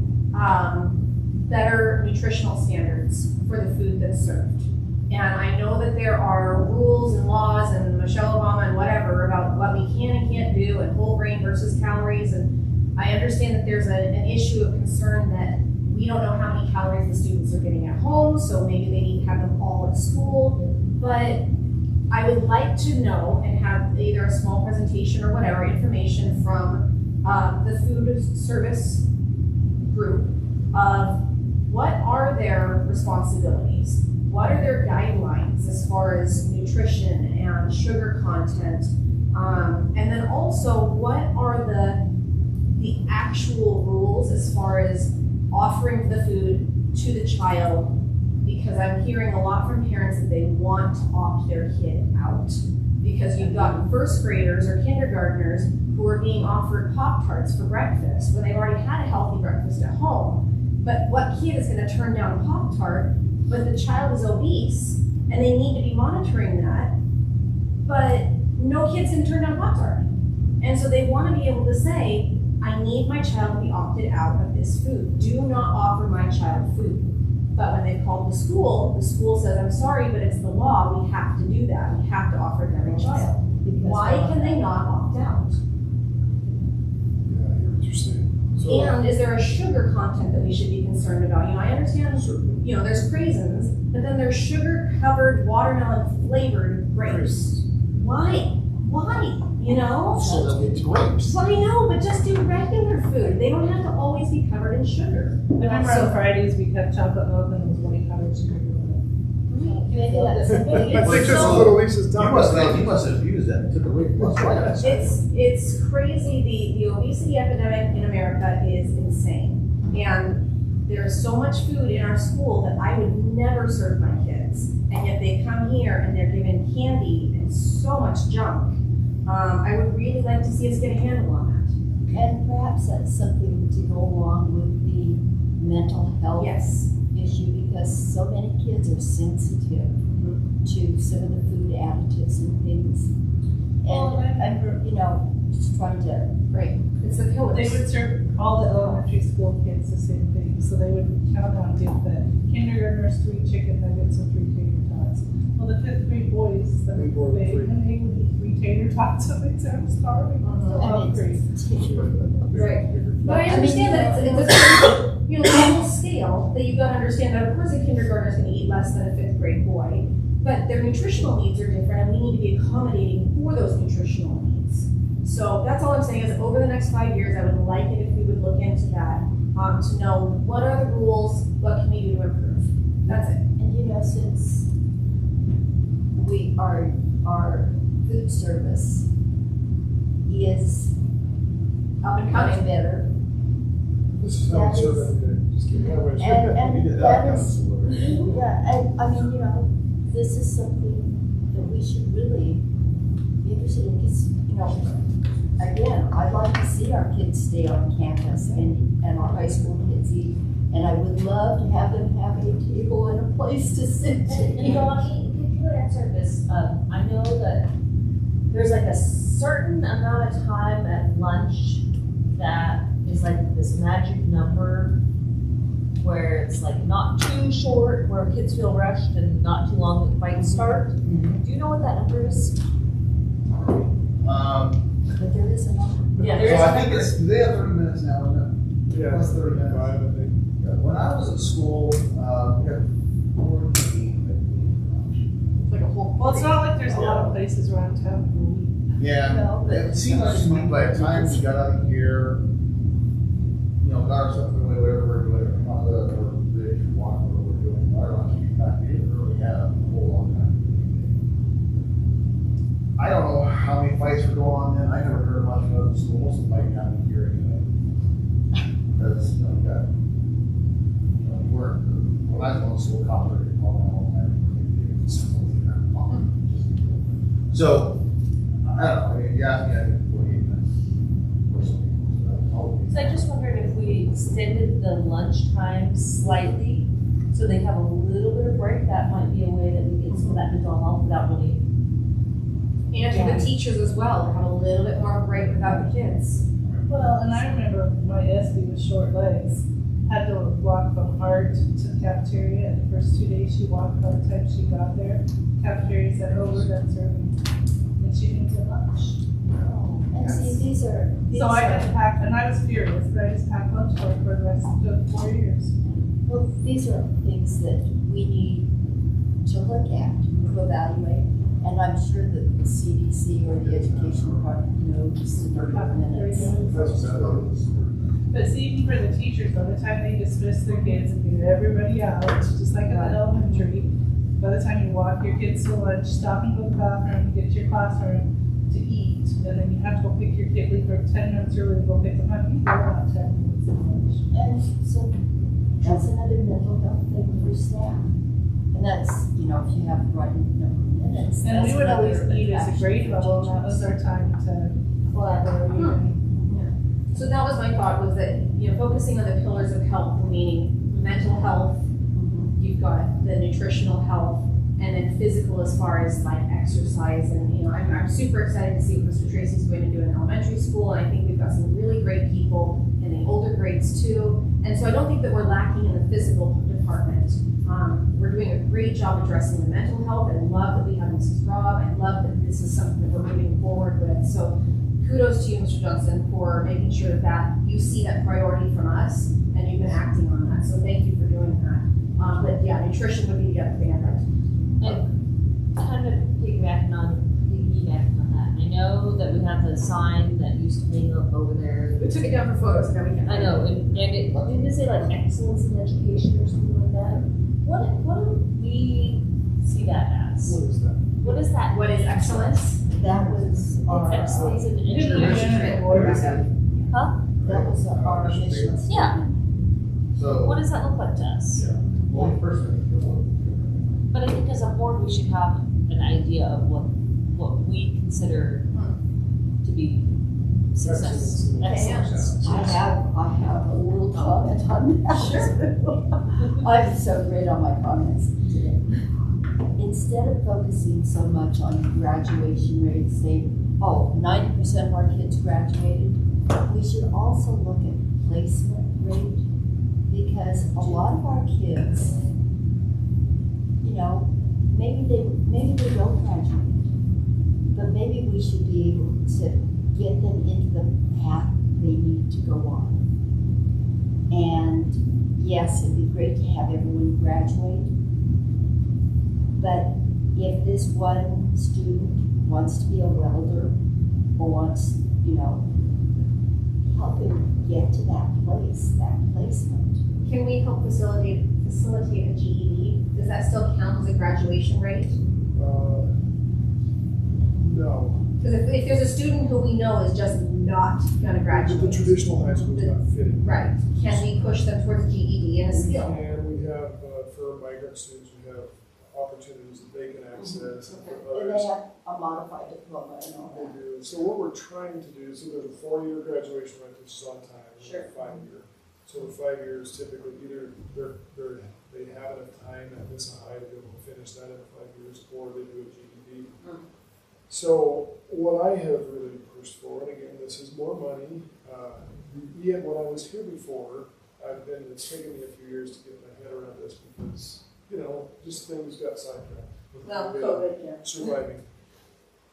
better nutritional standards for the food that's served. And I know that there are rules and laws and Michelle Obama and whatever about what we can and can't do and whole grain versus calories. And I understand that there's an issue of concern that we don't know how many calories the students are getting at home, so maybe they need to have them all at school. But I would like to know and have either a small presentation or whatever, information from the food service group of what are their responsibilities? What are their guidelines as far as nutrition and sugar content? And then also, what are the actual rules as far as offering the food to the child? Because I'm hearing a lot from parents that they want to opt their kid out. Because you've got first graders or kindergartners who are being offered Pop-Tarts for breakfast when they've already had a healthy breakfast at home. But what kid is gonna turn down a Pop-Tart, but the child is obese and they need to be monitoring that, but no kid's gonna turn down a Pop-Tart. And so they wanna be able to say, I need my child to be opted out of this food. Do not offer my child food. But when they called the school says, I'm sorry, but it's the law, we have to do that. We have to offer them a child. Why can they not opt out? Yeah, I hear what you're saying. So, And is there a sugar content that we should be concerned about? You know, I understand, you know, there's craisins, but then there's sugar-covered, watermelon-flavored grapes. Why? Why? You know? So they'll get grapes. Well, I know, but just do regular food. They don't have to always be covered in sugar. Remember on Fridays, we had chocolate milk and it was white cottage sugar. Maybe that's something. I think It's this is so- what Elisa's You talking must about. have, you must have used that and took away from us. It's crazy. The obesity epidemic in America is insane. And there's so much food in our school that I would never serve my kids. And yet they come here and they're given candy and so much junk. I would really like to see us get a handle on And perhaps that's something to go along with the mental that. health Yes. issue because so many kids are sensitive to some of the food additives and things. Well, And I remember- you know, just trying to Right. It's the They pillars. would serve all the elementary school kids the same thing, so they would count on give the kindergartners 3 chicken nuggets and 3 tater tots. Well, the 5th grade boys, that They were were big, three. and they would eat 3 tater tots, and they'd say, I'm starving, I'm still I mean, hungry. Right. But I understand that it's a normal scale, that you've got to understand that of course a kindergartner is gonna eat less than a fifth grade boy, but their nutritional needs are different and we need to be accommodating for those nutritional needs. So that's all I'm saying is over the next 5 years, I would like it if we would look into that, to know what are the rules, what can we do to improve. That's it. And since our food service is Up and much coming. better. This is how it's That is- served every day. Just keep that way. And We did that that is, yeah, and I mean, this is something that we should really be interested in, because, again, I'd like to see our kids stay on campus and our high school kids eat. And I would love to have them have a table and a place to sit. And Bonnie, could you answer this? I know that there's like a certain amount of time at lunch that is like this magic number where it's like not too short, where kids feel rushed, and not too long that fights start. Do you know what that number is? But there is a number. Yeah, there is So a I think number. it's, they have 30 minutes now, isn't Yeah, Plus it's 30 minutes. 35, I think. it? When I was at school, we had 40. It's like a whole. Well, it's not like there's a lot of places around town. Yeah, No, but- it seemed like to me by the time we got out of here, got ourselves away, whatever, come out of the, or they should walk, whatever we're doing, our lunch meeting back, we didn't really have a whole long time. I don't know how many fights were going on then, I never heard much of it, so most of the fighting happened here anyway. Because, we got, we weren't, when I was going to school, cops were calling all the time. So, I don't know, I mean, you asked me, I think 48 minutes. Or something. So I just wondered if we extended the lunch time slightly, so they have a little bit of break, that might be a way that we get some of that mental health without really. And for the teachers as well, to have a little bit more break without the kids. Well, and I remember my Esty with short legs had to walk from art to the cafeteria, and the first 2 days she walked. By the time she got there, cafeteria said, "Oh, we're done serving," and she didn't get lunch. And see, these are. So I had to pack, and I was furious, but I just packed lunch for her for the rest of the 4 years. Well, these are things that we need to look at, to evaluate, and I'm sure that the CDC or the education department knows the number of minutes. That's what that is. But see, even for the teachers, by the time they dismiss their kids and get everybody out, just like in the elementary, by the time you walk your kids to lunch, stop and go to the bathroom, get to your classroom to eat, and then you have to go pick your kid, leave for 10 minutes early to go pick them up, you go about 10 minutes of lunch. And so that's another mental health thing for staff. And that's, if you have the right number of minutes. And we that's would always another eat as a attraction grade for level, and that was teachers. our time to collaborate and So that was my thought, was that, focusing on the pillars of health, meaning mental health, you've got the nutritional health, and then physical as far as like exercise. And, I'm super excited to see what Mr. Tracy's going to do in elementary school. And I think we've got some really great people in the older grades too. And so I don't think that we're lacking in the physical department. We're doing a great job addressing the mental health. I love that we have Mrs. Rob. I love that this is something that we're moving forward with. So kudos to you, Mr. Johnson, for making sure that you see that priority from us and you've been acting on that. So thank you for doing that. But yeah, nutrition would be the other thing I'd like to. And kind of piggybacking on that, I know that we have the sign that used to hang up over there. We took it down for photos and everything. I know, and it didn't it say like excellence in education or something like that? What do we see that as? What is that? What is that? What is excellence? That was It's our, excellence in Didn't education. that was our mission. Yeah. So, What does that look like to us? only person. But I think as a board, we should have an idea of what we consider to be success. Excellence. I have a little comment on that. Sure. I'm so great on my comments today. Instead of focusing so much on graduation rates, saying, 90% of our kids graduated, we should also look at placement rate, because a lot of our kids, maybe they don't graduate, but maybe we should be able to get them into the path they need to go on. And yes, it'd be great to have everyone graduate. But if this one student wants to be a welder or wants, help him get to that place, that placement. Can we help facilitate a GED? Does that still count as a graduation rate? No. Because if there's a student who we know is just not gonna graduate. The traditional high school is not fitting. Right, can we push them towards a GED and a skill? And we have, for migrant students, we have opportunities that they can access. And for And others, they have a modified diploma and all they that. do. So what we're trying to do, so there's a 4-year graduation rate, which is on time, and Sure. a 5-year. So the 5 years typically either they have enough time at Nyssa High to be able to finish that in 5 years, or they do a GED. So what I have really pushed for, and again, this is more money. Yet when I was here before, it's taken me a few years to get my head around this because, just things got sidetracked. with Well, COVID, yeah. surviving.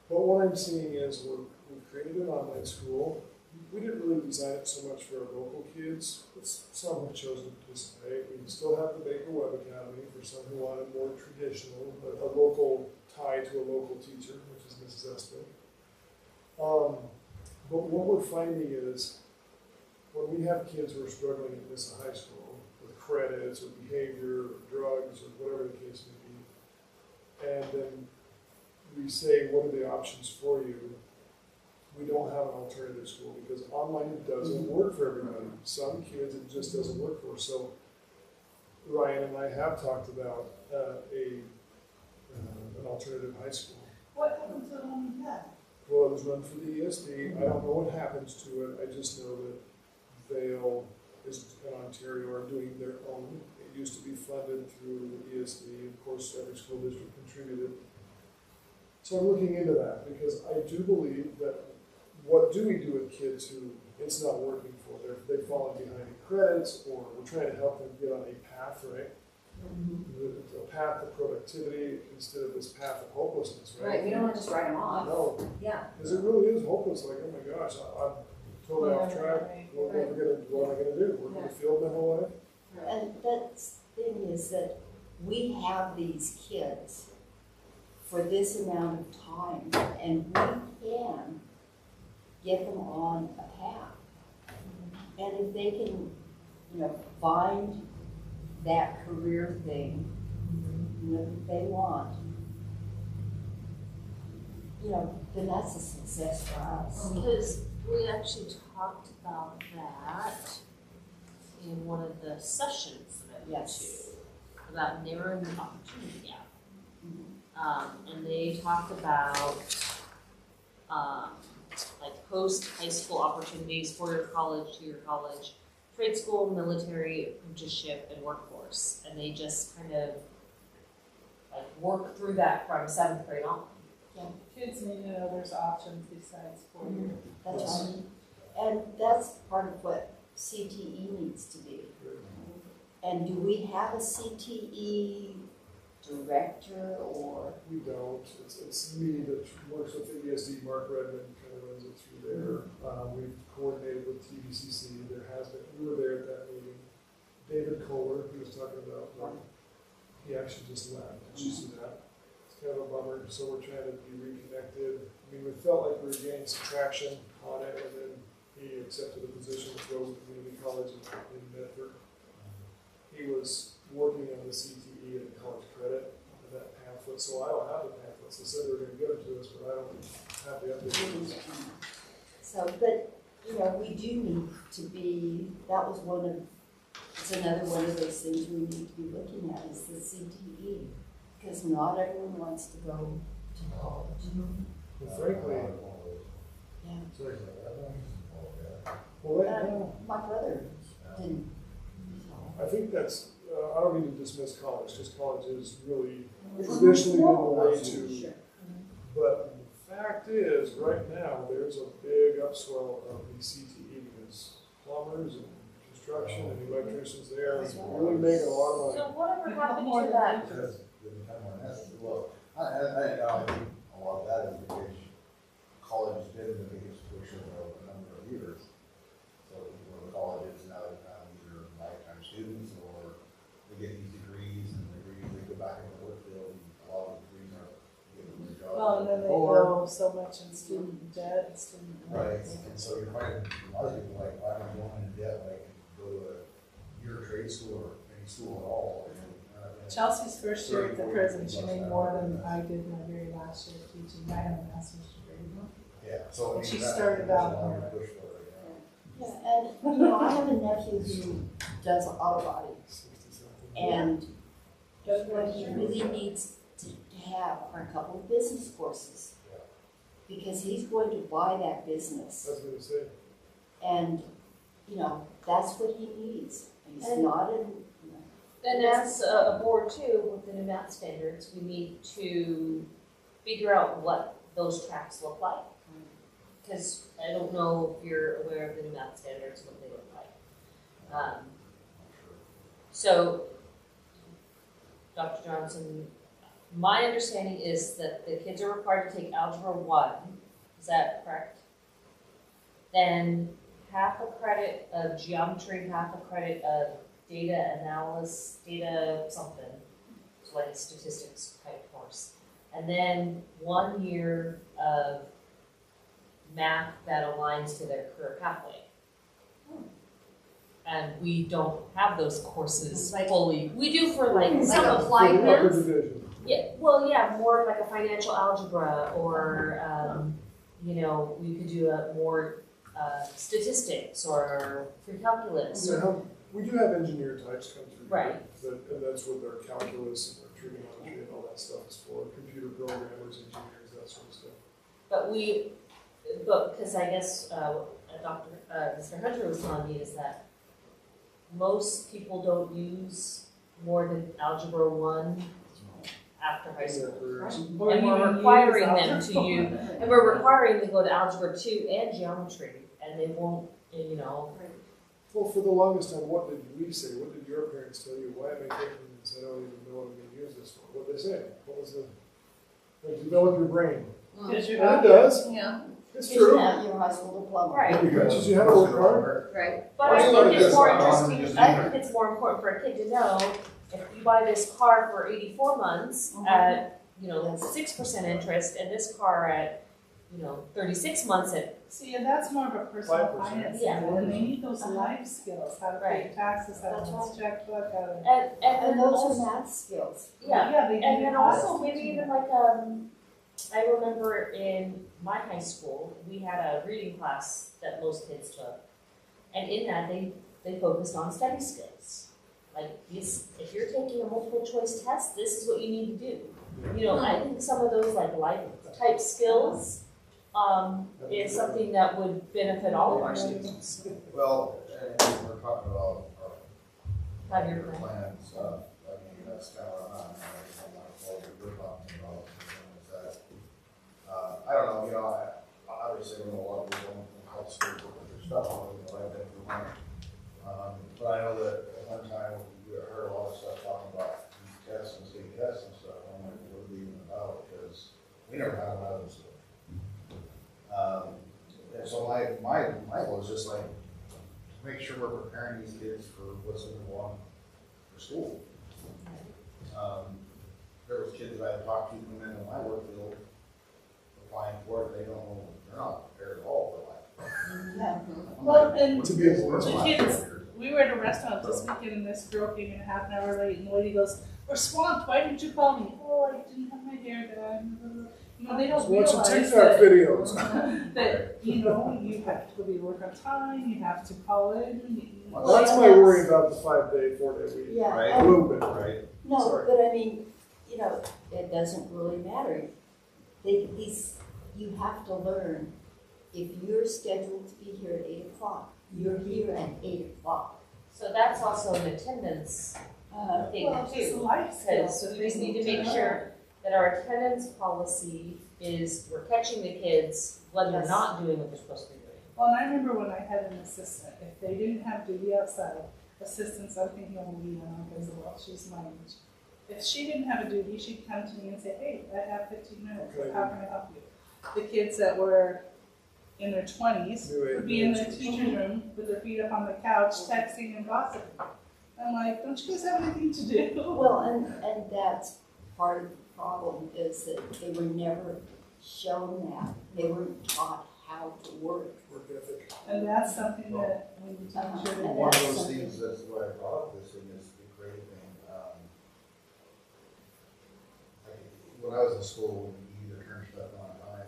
But what I'm seeing is we've created an online school. We didn't really design it so much for our local kids, but some have chosen to participate. We still have the Baker Web Academy for some who wanted more traditional, a local tie to a local teacher, which is Mrs. Espin. But what we're finding is when we have kids who are struggling at Nyssa High School with credits or behavior or drugs or whatever the case may be, and then we say, what are the options for you? We don't have an alternative school because online doesn't work for everybody. Some kids it just doesn't work for. So Ryan and I have talked about an alternative high school. What happened to the one we had? Well, it was run for the ESD. I don't know what happens to it. I just know that Vail is in Ontario are doing their own. It used to be funded through the ESD. Of course, every school district contributed. So I'm looking into that because I do believe that what do we do with kids who it's not working for? They've fallen behind in credits, or we're trying to help them get on a path, right? A path of productivity instead of this path of hopelessness, right? Right, we don't want to just write them off. No, Yeah. because it really is hopeless. Like, oh my gosh, I'm totally off track. What am I gonna do? Work in the field my whole life? And that's the thing is that we have these kids for this amount of time, and we can get them on a path. And if they can, find that career thing, that they want, then that's a success for us. Because we actually talked about that in one of the sessions that I went to, Yes. about narrowing the opportunity gap. And they talked about, like post-high school opportunities for your college, to your college, trade school, military, apprenticeship, and workforce. And they just kind of like work through that from 7th grade on. Kids need to know there's options besides 4 years. That's right. And that's part of what CTE needs to be. And do we have a CTE director or? We don't. It's me that works with the ESD. Mark Redmond kind of runs it through there. We've coordinated with TVCC. We were there at that meeting. David Kohler, he was talking about, he actually just left. Did you see that? It's kind of a bummer. So we're trying to be reconnected. I mean, we felt like we were gaining some traction on it, and then he accepted a position to go to community college in Medford. He was working on the CTE and college credit of that pamphlet, so I don't have the pamphlets. They said they were going to give it to us, but I don't have the updates. So, but, we do need to be, it's another one of those things we need to be looking at is the CTE. Because not everyone wants to go to college. Well, frankly, Yeah. sorry. Well, right now, My brother didn't. I think that's, I don't mean to dismiss college, because college is really traditionally been the way to, but the fact is, right now, there's a big upswell of the CTE because plumbers and construction and electricians there are really making a lot of So money. whatever happened to that? Well, I think a lot of that is because college has been the biggest push of a number of years. So people in colleges now either Well, and then they Or- owe so much in student debt and student Right, loans. and so you're finding, a lot of people like, why am I going into debt, when I can go to a year trade school or any school at all? Chelsea's first year at the prison, she made more than I did my very last year of teaching. I have a master's degree. Yeah, so. I And mean, she that- started there's a out lot on of push for it right now. Yeah, and, you know, I have a nephew who does auto body, 60-something. and what he really needs to have are a couple of business courses. Because he's going to buy that business, I was gonna say, and, you know, that's what he needs. He's And- not in, you know, And as a board too, with the new math standards, we need to figure out what those tracks look like. Because I don't know if you're aware of the new math standards, what they look like. So, Dr. Johnson, my understanding is that the kids are required to take Algebra 1, is that correct? Then half a credit of geometry, half a credit of data analysis, data something, so like a statistics type course. And then 1 year of math that aligns to their career pathway. And we don't have those courses Like- fully. We do for like some a applied for the upper math. division. Yeah, well, yeah, more like a financial algebra or, you know, we could do a more statistics or free calculus. Yeah, we do have engineer types come through. Right. And that's what their calculus and their trigonometry and all that stuff is for, computer programmers, engineers, that sort of stuff. But because I guess Mr. Hunter was telling me is that most people don't use more than Algebra 1 after high In their school. careers. Or And we're even requiring use them algebra. to use, and we're requiring them to go to Algebra 2 and Geometry, and they won't, you know. Well, for the longest time, what did we say? What did your parents tell you? Why am I taking this? I don't even know what I'm gonna use this for. What did they say? What was the, like, develop your brain? Because you're And it does. Yeah. It's get you true. out your high school diploma. Right. It teaches you how to work hard. Right. But Why I do you let think it it's go? more I don't wanna interesting, just I do think it's more important for a kid to know, if you buy this car for 84 months at, you know, 6% interest, and this car at, you know, 36 months at, See, and that's more of a personal 5%. finance, Yeah. and they need those life skills, how to pay Right. your taxes, how to That's use right. checkbook, how to. and then And those also, are math skills. yeah, Yeah, they do and then it also fast. maybe even like, I remember in my high school, we had a reading class that most kids took. And in that, they focused on study skills. Like, if you're taking a multiple choice test, this is what you need to do. You know, I think some of those like life type skills, is something that would benefit all of our students. Well, and we're talking about our 5-year plan. plan and stuff, I mean, that's kind of what I'm like, what we're talking about, is that, I don't know, you know, I obviously know a lot of people don't help school with their stuff, you know, I've been through mine. But I know that at one time, we heard a lot of stuff talking about these tests and state tests and stuff, I'm like, what are they even about, because we never had them out of school. And so my goal is just like, make sure we're preparing these kids for what's going to go on for school. There was kids that I talked to come into my work field, applying for it, they don't know, they're not prepared at all for life. Yeah. I'm Well, like, and what's to be what's able to life kids- here? We were at a restaurant this weekend, and this girl came in half an hour late, and the lady goes, "We're swamped, why didn't you call me?" "Oh, I didn't have my hair done." You know, they don't So watch some realize TikTok that, videos. that, you know, you have to be work on time, you have to call in. Well, That's my worry about the 5-day, 4-day week. Yeah, Right. A and, little bit. Right, no, Sorry. but I mean, you know, it doesn't really matter. You have to learn, if you're scheduled to be here at 8 o'clock, you're here at 8 o'clock. So that's also an attendance thing Well, it's just too. life skills. Because that we they just need to make learn. sure that our attendance policy is we're catching the kids when they're Yes. not doing what they're supposed to be doing. Well, and I remember when I had an assistant, if they didn't have duty outside, assistants, I'm thinking of Leanne, because well, she's my age. If she didn't have a duty, she'd come to me and say, "Hey, I have 15 minutes, Okay. how can I help you?" The kids that were in their 20s New age would be in their kids. teacher's room with their feet up on the couch, texting and gossiping. I'm like, don't you guys have anything to do? Well, and that's part of the problem, is that they were never shown that. They weren't taught how to work. Work ethic. And that's something that we need to make sure that. One of those things, that's why I brought up this thing, is the great thing. When I was in school, we either turned stuff on time.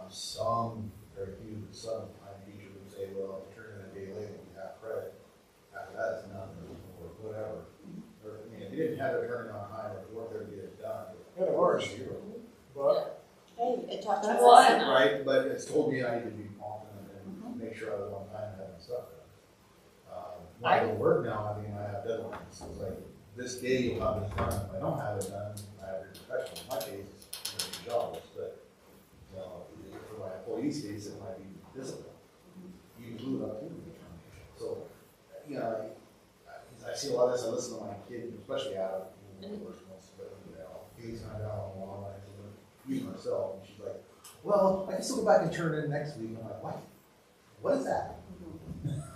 Some, very few, but some time teacher would say, well, if you turn it a day late, you have credit. After that, it's nothing, or whatever. Or, I mean, if you didn't have it turning on time, or if you weren't there to get it done. Kind of harsh, but Hey, it taught you. Well, lesson. Right, but it's told me I need to be confident and make sure I was on time and having stuff done. When I go to work now, I mean, I have deadlines, so it's like, this day you'll have it done, if I don't have it done, I have repercussions. In my case, it's jobs, but, you know, for my employees' case, it might be discipline. You blew it up too, so, you know, I see a lot of this, I listen to my kid, especially out of, the worst ones, but, you know, he's kind of down on the long line, use myself, and she's like, well, I can still go back and turn it in next week. I'm like, what? What is that?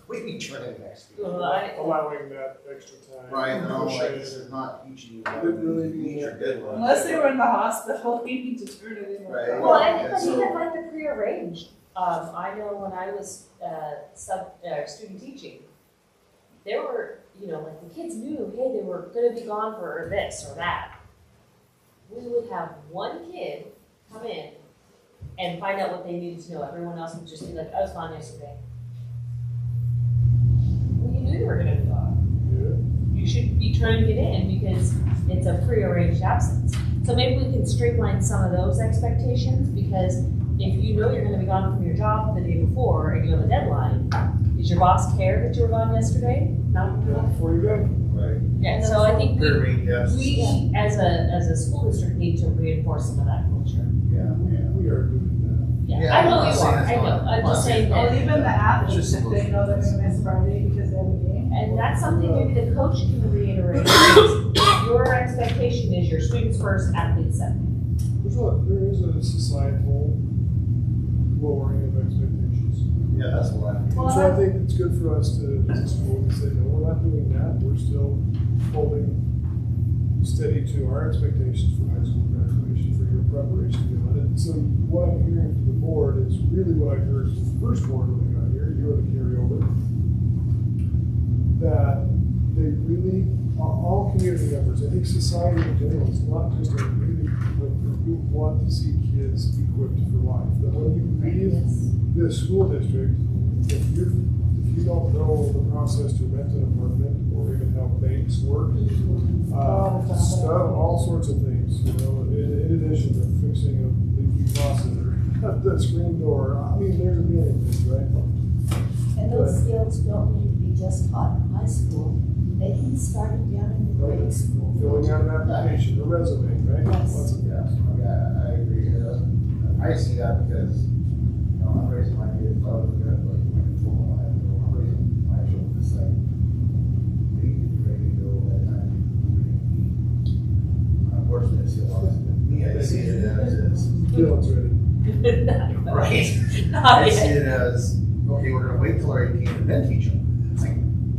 What do you mean turn it in next week? allowing that extra time. Right, no, like, Pushing this it. is not teaching you It how to really meet your deadline. Unless they were in the hospital, we need to turn it in. Right. Well, and Yeah, but so- even like the prearranged, I know when I was, student teaching, there were, you know, like the kids knew, hey, they were gonna be gone for this or that. We would have one kid come in and find out what they needed to know. Everyone else would just be like, I was gone yesterday. Well, you knew you were gonna be gone. Yeah. You should be turning it in because it's a prearranged absence. So maybe we can streamline some of those expectations, because if you know you're gonna be gone from your job the day before and you have a deadline, does your boss care that you were gone yesterday? No? Before you go. Right. Yeah, so I think Prearranged, yes. we, as a school district, need to reinforce some of that culture. Yeah, yeah. We are doing Yeah, Yeah, I know I'm not you saying are, it's I know, not- I'm just saying Or that, even the athletes, It's just if they know they're gonna miss Friday because they have a game. and that's something maybe the coach can reiterate, is your expectation is your students first, athletes second. that. There is a societal lowering of expectations. Yeah, that's what I'm. Well, So I think it's good for us to school to say, no, we're not doing that. We're still holding steady to our expectations for high school graduation, for your preparation beyond it. So what I'm hearing from the board is really what I heard from the first board when they got here, you're the carryover, that they really, all community members, I think society in general, is not just a community, but we want to see kids equipped for life. That when you leave the school district, if you don't know the process to rent an apartment or even how banks work, stuff, all sorts of things, you know, in addition to fixing a leaky faucet or the screen door, I mean, there's a million things, right? And those skills don't need to be just taught in high school. They can start it down in the grade school. Filling out an application, a resume, right? Yes. Lots of- Yeah, yeah, I agree. I see that because, you know, I'm raising my kids, I was looking at like my control, I'm raising my children, it's like, they get ready to go at that time. Unfortunately, I see a lot of, me, I see it as, Dylan's ready. right? Not I see yet. it as, okay, we're gonna wait till they're 18 and then teach them. It's like,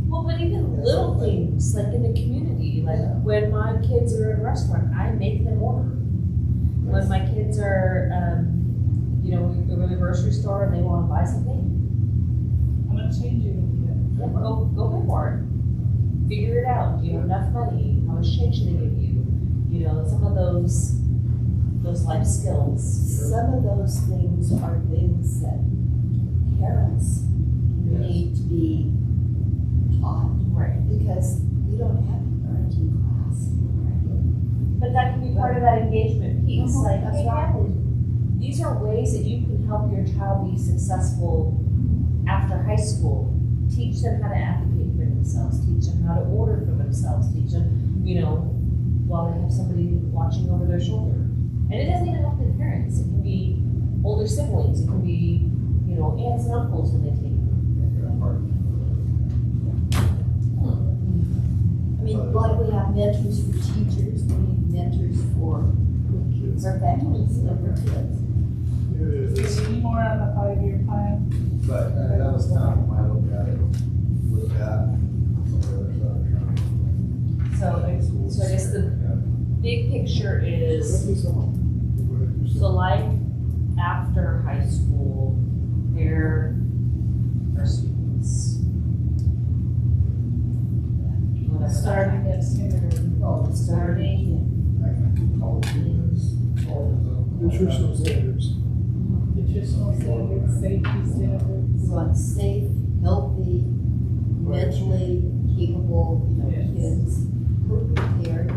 Well, but even little things, like in the community, like when my kids are in a restaurant, I make them order. When my kids are, you know, we go to the grocery store and they wanna buy something, I'm gonna change it a bit. yeah, go pay for it. Figure it out. Do you have enough money? How much change do they give you? You know, some of those life skills. Some of those things are things that parents need to be taught, Right. because we don't have a parenting class. But that can be part of that engagement piece, Mhm, like, that's hey, right. Natalie, these are ways that you can help your child be successful after high school. Teach them how to advocate for themselves, teach them how to order for themselves, teach them, you know, while they have somebody watching over their shoulder. And it doesn't even have to be parents, it can be older siblings, it can be, you know, aunts and uncles when they take them. I mean, like we have mentors for teachers, we need mentors for families and for kids. It is. Do you need more on the 5-year plan? but that was kind of my look at it with that, some of the other stuff. So I guess the big picture is, Go ahead, so life nutritional standards. Nutritional standards, safety standards. We want safe, healthy, mentally capable, Yes. kids who are prepared.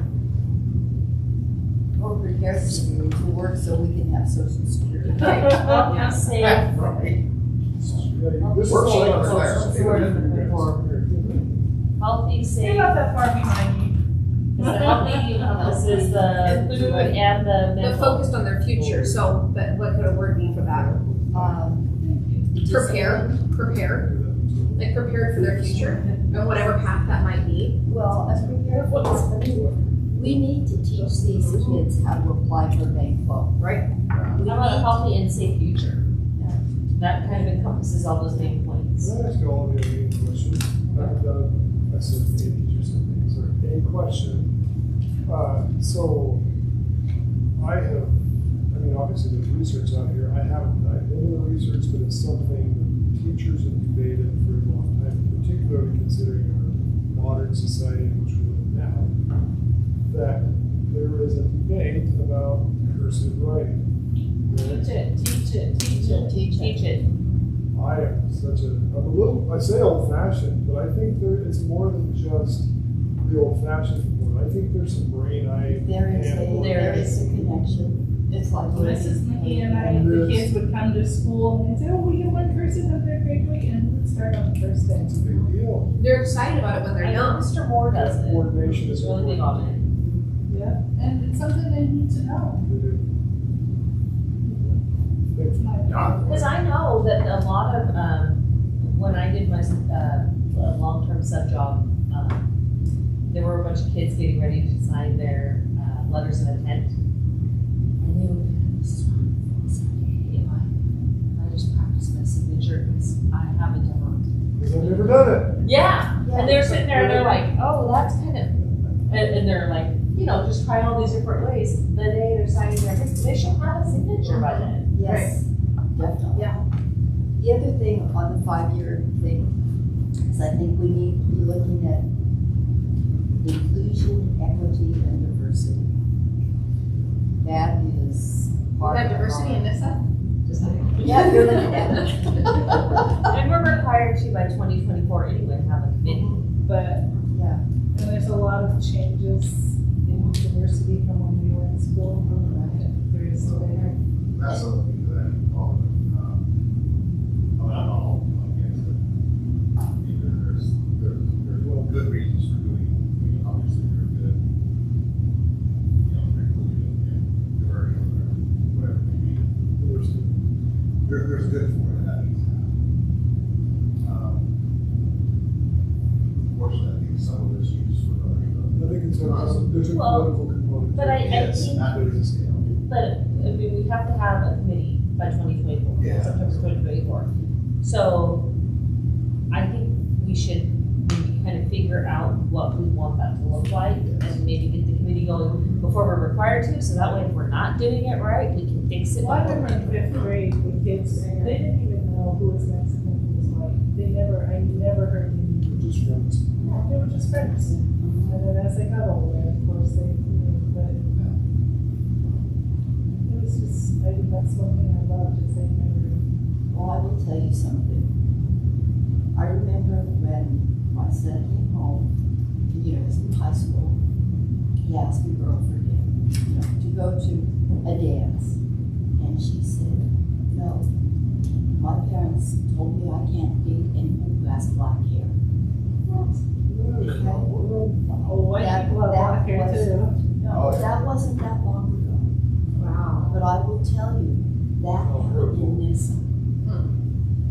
Or prepared to work so we can have social security. Healthy, safe, Right. Yeah, this is We're all showing about our social fire. security. healthy, You're safe. not that far behind me. The healthy encompasses the food and the They're mental. focused on their future, so what could a word be for that? Prepared, like prepared for their future and whatever path that might be. Well, as prepared for this, we need to teach these kids how to apply for bank loan. Right. We How about a need healthy and safe future? Yeah. That kind of encompasses all those main points. Can I ask you all of you a question? I said maybe teachers and things, or a question. So I mean, obviously there's research out here. I haven't dived into the research, but it's something that teachers have debated for a long time, particularly considering our modern society in which we live now, that there is a debate about cursive writing. Teach it, teach it, teach it. Teach it. I am I say old fashioned, but I think it's more than just the old fashioned component. I think there's some brain eye. There is a connection. It's like. Mrs. McGee and I, the kids would come to school and they'd say, oh, we can learn cursive in third grade week, and we'd start on the first day. It's a big deal. They're excited about it when they're I know young. Mr. Moore does it. Coordination He's is really big on it. Yeah, and it's something they need to know. It's not. Because I know that a lot of, when I did my long-term sub job, there were a bunch of kids getting ready to sign their letters of intent. And they would, this is wrong. It's okay if I just practice my signature because I haven't ever. Because I've never done it. Yeah, and they're sitting there and they're like, oh, that's kind of, and they're like, just trying all these different ways. The day they're signing their, they should have a signature by then. Yes, definitely. Yeah. The other thing on the 5-year thing is I think we need to be looking at inclusion, equity, and diversity. That is We part have of diversity in Nyssa. Just kidding. Yeah, you're looking at it. And we're required to, by 2024 anyway, have a committee. But, Yeah. and there's a lot of changes in diversity from when we were in school. There is today. That's something that I can call it. I'm not all against it. There's good reasons for doing it. Obviously, there are good, for inclusion and diversity or whatever it may be. There's good for it, that needs to happen. Unfortunately, I think some of this used for other stuff. I think there's a Well, political component. but I Yes, think, not big scale. but, I mean, we have to have a committee by 2024, Yeah. September 2024. So, I think we should maybe kind of figure out what we want that to look like, and maybe get the committee going before we're required to, so that way if we're not doing it right, we can fix it. Well, I before remember in 5th grade, the kids, they didn't even know who was Mexican, who was white. I never heard any. Just friends. They were just friends. And then as they got older, of course, but it was just, I think that's one thing I loved, is they never. Well, I will tell you something. I remember when my son came home, he was in high school, he asked a girlfriend, to go to a dance. And she said, no, my parents told me I can't date anyone who has black hair. Oh, white people have black hair too. No, that wasn't that long ago. Wow. But I will tell you, that happened in Nyssa.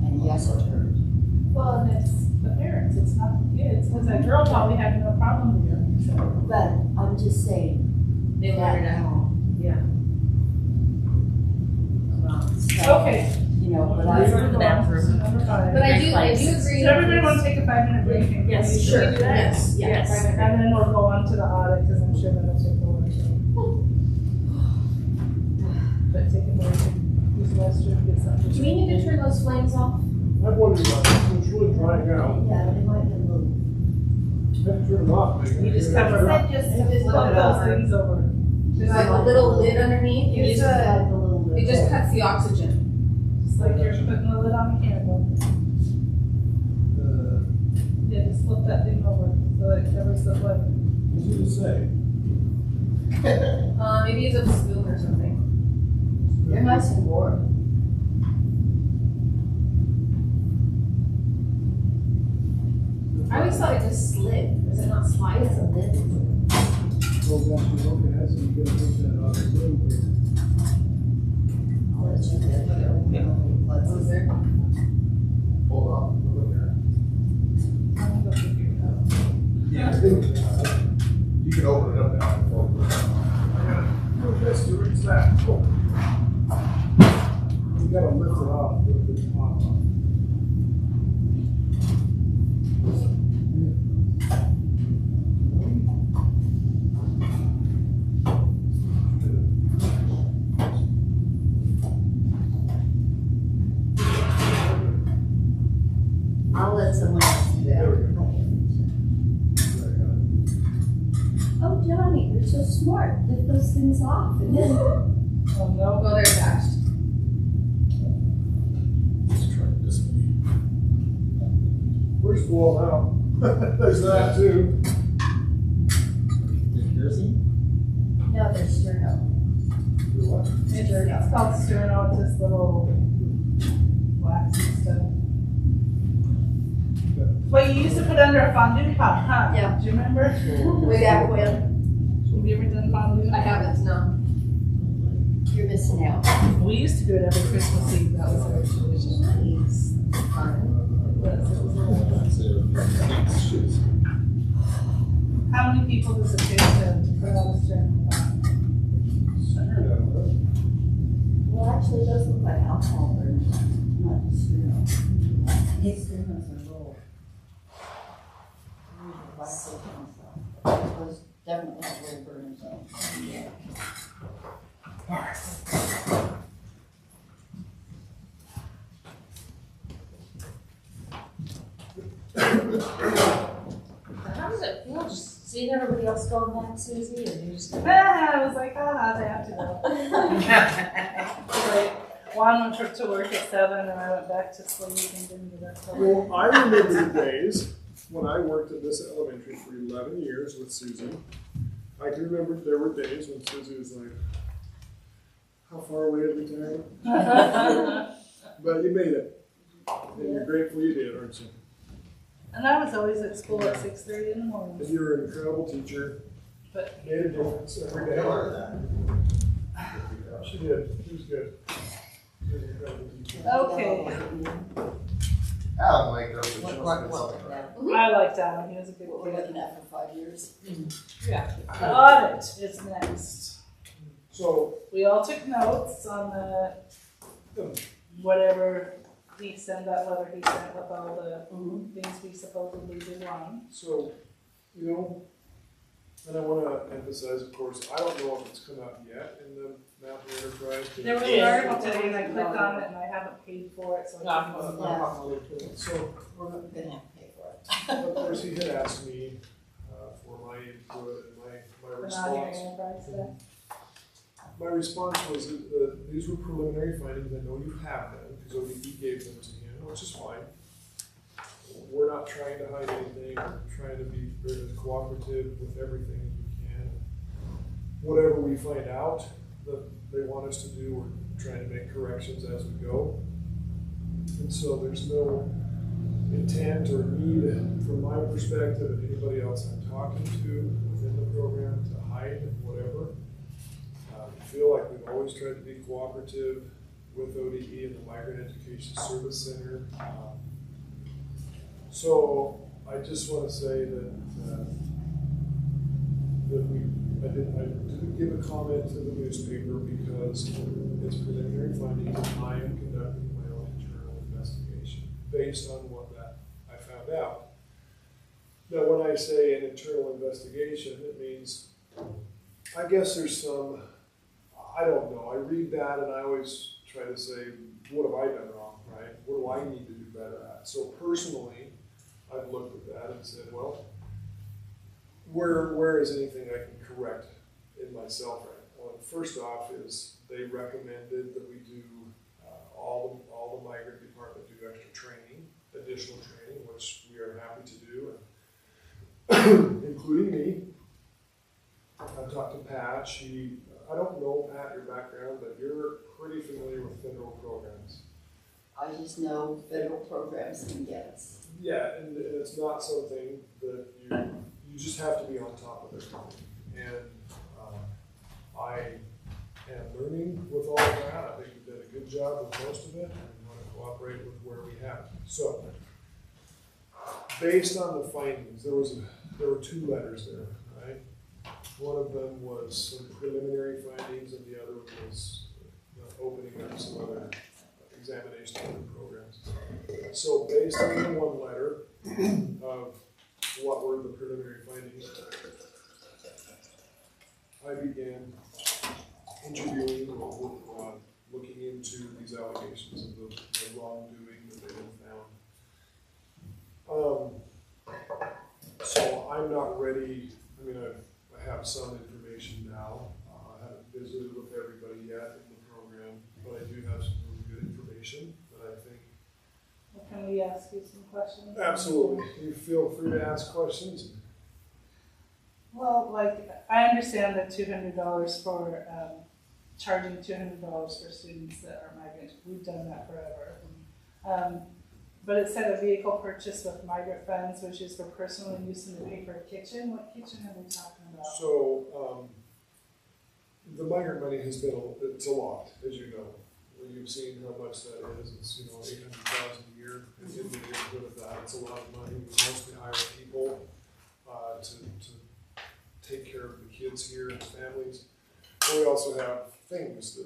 And yes, it hurt. Well, and it's the parents, it's not the kids, because that girl probably had no problem with it, so. But I'm just saying, They learned it at home. Yeah. so, Okay. but Let's I, go to the bathroom. Number 5. But I do Lights. agree. So everybody want to take a 5-minute break? and- Yes, Sure. should we do that? Yes. Yeah. Yes. And then we'll go on to the audit, because I'm sure that'll take a while. But take a break, use the restroom, get something. Do we need to turn those flames off? I've wondered about it. It's really drying out. yeah, they might get a little. Turn them off, Megan. You just cover it up. Just Flip those things over. There's like a little lid underneath. Use Use like a, a little bit. oxygen. Just like you're putting the lid on a candle. Yeah, just flip that thing over so that it covers the flame. What did you say? Maybe use a spoon or something. You're nice and warm. I always thought it just slid. Does it not slide? It's a lid. Well, that's your open head, so you gotta take that off a little bit. I'll let you get Let's Was there? Hold on, look there. I'm gonna go figure it out. Yeah, I think, you can open it up now. Oh, yes, you reach that. Oh. You gotta lift it off, lift the top off. I'll let someone else do that. There we go. Oh, Johnny, you're so smart. Lift those things off and then. Oh, no. Oh, they're attached. Let's try this one. Where's the wall now? There's that too. No, they're sterno. Do what? It's called sterno, it's this little waxy stuff. What you used to put under a fondue pot, huh? Yeah. Do you remember? Way back when. Have you ever done fondue? I haven't, no. You're missing out. We used to do it every Christmas Eve, that was our tradition. Nice. Yes, it was a- How many people does it take to put out a sterno pot? Well, actually, those look like alcohol burners, not sterno. It's sternos are rolled. Those definitely have roll burners on. Yeah. How does it feel just seeing everybody else going back, Susie, and you just? I was like, they have to go. Like, Juan went to work at 7 and I went back to sleep and didn't get up till Well, I remember the days when I worked at this elementary for 11 years with Susie. I can remember there were days when Susie was like, how far away is retirement? But you made it. And you're grateful you did, aren't you? And I was always at school at 6:30 in the morning. And you're an incredible teacher. But Made a difference every day. She did. She was good. She was an incredible teacher. okay, Adam liked her, but she What, must what, have been what, something. yeah. I liked Adam. He was a good What we're kid. looking at for 5 years. Yeah. The audit is next. So, We all took notes on whatever he sent, that letter he sent with all the things we supposedly did wrong. So, you know, and I want to emphasize, of course, I don't know if it's come out yet in the Mountain Enterprise. There was an article today and I clicked on it and I haven't paid for it, so I didn't vote. So, We're gonna have to pay for it. of course, he had asked me for my input and my For not response. hearing price tag. My response was that these were preliminary findings. I know you have them because ODB gave them to him, which is fine. We're not trying to hide anything. We're trying to be very cooperative with everything as we can. Whatever we find out that they want us to do, we're trying to make corrections as we go. And so there's no intent or need, from my perspective, and anybody else I'm talking to within the program, to hide whatever. I feel like we've always tried to be cooperative with ODE and the Migrant Education Service Center. So I just want to say that I didn't give a comment to the newspaper because it's preliminary findings and I am conducting my own internal investigation based on what I found out. Now, when I say an internal investigation, it means, I guess there's some, I don't know, I read that and I always try to say, what have I done wrong, right? What do I need to do better at? So personally, I've looked at that and said, well, where is anything I can correct in myself right now? Well, first off is they recommended that we do including me. I've talked to Pat. I don't know, Pat, your background, but you're pretty familiar with federal programs. I just know federal programs and yes. Yeah, and it's not something that you just have to be on top of it. And I am learning with all of that. I think we've done a good job with most of it, and we want to cooperate with where we have. So, based on the findings, there were two letters there, right? One of them was some preliminary findings, and the other was opening up some other examination of other programs. So based on the one letter of what were the preliminary findings, I began interviewing or looking into these allegations of the wrongdoing that they had found. So I'm not ready. I mean, I have some information now. I haven't visited with everybody yet in the program, but I do have some really good information that I think. Well, can we ask you some questions? Absolutely. You feel free to ask questions. Well, like, I understand that $200 for, charging $200 for students that are migrant. We've done that forever. But it said a vehicle purchase with migrant funds, which is for personal use in the paper kitchen. What kitchen are we talking about? So, the migrant money has been, it's a lot, as you know. You've seen how much that is. It's, $800,000 a year. And in the neighborhood of that, it's a lot of money. We mostly hire people to take care of the kids here and families. But we also have things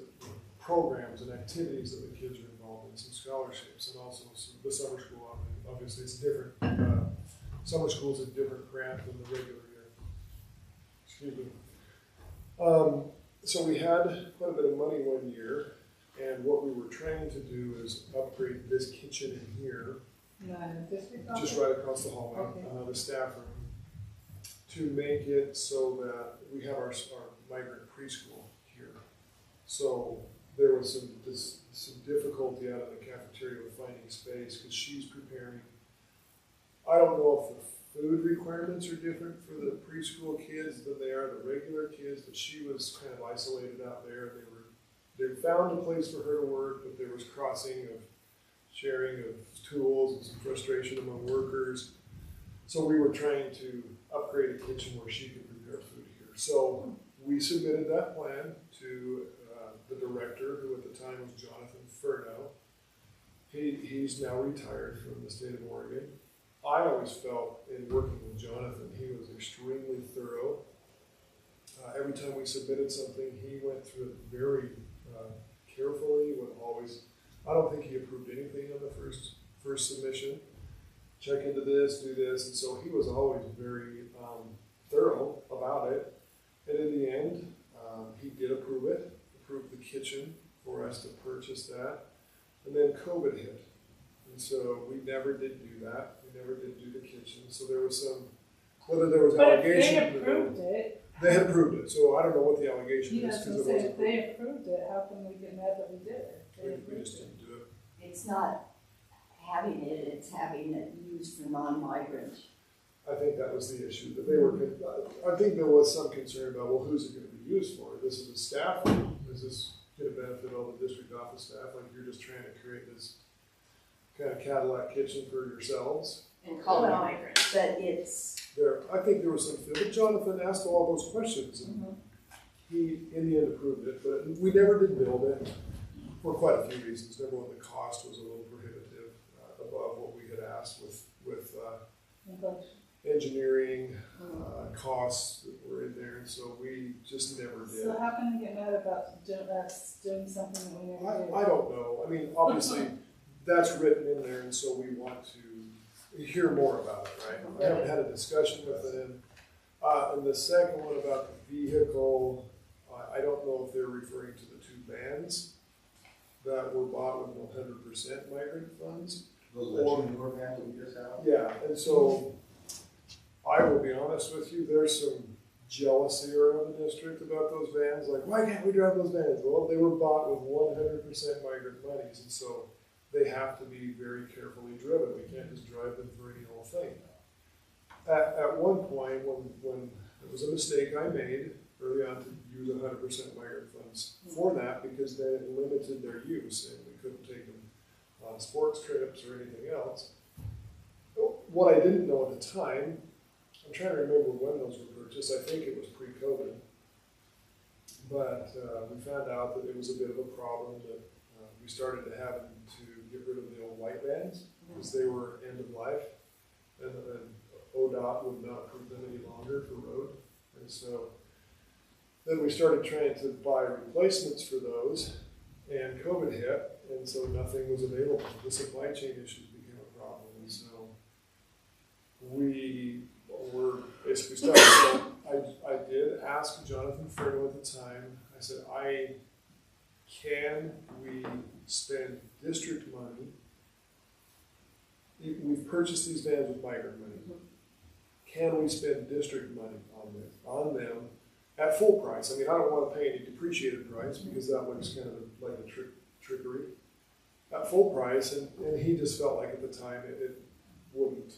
programs and activities that the kids are involved in, some scholarships, and also the summer school. Obviously, it's different. Summer school is a different grant than the regular year. Excuse me. So we had quite a bit of money one year, and what we were trying to do is upgrade this kitchen in here, just right across the hallway, Okay. the staff room, to make it so that we have our migrant preschool here. So there was some difficulty out in the cafeteria with finding space because she's preparing. I don't know if the food requirements are different for the preschool kids than they are the regular kids, but she was kind of isolated out there. They found a place for her to work, but there was crossing of sharing of tools and some frustration among workers. So we were trying to upgrade a kitchen where she could prepare food here. So we submitted that plan to the director, who at the time was Jonathan Furno. He's now retired from the state of Oregon. I always felt in working with Jonathan, he was extremely thorough. Every time we submitted something, he went through it very carefully. I don't think he approved anything on the first submission. Check into this, do this, and so he was always very thorough about it. And in the end, he did approve the kitchen for us to purchase that. And then COVID hit, and so we never did do that. We never did do the kitchen. So there was whether there was allegation. But if they approved it. They had approved it, so I don't know what the allegation You is guys because can it say wasn't. if they approved it, how can we get mad that we did it? They We approved just it. didn't do it. It's not having it, it's having it used for non-migrant. I think that was the issue, that they were, I think there was some concern about, well, who's it gonna be used for? This is a staff room, is this gonna benefit all the district office staff? Like you're just trying to create this kind of Cadillac kitchen for yourselves? And call it migrant, but it's. I think there was some, but Jonathan asked all those questions, and he, in the end, approved it, but we never did build it for quite a few reasons. Number one, the cost was a little prohibitive, above what we had asked with engineering, costs that were in there, and so we just never did. So how can we get mad about us doing something that we never did? I don't know. I mean, obviously, that's written in there, and so we want to hear more about it, right? I haven't had a discussion with them. And the second one about the vehicle, I don't know if they're referring to the two vans that were bought with 100% migrant funds. Those election programs that we just had. Yeah, and so I will be honest with you, there's some jealousy around the district about those vans. Like, why can't we drive those vans? Well, they were bought with 100% migrant monies, and so they have to be very carefully driven. We can't just drive them for any old thing. At one point, when it was a mistake I made early on to use 100% migrant funds for that, because then it limited their use and we couldn't take them on sports trips or anything else. What I didn't know at the time, I'm trying to remember when those were purchased. I think it was pre-COVID. But we found out that it was a bit of a problem that we started to have to get rid of the old white vans because they were end of life. And ODOT would not approve them any longer for road. And so then we started trying to buy replacements for those, and COVID hit, and so nothing was available. The supply chain issues became a problem, and so we were basically stuck. So I did ask Jonathan Ferno at the time, I said, can we spend district money? We've purchased these vans with migrant money. Can we spend district money on them at full price? I mean, I don't want to pay any depreciated price because that looks kind of like a trickery. At full price, and he just felt like at the time it wouldn't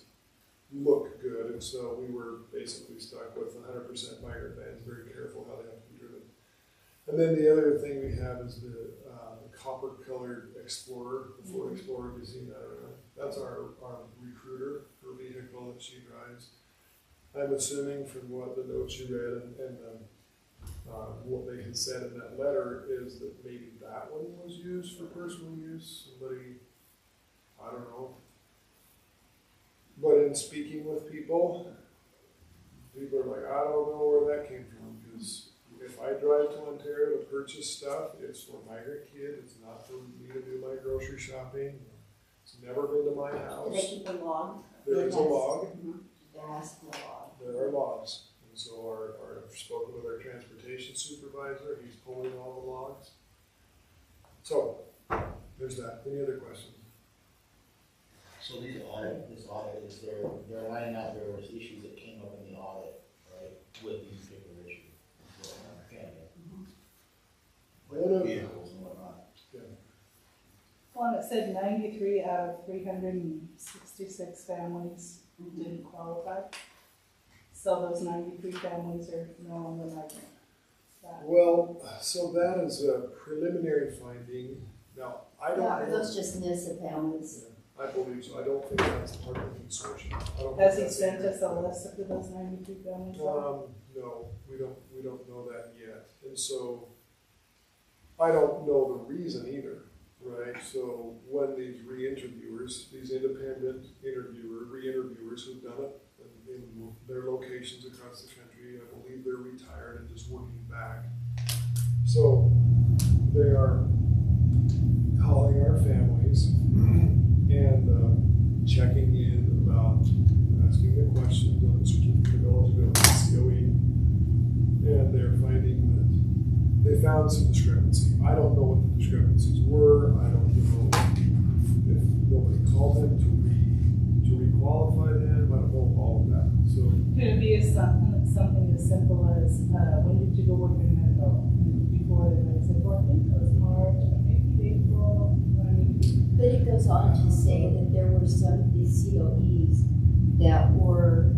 look good, and so we were basically stuck with 100% migrant vans, very careful how they have to be driven. And then the other thing we have is the copper-colored Explorer, the Ford Explorer. Have you seen that around? That's our recruiter, her vehicle that she drives. I'm assuming from what the notes you read and what they had said in that letter is that maybe that one was used for personal use. Somebody, I don't know. But in speaking with people are like, I don't know where that came from, because if I drive to Ontario to purchase stuff, it's for a migrant kid. It's not for me to do my grocery shopping. It's never been to my Do house. they keep a log? There is a log. There has to be a log. There are logs. And so I've spoken with our transportation supervisor. He's pulling all the logs. So there's that. Any other questions? So this audit is they're laying out there was issues that came up in the audit, right, with these particular issues. Is what I understand it. With vehicles and whatnot. Well, it said 93 out of 366 families didn't qualify. So those 93 families are no longer migrant. Well, so that is a preliminary finding. Now, I don't Yeah, are know. those just Nyssa families? I believe so. I don't think that's part of the consortium. I don't Has think he that's sent in us a list of those 93 families? No, we don't know that yet. And so I don't know the reason either, right? So when these re-interviewers, these independent re-interviewers who've done it in their locations across the country, I believe they're retired and just working back. So they are calling our families and checking in about asking the questions on the certificate of eligibility, COE, and they're finding that they found some discrepancy. I don't know what the discrepancies were. I don't know if nobody called them to re-qualify them. I don't know all of that. So Could it be something as simple as when did you go work in medical? Before they might say, well, I think it was March, but maybe April. I mean, But it goes on to say that there were some of these COEs that were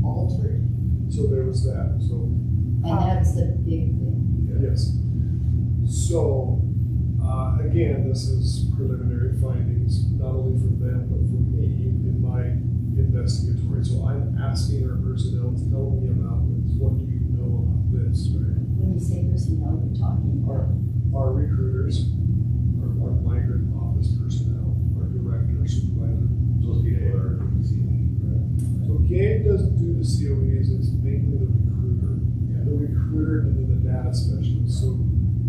altered, so there was that. So and that's the big thing. yes. So again, this is preliminary findings, not only from them but from me in my investigatory. So I'm asking our personnel to tell me about this. What do you know about this, right? When you say personnel, you're talking about. Our recruiters, our migrant office personnel, our director, supervisor. Those people are in the ceiling, right? So Gabe doesn't do the COEs, it's mainly the recruiter. The recruiter and then the data specialist. So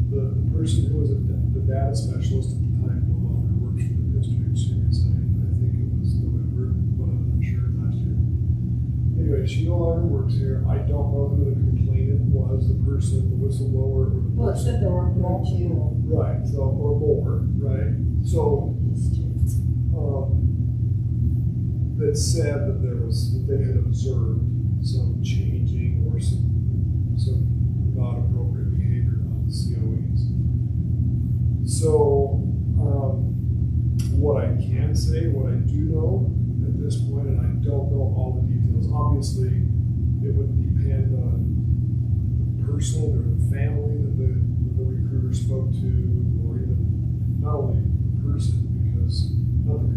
the person who was the data specialist at the time no longer works for the district. She resigned, I think it was November, but I'm not sure, last year. Anyway, she no longer works here. I don't know who the complainant was, the person, the whistleblower, or the well, it person. said there were multiple. Right, so, or more, right? So, that said that that they had observed some changing or some not appropriate behavior on the COEs. So, what I can say, what I do know at this point, and I don't know all the details, obviously it would depend on the person or the family that the recruiter spoke to, or even not only the person, because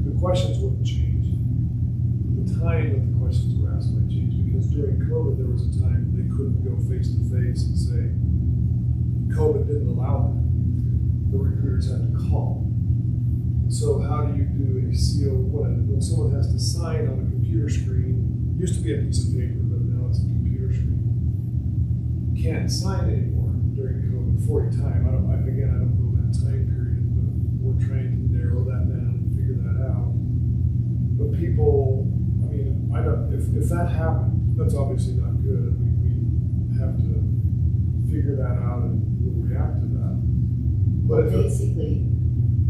the questions wouldn't change. The time that the questions were asked might change, because during COVID, there was a time they couldn't go face to face and say, COVID didn't allow that. The recruiters had to call. So how do you do a CO, when someone has to sign on a computer screen, used to be a piece of paper, but now it's a computer screen. Can't sign anymore during COVID for a time. I don't know that time period, but we're trying to narrow that down and figure that out. But people, I mean, if that happened, that's obviously not good. We have to figure that out and we'll react to that. But if basically,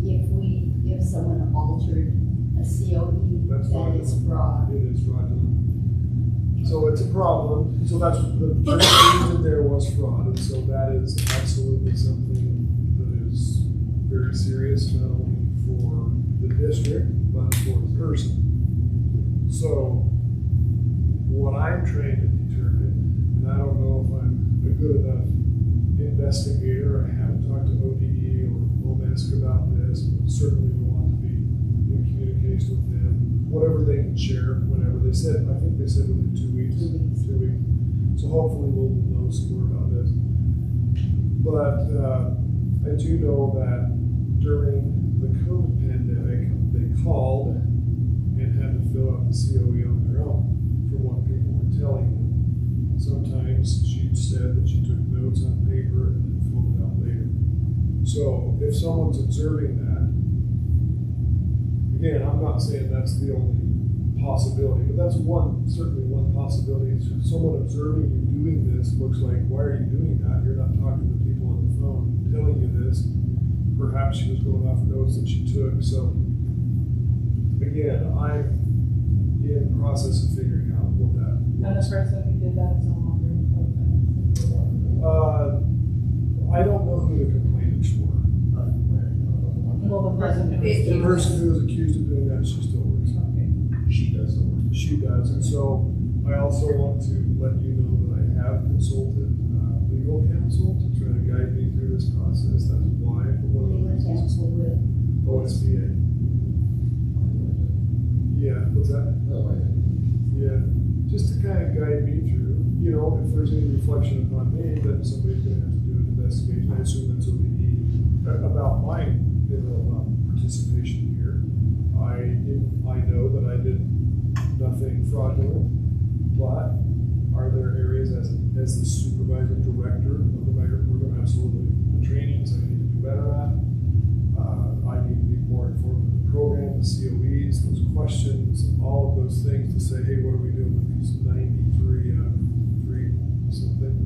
if someone altered a COE, That's that is fraud. it is fraudulent. So it's a problem. So that's the first reason there was fraud, and so that is absolutely something that is very serious, not only for the district, but for the person. So what I'm trying to determine, and I don't know if I'm a good enough investigator, I haven't talked to ODE or OMESC about this, but certainly we want to be in communication with them, whatever they can share, whenever. They said, I think they said within 2 weeks. 2 weeks. So hopefully we'll know some more about this. But I do know that during the COVID pandemic, they called and had to fill out the COE on their own, from what people were telling them. Sometimes she said that she took notes on paper and then filled it out later. So if someone's observing that, again, I'm not saying that's the only possibility, but that's certainly one possibility. If someone observing you doing this looks like, why are you doing that? You're not talking to people on the phone telling you this. Perhaps she was going off notes that she took. So again, I'm in the process of figuring out what that And the person who did that is no longer employed. I don't know who the complainants were. Well, the person who was. The person who was accused of doing that, she still works. Okay. She does the work. She does, and so I also want to let you know that I have consulted legal counsel to try to guide me through this process. That's why, for one of the Legal reasons. counsel with, OSBA. Yeah, what's that? Yeah, just to kind of guide me through, you know, if there's any reflection upon me, then somebody's gonna have to do an investigation. I assume that's ODE about my participation here. I know that I did nothing fraudulent, but are there areas as the supervisor director of the migrant program? Absolutely. The trainings I need to do better at. I need to be more informed of the program, the COEs, those questions, all of those things to say, hey, what are we doing with these 93 out of 3 something?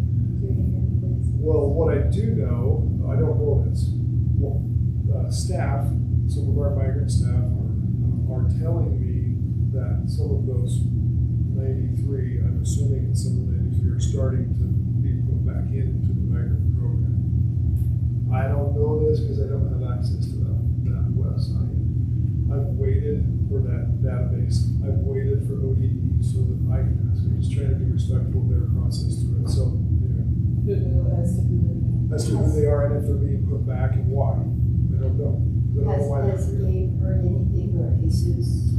Well, what I do know, I don't know this. Well, staff, some of our migrant staff are telling me that some of those 93, I'm assuming that some of the 93 are starting to be put back into the migrant program. I don't know this because I don't have access to that website. I've waited for that database. I've waited for ODE so that I can ask. I'm just trying to be respectful of their process to it. So, anyway, as to who they are and if they're being put back and why. I don't know. I don't know why they're has here. Gabe heard anything, or Jesus?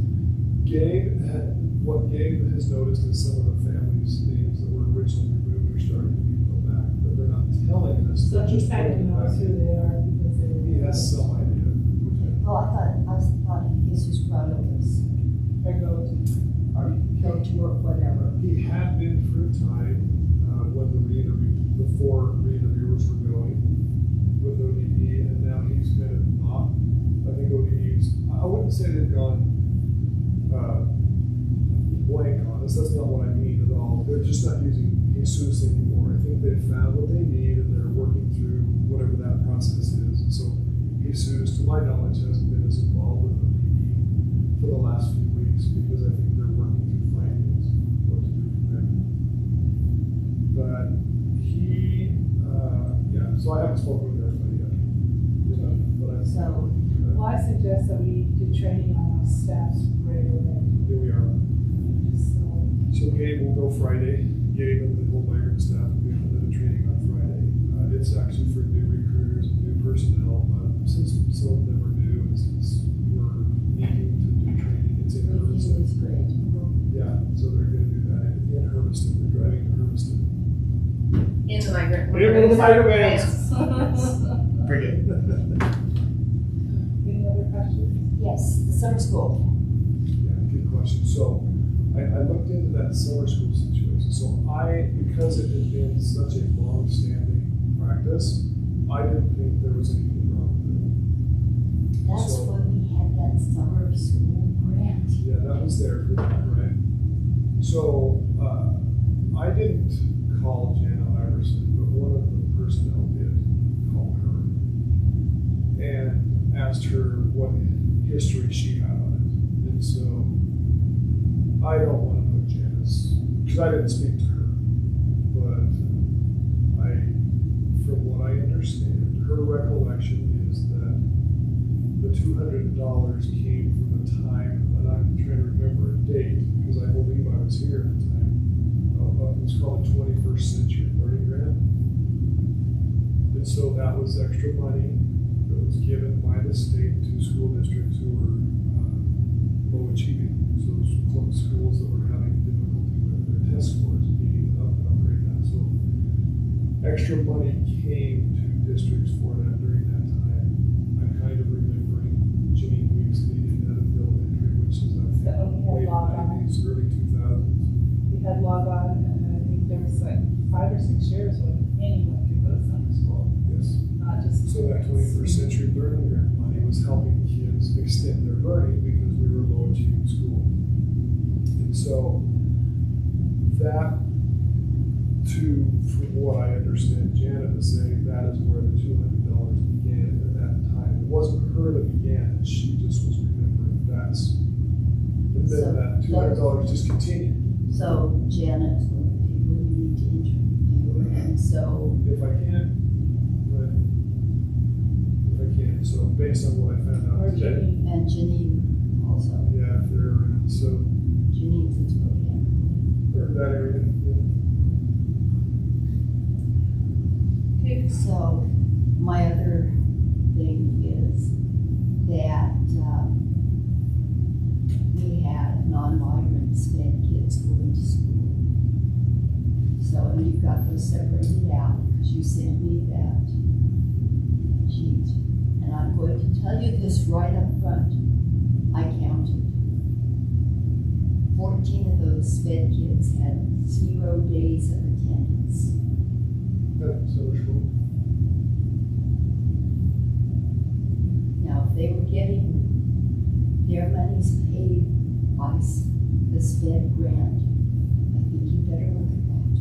What Gabe has noticed is some of the families' names that were originally removed are starting to be put back, but they're not telling us. So They're he just kind of putting it knows back. who they are because they were. He has some idea. Oh, I thought Jesus Prado was Their go-to. go to or whatever. He had been for a time when before re-interviewers were going with ODE, and now he's kind of not. I think ODE's, I wouldn't say they've gone blank on us. That's not what I mean at all. They're just not using Jesus anymore. I think they've found what they need and they're working through whatever that process is. And so Jesus, to my knowledge, hasn't been as involved with ODE for the last few weeks because I think they're working through findings, what to do from there. But so I haven't spoken with everybody yet. But So, Well, I suggest that we do training on our staffs right away. here we are. Just, So Gabe will go Friday. Gabe and the whole migrant staff will be on the training on Friday. It's actually for new recruiters and new personnel, but since some of them are new and since we're needing to do training, it's in Hermiston. It's great. Yeah, so they're gonna do that in Hermiston. They're driving to Hermiston. In the migrant. In the migrant vans. Pretty good. Any other questions? Yes, the summer school. Yeah, good question. So I looked into that summer school situation. So because it had been such a long-standing practice, I didn't think there was anything wrong with That's So- when we had that summer school grant. it. Yeah, that was there for that, right? So I didn't call Jana Iverson, but one of the personnel did call her and asked her what history she had on it. And so I don't want to put Janice, because I didn't speak to her, but from what I understand, her recollection is that the $200 came from a time, and I'm trying to remember a date, because I believe I was here at the time. It was called the 21st Century Learning Grant. And so that was extra money that was given by the state to school districts who were low achieving. So schools that were having difficulty with their test scores, needing to upgrade that. So extra money came to districts for that during that time. I'm kind of remembering Janine Weeks leading that in elementary, which is I think That one we late had log on. 90s, early 2000s. We had log on, and I think there was like 5 or 6 years when anyone could go to summer school, Yes. not just. So that 21st Century Learning Grant money was helping kids extend their learning because we were a low achieving school. And so that, from what I understand Janet is saying, that is where the $200 began at that time. It wasn't her that began it, she just was remembering that's, and then So that $200 just continued. So Janet's going to be really need to interview, and so If I can, but if I can, so based on what I found Or out today. Janine. and Janine also. Yeah, if they're around, so, Janine's in Spokane. or that area, yeah. Okay. So my other thing is that we had non-migrant SPED kids going to school. So, and you've got those separated out, because you sent me that sheet. And I'm going to tell you this right up front. I counted. 14 of those SPED kids had 0 days of attendance. So school. Now, if they were getting their monies paid by the SPED grant, I think you better look at that.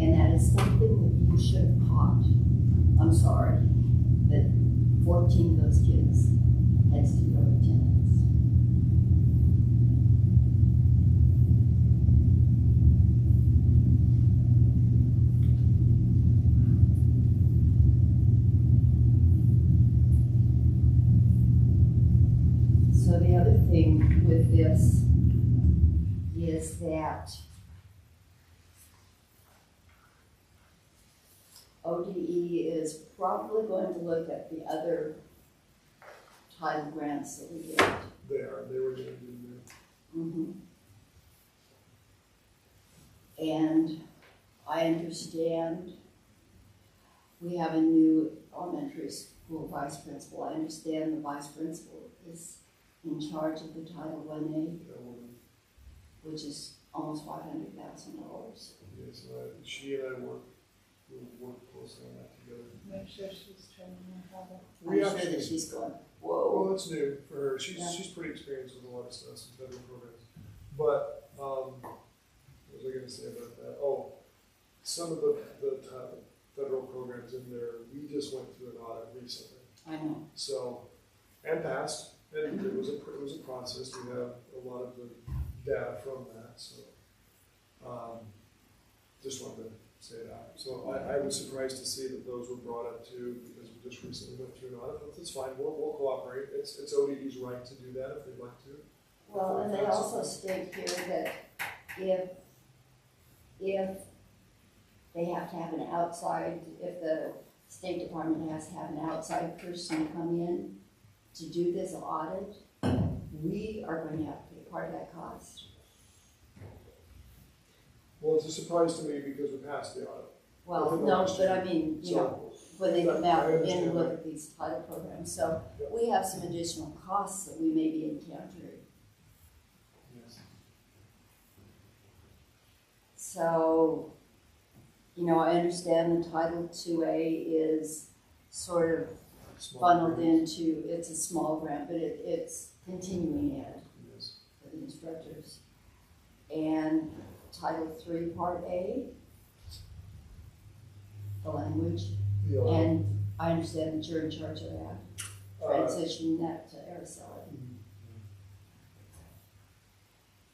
And that is something that you should have caught. I'm sorry, that 14 of those kids had 0 attendance. So the other thing with this is that ODE is probably going to look at the other title grants that we get. They were doing it. Mhm. And I understand we have a new elementary school vice principal. I understand the vice principal is in charge of the Title I-A, which is almost $500,000. Yes, she and I work closely on that together. Make sure she's training her how to. I'm sure that she's going, whoa. Well, that's new for her. She's pretty experienced with a lot of stuff, some federal programs. But, what was I gonna say about that? Oh, some of the federal programs in there, we just went through an audit recently. I know. So, and passed, and it was a process. We have a lot of the data from that, so, just wanted to say that. So I was surprised to see that those were brought up too, because we just recently went through an audit, but that's fine, we'll cooperate. It's ODE's right to do that if they'd like to. Well, and they also state here that if they have to have an outside, if the State Department has to have an outside person come in to do this audit, we are going to have to pay part of that cost. Well, it's a surprise to me because we passed the audit. Well, Within the no, last but year. I mean, you know, when they come out and look at these title programs, so we have some additional costs that we may be encountering. Yes. So, you know, I understand the Title IIA is sort of Small funneled grants. into, it's a small grant, but it's continuing ed Yes. for the instructors. And Title III, Part A, the language, The and I understand that you're in charge of that, transitioning that to Araceli.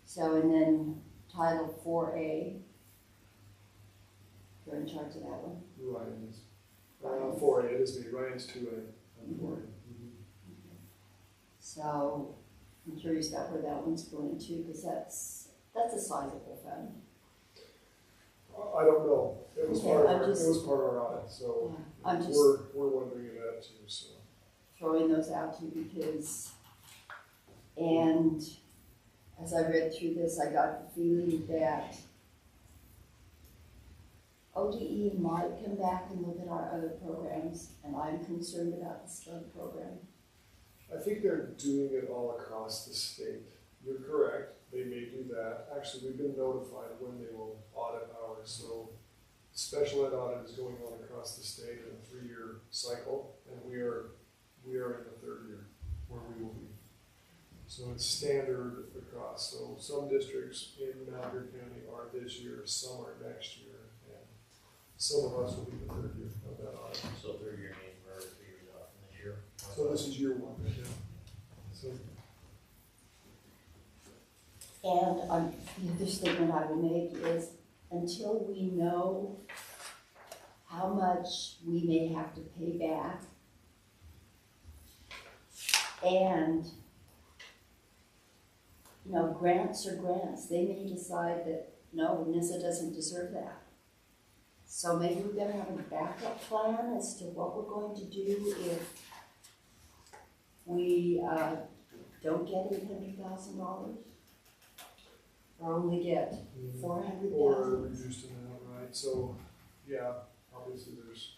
So, and then Title 4A, you're in charge of that one. Ryan is. Ryan. 4A, it is me. Ryan's 2A. I'm 4A. So I'm curious about where that one's going to, because that's a sizable fund. I don't know. It was Okay, part of I'm our, just- it was part of our audit, so Yeah, I'm just we're wondering of that too, so. throwing those out to you because, and as I read through this, I got the feeling that ODE might come back and look at our other programs, and I'm concerned about the STEM program. I think they're doing it all across the state. You're correct. They may do that. Actually, we've been notified when they will audit ours. So special ed audit is going on across the state in a 3-year cycle, and we are in the 3rd year where we will be. So it's standard across. So some districts in Migrant County are this year, some are next year, and some of us will be the 3rd year of that audit. So 3 year means we're 3 years off in this year. So this is year 1 right now. So And the other statement I will make is, until we know how much we may have to pay back, and, you know, grants are grants, they may decide that, no, Nyssa doesn't deserve that. So maybe we're gonna have a backup plan as to what we're going to do if we, don't get $800,000. Or only get 400,000. or reduced amount, right? So, yeah, obviously there's.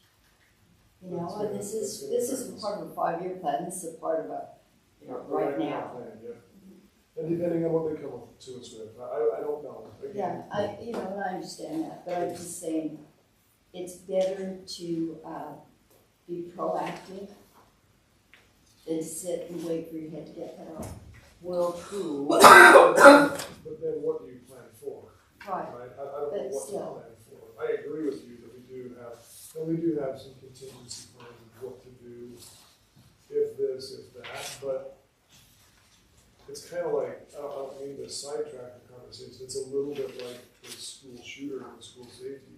You know, That's and gonna- this that's gonna isn't affect part of a 5-year plan, this is a part of a, you know, right now. Plan, yeah. And depending on what they come to us with, I don't know. Yeah, Again, you know, and I understand that, but I'm just saying, it's better to, be proactive than sit and wait for your head to get cut off. Well, true. But then what do you plan for, Right, right? I don't know But what to still. plan for. I agree with you that we do have some contingency plans of what to do if this, if that, but it's kind of like, I don't mean to sidetrack the conversation, it's a little bit like the school shooter and the school safety.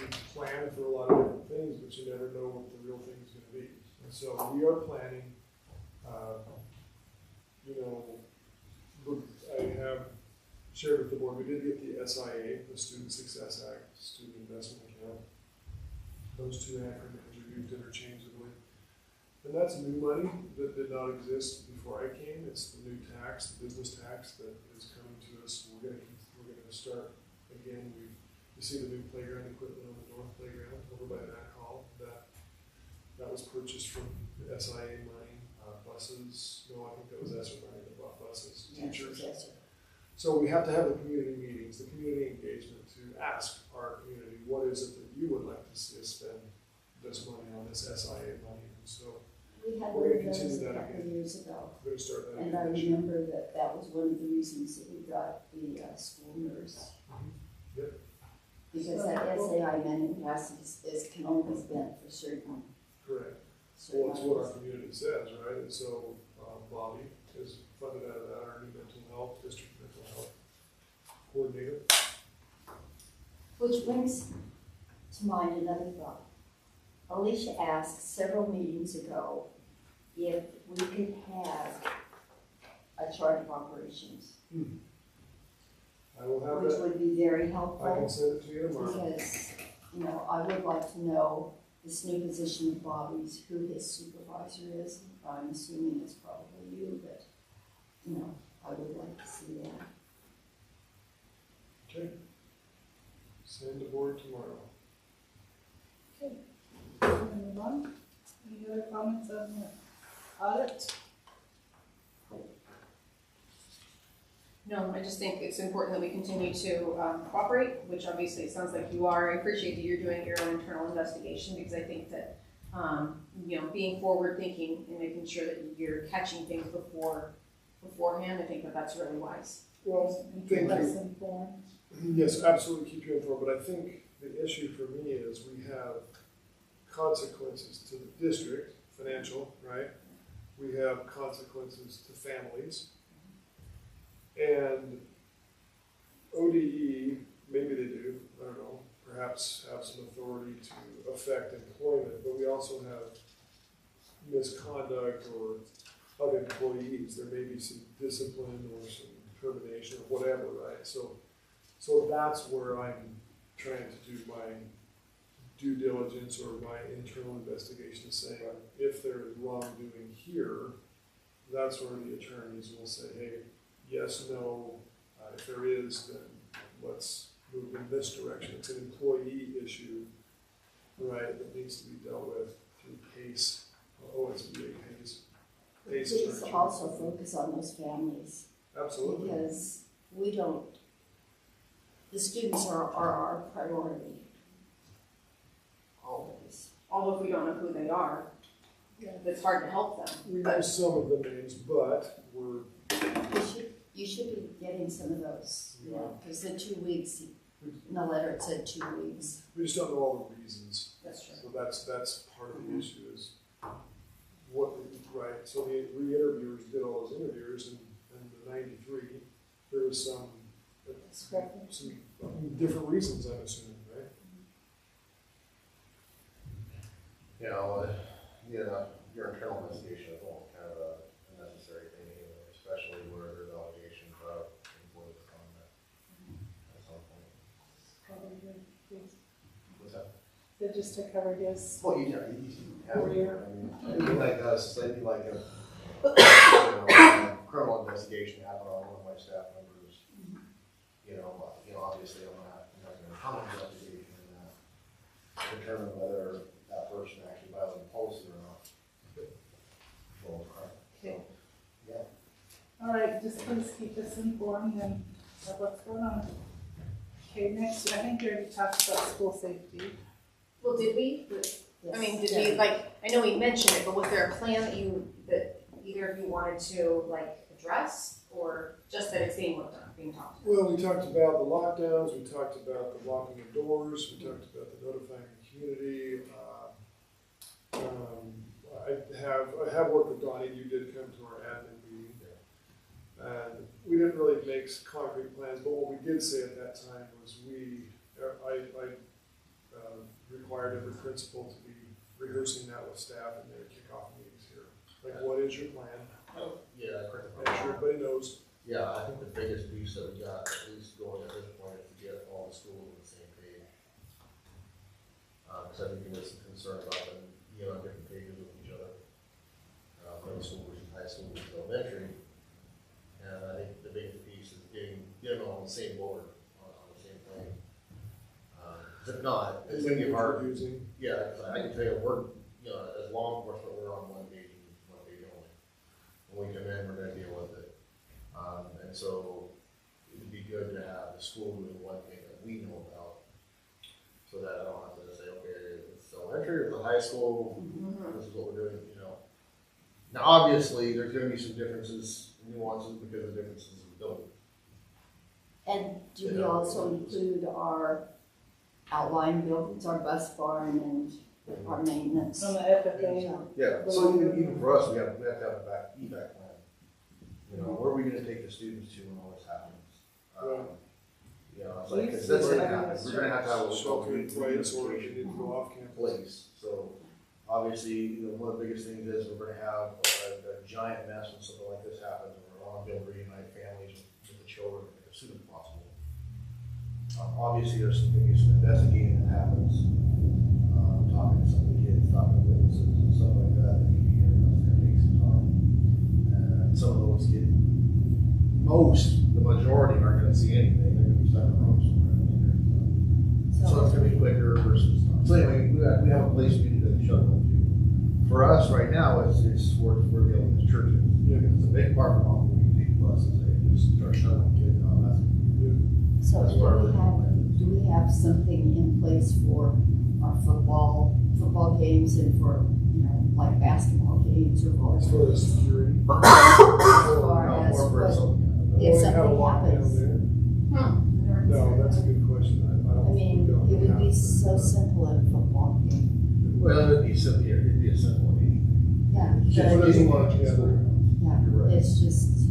You plan for a lot of different things, but you never know what the real thing is gonna be. And so we are planning, you know, I have shared with the board, we did get the SIA, the Student Success Act, Student Investment Account. Those two acronyms are used interchangeably. And that's new money that did not exist before I came. It's the new tax, the business tax that is coming to us. We're gonna start again. You see the new playground equipment on the north playground over by that hall. That was purchased from the SIA money. Buses, no, I think that was ESSER money that bought buses. Teachers. yes, sir. So we have to have the community meetings, the community engagement to ask our community, what is it that you would like to see us spend this money on, this SIA money? And so We had We're one gonna of those continue a that couple of again. years ago, we're gonna start that and I again this year. remember that was one of the reasons that we got the school nurse. Yep. Because that SAI money can only be spent for certain. Correct. certain Well, it's what our items. community says, right? And so Bobby is funded out of that, our new mental health, district mental health coordinator. Which brings to mind another thought. Alicia asked several meetings ago if we could have a chart of operations. I will have which that, would be very I can helpful, send it to you tomorrow. because, I would like to know this new position of Bobby's, who his supervisor is. I'm assuming it's probably you, but, I would like to see that. Okay. Send the board tomorrow. Move on. Any other comments on the audit? No, I just think it's important that we continue to cooperate, which obviously it sounds like you are. I appreciate that you're doing your own internal investigation, because I think that, being forward thinking and making sure that you're catching things beforehand, I think that that's really wise. Well, And thank keep us you. informed. Yes, absolutely keep you informed, but I think the issue for me is we have consequences to the district, financial, right? We have consequences to families. And ODE, maybe they do, I don't know, perhaps have some authority to affect employment, but we also have misconduct or of employees. There may be some discipline or some termination or whatever, right? So that's where I'm trying to do my due diligence or my internal investigation, saying if there is wrongdoing here, that's where the attorneys will say, hey, yes, no, if there is, then let's move in this direction. It's an employee issue, right, that needs to be dealt with through PACE, OSBA PACE. PACE Please structure. also focus on those families, Absolutely. because the students are our priority. Always. Although if we don't know who they are, it's hard to help them. We know some of the names, but we're, You should be getting some of those, because the 2 weeks, in the letter it said 2 weeks. we just don't know all the reasons. That's true. So that's part of the issue is what, right, so the re-interviewers did all those interviews and the 93, there was some different reasons, I'm assuming, right? Your internal investigation is all kind of a necessary thing anyway, especially where there's allegations of employee misconduct at some point. What's that? So just to cover his, Well, you have Career. it'd be like us, it'd be like a criminal investigation happened on one of my staff members. Obviously I'm not going to comment on the investigation and determine whether that person actually violated policy or not. Okay. Yeah. all right, just please keep us informed and of what's going on. Okay, next, I think we already talked about school safety. Well, did we? I mean, did we, I know we mentioned it, but was there a plan that either of you wanted to, address, or just that it's being looked at, being talked about? Well, we talked about the lockdowns, we talked about the locking of doors, we talked about the notifying the community. I have worked with Donnie, you did come to our admin meeting. And we didn't really make concrete plans, but what we did say at that time was I required every principal to be rehearsing that with staff in their kickoff meetings here. Like, what is your plan? Yeah, correct. Make sure everybody knows. Yeah, I think the biggest piece that we got, at least going at this point, is to get all the schools on the same page. Because I think there was some concern about them being on different pages with each other. Middle school versus high school versus elementary. And I think the biggest piece is getting them on the same board, on the same plane. If not, it's gonna get hard. Using. Yeah, 'cause I can tell you, we're, as law enforcement, we're on one page only. When we come in, we're gonna deal with it. And so it'd be good to have the school doing one thing that we know about, so that I don't have to say, okay, it's elementary or the high school, this is what we're doing, Now, obviously, there's gonna be some differences, nuances, because of differences in the building. And do we also include our outlying buildings, our bus barn and our maintenance? On the FFA. Yeah, so even for us, we have to have a evac plan. Where are we gonna take the students to when all this happens? It's like, 'cause that's gonna happen, we're gonna have to have a Shelter in place, or if you need to go off campus. place. So obviously, one of the biggest things is we're gonna have a giant mess when something like this happens, and we're all gonna be able to reunite families with the children as soon as possible. Obviously, there's some, maybe some investigating that happens, talking to some of the kids, talking to witnesses and stuff like that, that you hear, that's gonna take some time. And some of those kids, the majority aren't gonna see anything, they're gonna be stuck in a room somewhere. So it's gonna be quicker versus, so anyway, we have a place we need to shut them to. For us right now, we're dealing with churches. Yeah. It's a big part of all we take buses, they just start shuttling kids out, So That's do where we have something in place for our football games and for, like basketball games or As far volleyball? as security. As far No, as more for what, something. if We have a something lockdown happens? there. No, that's a good question. I mean, it would be so simple at a football game. Well, it'd be simple, it'd be a simple meeting. Yeah, Well, but, there's a lot together. yeah, You're right. it's just,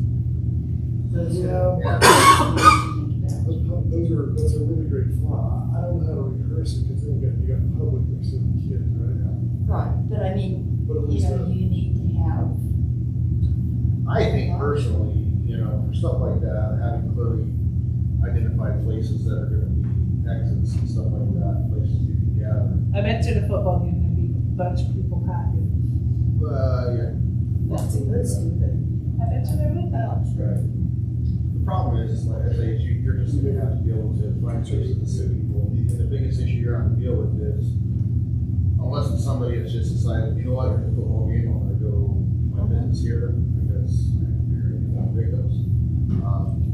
those Yeah. are things to think about. That's a really great thought. I don't know how to rehearse it because then you got the public next to the kids, right? Right, but I mean, But at least you need to have, I think personally, for stuff like that, having clearly identified places that are gonna be exits and stuff like that, places you can gather. I bet you the football game would be a bunch of people packing. Yeah. that's a good stupid. I bet you there would be. Right. The problem is, like I say, you're just gonna have to be able to find places to sit people. And the biggest issue you're gonna deal with is, unless it's somebody that's just decided, you know what, there's a football game, I'm gonna go do my business here, because you're victims.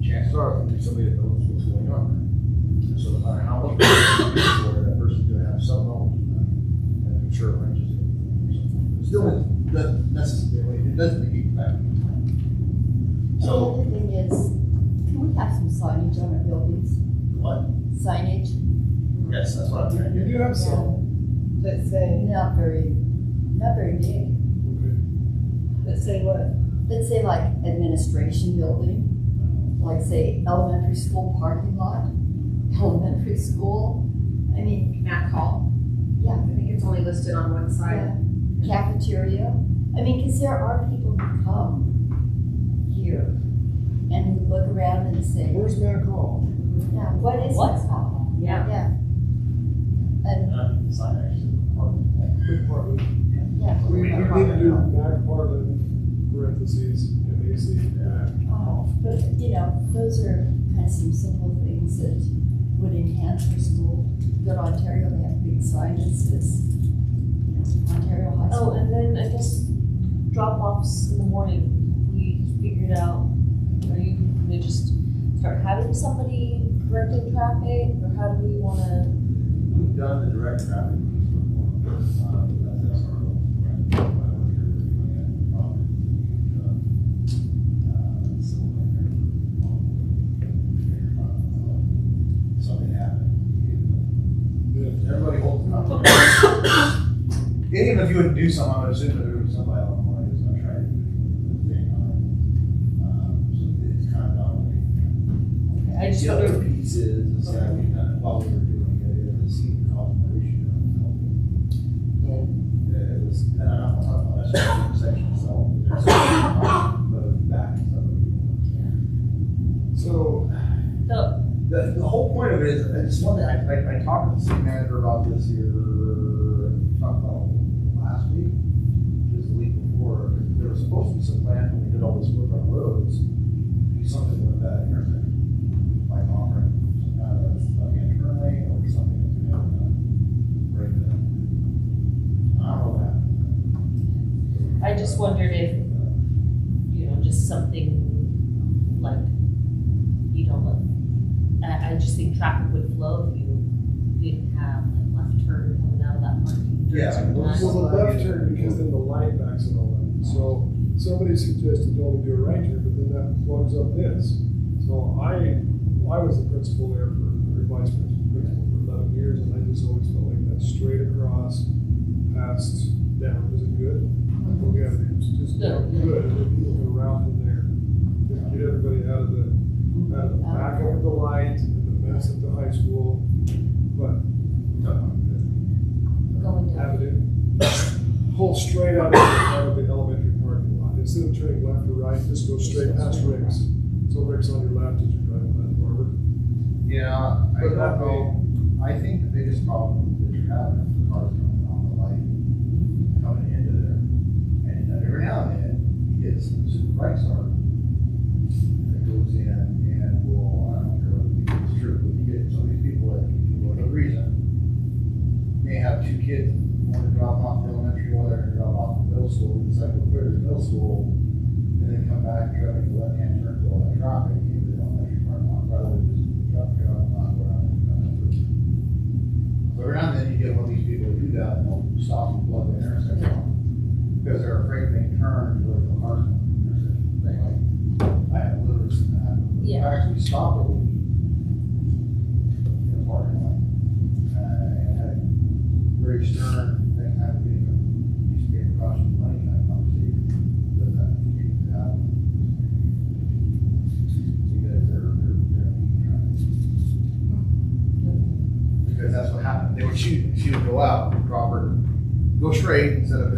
Chances are, it's gonna be somebody that knows what's going on. And so no matter how much you do for it, that person's gonna have some knowledge of that. And I'm sure it wrenches it. It still doesn't necessarily, it doesn't negate the fact. The So, other thing is, can we have some signage on our buildings? what? Signage? Yes, that's what I'm trying to You get. do have some. Let's say, Not very big. Okay. let's say what? Let's say like administration building, like say elementary school parking lot, elementary school. I mean, Matt Call, yeah, I think it's only listed on one side. cafeteria. I mean, because there are people who come here and who look around and say, Where's Matt Call? yeah, what is What? this called? Yeah. Yeah. And, Big part of it. yeah. We need to do Mac Parlin, parentheses, MAC, Mac. But, those are kind of some simple things that would enhance our school. Go to Ontario, they have big signs that says, Ontario High Oh, School. and then I guess drop-offs in the morning, we figured out, are you gonna just start having somebody directing traffic, or how do we wanna? We've done the direct traffic piece before. That's our role. Right. By what you're doing it, probably, something happened. Everybody holds it up. Even if you wouldn't do something, I would assume that there would be somebody on the line who's gonna try to do the thing on it. So it's kind of dominating. I just The other wonder, piece is that we kind of, while we were doing it, is seeing the cost ratio. It was, and I don't know, that's not the section itself, but it was back and stuff. So, The whole point of it is, it's one thing, I talked to the city manager about this here, talked about last week, just the week before, there was supposed to be some plan when we did all this work on roads, do something with that intersection, like offering some kind of, like a turn lane or something that's gonna break that. I don't know what happened. I just wondered if, just something like, I just think traffic would flow if you didn't have like left turn coming out of that parking. during Yeah, certain well, times. well, the left turn, because then the light backs and all that. So somebody suggested to only do a right turn, but then that plugs up this. So I was the principal there for, or vice principal for 11 years, and I just always felt like that straight across, past, down. Is it good? Okay, it's just down, good, and then people can route from there. Just get everybody out of the back up at the light, and the mess at the high school, but Going down. avenue. Pull straight out of the elementary parking lot. Instead of turning left or right, just go straight past Rick's. So Rick's on your left as you're driving by the barber. Yeah, I don't know. I think the biggest problem that you're having is the cars coming on the light, coming into there. And every now and then, you get some super bright star that goes in and will, I don't care whether you think it's true, but you get some of these people that, for whatever reason, may have two kids, one to drop off the elementary, one to drop off the middle school, decide to go clear to the middle school, and then come back and try to make a left-hand turn to all that traffic into the elementary parking lot, rather than just drop the car off, go around and come out through. So every now and then you get one of these people who do that, and they'll stop and plug the intersection on, because they're afraid they turn to like the cars coming from the intersection. They like, I have literally seen that happen. Yeah. I actually stopped a lady in the parking lot, and had a very stern thing, kind of getting a piece of paper across the money kind of conversation. But that continues to happen. Because they're because that's what happened. They would shoot. She would go out, drop her, go straight instead of,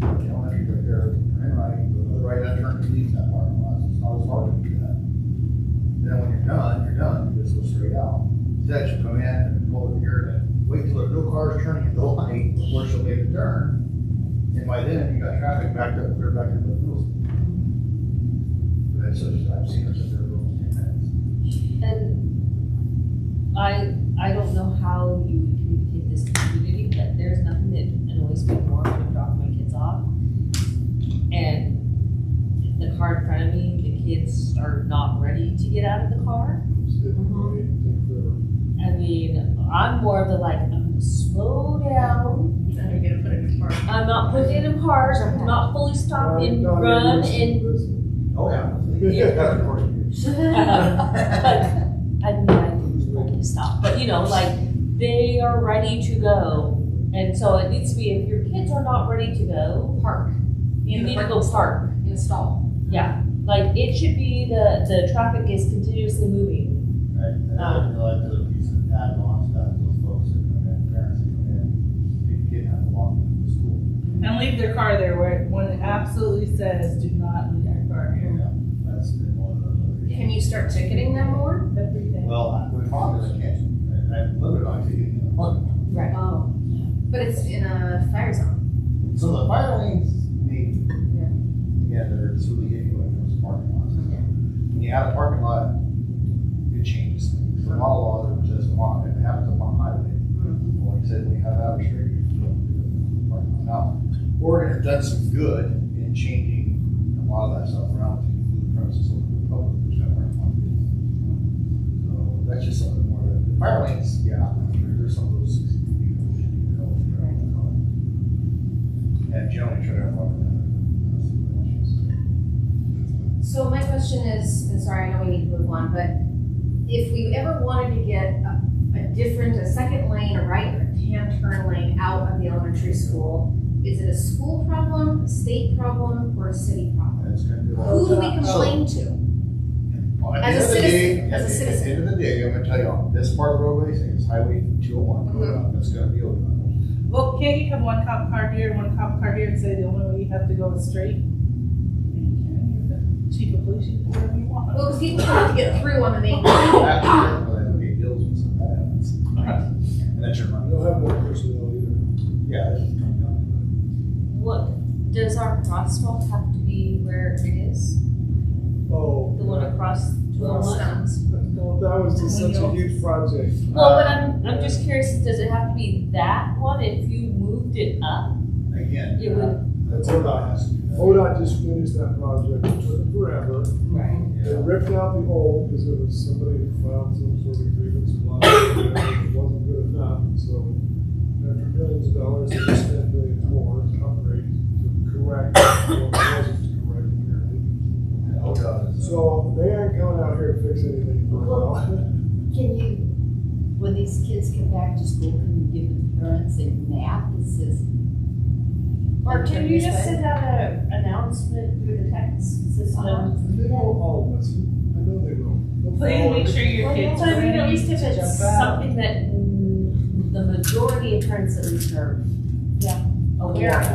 elementary right there, turn right, go to the right, and turn to leave that parking lot. It's not as hard to do that. And then when you're done, you just go straight out. Instead, she'll come in and pull it here and then wait till there are no cars turning at the light before she'll make a turn. And by then, you got traffic backed up, clear back into the middle. But that's such, I've seen her sit there for almost 10 minutes. And I don't know how you would communicate this to the community, but there's nothing that annoys me more when I drop my kids off. And the car in front of me, the kids are not ready to get out of the car. I mean, I'm more of the like, I'm gonna slow down. Then you're gonna put it in park. I'm not putting it in cars, I'm not fully stop and run and. Oh, yeah. Yeah. But, I mean, I didn't fully stop, but you know, like, they are ready to go. And so it needs to be, if your kids are not ready to go, Park. you need to go park. In a stall. Yeah, like, it should be the traffic is continuously moving. Right, and I feel like there's a piece of add on to that, those folks that come in, parents that come in, take a kid and have to walk them to school. And leave their car there when it absolutely says, do not leave your car here. Yeah, that's been one of those other Can issues. you start ticketing them more? Every day. Well, with Honda, I can't, I'm limited on taking in the parking lot. Right. Oh. But it's in a fire zone. So the fire lanes, maybe. Yeah, it's really getting when it comes to parking lots. When you have a parking lot, it changes things. The model law that says, come on, it happens up on highway. Well, like I said, when you have average rate, you don't do the parking lot. Now, Oregon has done some good in changing a lot of that stuff around to include premises open to the public, which that parking lot is. So that's just something more that, the fire lanes, yeah, there's some of those 60 feet that we should even know. And generally try to have one of them. So my question is, and sorry, I know we need to move on, but if we ever wanted to get a second lane, a right or a hand turn lane out of the elementary school, is it a school problem, a state problem, or a city problem? It's gonna be a lot. Who do we complain to? Well, at the As a end of the day- citizen, as a At citizen. the end of the day, I'm gonna tell you, on this part of the roadway, is Highway 201, it's gonna be open. Well, can't you have one cop car here and one cop car here and say the only way you have to go is straight? Chief of police, you can do whatever you want. Well, because people have to get through on the main road. After that, well, then we deals with some of that happens. And that's your You money. don't have more personnel either. Yeah, that's just coming down. What, does our crosswalk have to be where it is? Oh. The one across Little 201? stones. No, that was just such a huge project. Well, but I'm just curious, does it have to be that one? If you moved it up, Again, it would. That's ODOT has to do that. ODOT just finished that project, it took forever. Right. They Yeah. ripped out the old because there was somebody who filed some sort of grievance and blah, blah, blah, it wasn't good enough. And so after millions of dollars, they just spent millions more to upgrade, to correct what wasn't correct apparently. And ODOT is. So they aren't coming out here to fix anything for a while. Can you, when these kids come back to school, can you give the parents a map that says? Or can you just send out an announcement through the text system? They will all listen, I know they will. They'll Please follow make it. sure your Well, kids but I are mean, at ready least if to it's jump out. something that the majority of parents at least are aware of.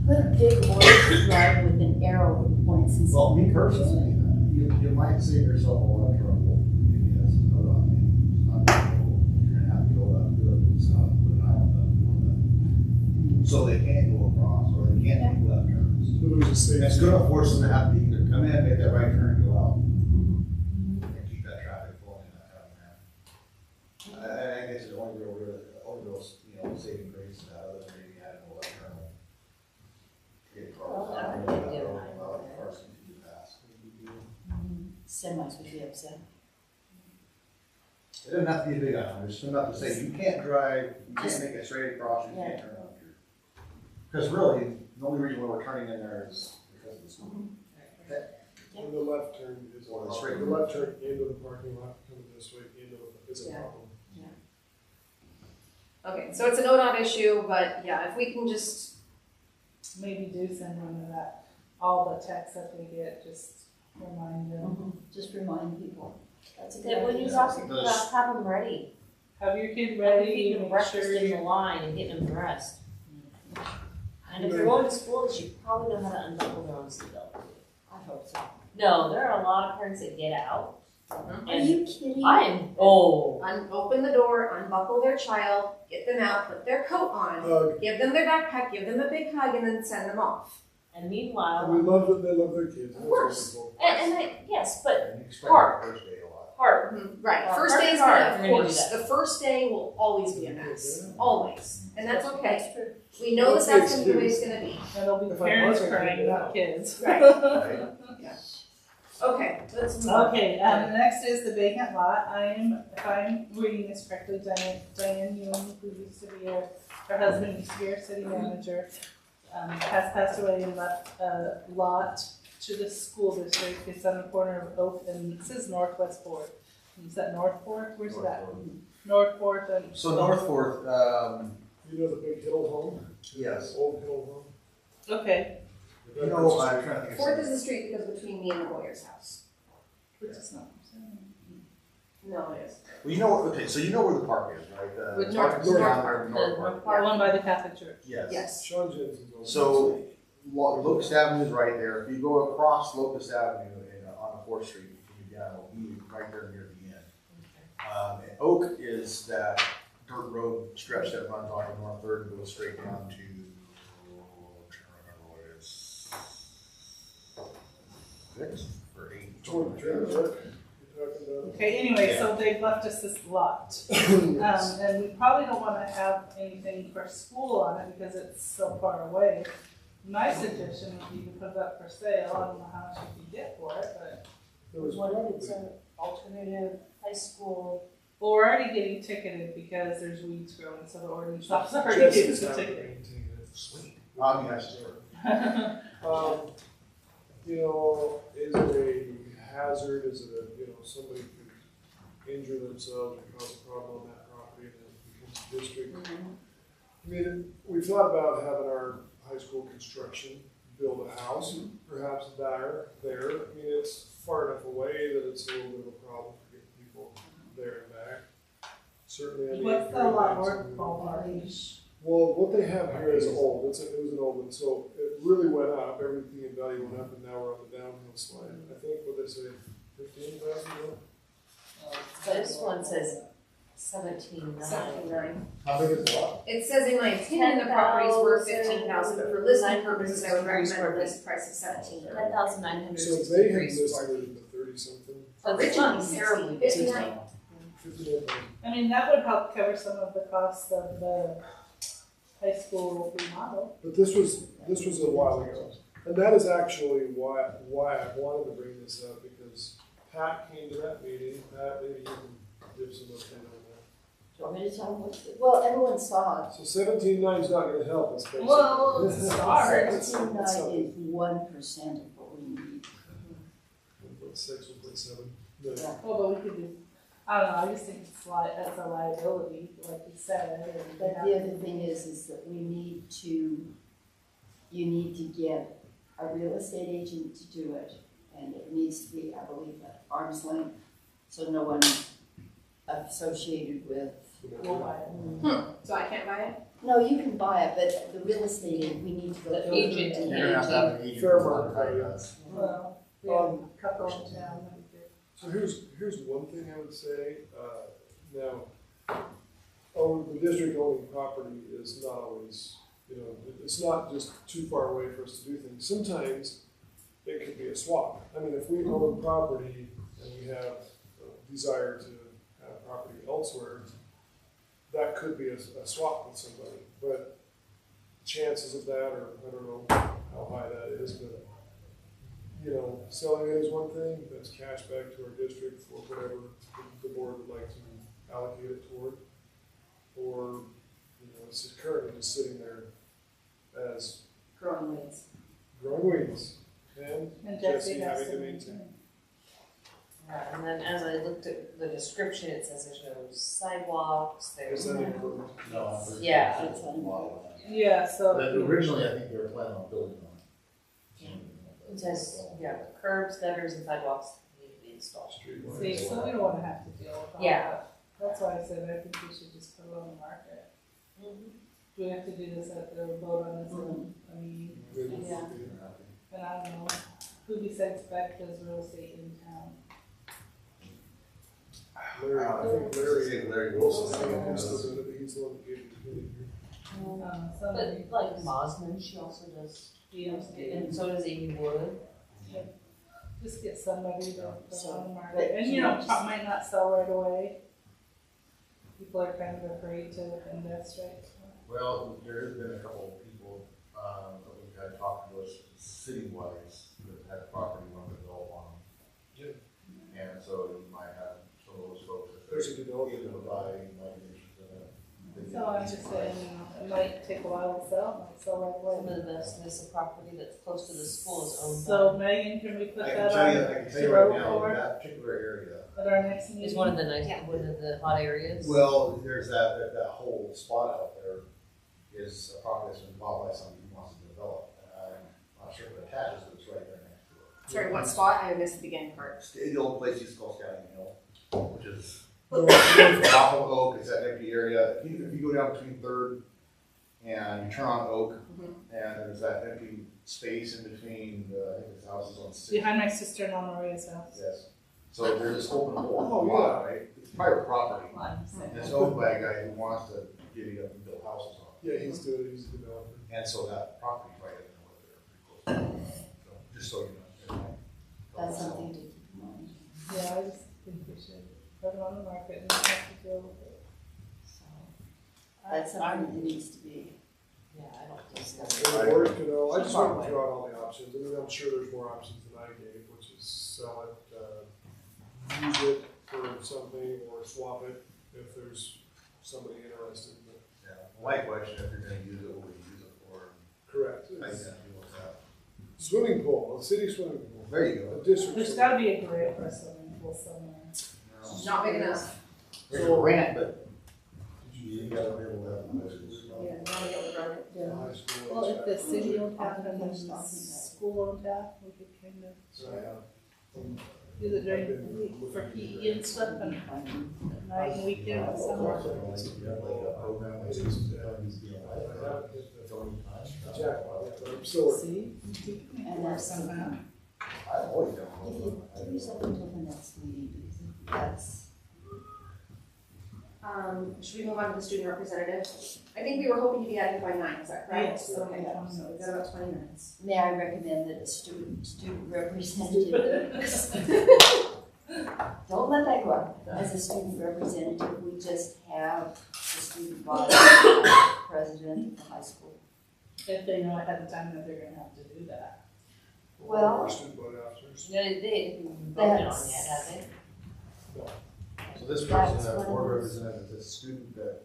Put a big orange flag with an arrow that points and. Well, me personally, you might save yourself a lot of trouble if so they can't go across, or they can't make left turns. So there's a safety. It's gonna force them to have to either come in, make that right turn, and go out. And keep that traffic flowing in that time there. I guess the only real, saving grace to that, other than maybe having a left turn. Get across. Well, I don't think they do. Cars continue to pass. Semis would be upset. It doesn't have to be a big item, it's enough to say, you can't drive, you can't make it straight across, you can't turn left here. Because really, the only reason why we're turning in there is because of the school. And the left turn is a Or the problem. straight. The left turn into the parking lot, coming this way into the, is a Yeah. problem. Okay, so it's an ODOT issue, but yeah, if we can just, Maybe do send one of that, all the texts that they get, just remind them. Just remind people. That's a good That when you idea. talk about, have them ready. Have your kid Keep ready, them make breakfast sure in the you. line and getting them dressed. And if they're going to school, they should probably know how to unbuckle their own seatbelt. I hope so. No, there are a lot of parents that get out. Are you kidding? I am, oh. open the door, unbuckle their child, get them out, put their coat on, Hug. give them their backpack, give them a big hug, and then send them off. And And we meanwhile, love that they love their kids. That's course. wonderful. yes, but And you expect Park. the first day a lot. park. Right, Well, first hard day is to hard, gonna, we're of gonna do course, that. the first day will always be a mess, always, and that's okay. That's true. We know that That's the that's gonna be the way it's excuse. gonna be. It'll be If I parents wasn't, crying, I'd not do kids. Right. Right? Okay, let's move on. Okay, the next is the vacant lot. If I'm reading this correctly, Diane Ewing, who used to be her husband used to be our city manager, has passed away and left a lot to the school district. It's on the corner of Oak and it says Northwest Fourth. Is that North Fourth? Where's that? North Fourth and. So North Fourth, You know the big hill home? yes. The old hill Okay, You know, I'm trying to think of. Fourth is the street that goes between me and the lawyer's house. which is not. No, it is. Well, you know, okay, so you know where the park is, right? The Which park North- is down North there, The North North Park. The one by the Catholic Church. Yes. Yes. Sean Jensen's old. So, Locust Avenue is right there. If you go across Locust Avenue on the 4th Street, you down, it'll be right there near the end. And Oak is that dirt road stretch that runs on to North Third and goes straight down to, I'm trying to remember what it is, 6th or 8th. Toward the trailer park you're talking about. Okay, anyway, Yeah. so they've left us this lot. Yes. And we probably don't wanna have anything for school on it because it's so far away. My suggestion would be to put it up for sale. I don't know how much you can get for it, but There was What if probably- it's an alternative high school? well, we're already getting ticketed because there's weeds growing, so the ordinance shop's already Jess getting is the not ticket. maintaining it. Sweet. I mean, that's just. You know, is it a hazard, is it a, somebody could injure themselves or cause a problem on that property and then it becomes a district? I mean, we thought about having our high school construction build a house, perhaps there. I mean, it's far enough away that it's a little bit of a problem for getting people there and back. Certainly, I mean. What's the lot worth, ballpark? Well, what they have here is old, it was an old one, so it really went up, everything in value went up, and now we're on the downhill slide. I think, what they say, 15,000? This one says 17.9. 17.9. How big is the lot? It says in my opinion, the property's worth 10,000, 15,000, but for listing purposes, I would 963 recommend square a feet. list price of 17. 10,963 So they had square listed feet. it at 30-something, That's not terribly big. 59. 59,000. I mean, that would help cover some of the costs of the high school remodel. But this was a while ago, and that is actually why I wanted to bring this up, because Pat came to that meeting. Pat, maybe you can give some opinion on that. Do you want me to tell them what's it? Well, everyone saw it. So 17.9 is not gonna help us, basically. Well, it's a start. 17.9 is 1% of what we need. 1.6, 1.7 million. Yeah. Well, but we could do, I don't know, I just think that's a liability, like you said. and they But have the to- other thing is that you need to get a real estate agent to do it, and it needs to be, I believe, at arm's length, so no one associated with. We'll buy it. So I can't buy it? No, you can buy it, but the real estate agent, we need to go The through. agent. and You're gonna have to have an agent. Fair who's market not value. us. Well, we have a couple in town. that we did. So here's one thing I would say, now, the district owning property is not always You know, it's not just too far away for us to do things. Sometimes it could be a swap. I mean, if we own property and we have a desire to have property elsewhere, that could be a swap with somebody. But chances of that, or I don't know how high that is, but you know, selling it is one thing. That's cash back to our district for whatever the board would like to allocate it toward. Or, you know, it's just currently just sitting there as Growing weeds. growing weeds and And Jesse Jesse has having to to maintain. maintain. Yeah, and then as I looked at the description, it says there's no sidewalks, Is there's, that included? No, I'm pretty Yeah. sure it's a lot of that. Yeah, so. But originally, I think they were planning on building on it. it says, yeah, curbs, gutters, and sidewalks need to be installed. Streetlights. See, so we don't wanna have to deal with all Yeah. that. That's why I said I think we should just put it on the market. Do we have to do this at the vote on this, I mean, Maybe. Yeah. and I don't know, who besides Beck does real estate in town? Larry, I think Larry Larry Wilson, Wilson. he's the one that gave it to me. Somebody. But like Mosman, she also does, and so does Amy Wood. Just get somebody to put So, on the market, but and you know, just- top might not sell right away. People are kind of afraid to invest right. Well, there has been a couple of people, that we've had talk to us city-wise that had property want to develop on them. Yeah. And so you might have some of those folks that There's a developer. either buy, might be interested in it. So I'm just saying, you know, it might take a while to sell, it might sell right Some away. of the best Nyssa property that's close to the school is owned So by, Megan, can we put I that can tell you, on I can tell to you right vote now, for that particular area, at our next meeting? is one of the nice, one of the hot areas. well, there's that whole spot out there is a property that's been bought by somebody who wants to develop. And I'm not sure if it attaches, but it's right there next to it. Sorry, what spot? I missed the beginning part. The old place used to call Scouting Hill, which is No, off of Oak, it's that empty area. If you go down between Third and you turn on Oak, and there's that empty space in between the, I think it's houses on Sixth. Behind my sister-in-law Maria's house. Yes. So there's this open Oh, lot, right? It's private property. I'm just saying. And it's owned by a guy who wants to divvy up and build houses on it. Yeah, he's a developer. And so that property's right in there with it, pretty close. So, just so you know. That's something to keep in mind. Yeah, I just think we should put it on the market and not have to deal with it. So that's something that needs to be. Yeah, I don't discuss And it. the board can know, I just Far want away. to throw out all the options. I mean, I'm sure there's more options than I gave, which is sell it, use it for something, or swap it if there's somebody interested. But Yeah. My question, if you're gonna use it, what would you use it for? correct. How you It's gonna deal with that? swimming pool, a city swimming pool. There you A go. district. There's swimming gotta be a grant for a swimming pool somewhere. Not big enough. There's a grant, but you gotta be able to have the business. Yeah, not able to run it. pool, high school. Well, if the HVAC. city owned half and I think the there's nothing school owned half, we could kind of So, share. yeah. Use it during the week for PE and stuff, and at night and weekend and summer. Jackpot, but I'm still working. See, you can And work that's somehow. I've always done If you do something until the next meeting, do you think that's, Should we move on to the student representative? I think we were hoping to be out here by 9, is that correct? Yes. Okay, so we've got about 20 minutes. may I recommend that a student representative, don't let that go out. As a student representative, we just have the student body president of the high school. If they know ahead of time that they're gonna have to do that. Well- Our student body officers. No, they haven't voted on yet, have they? So this person, That's that one board of those. representative, is a student that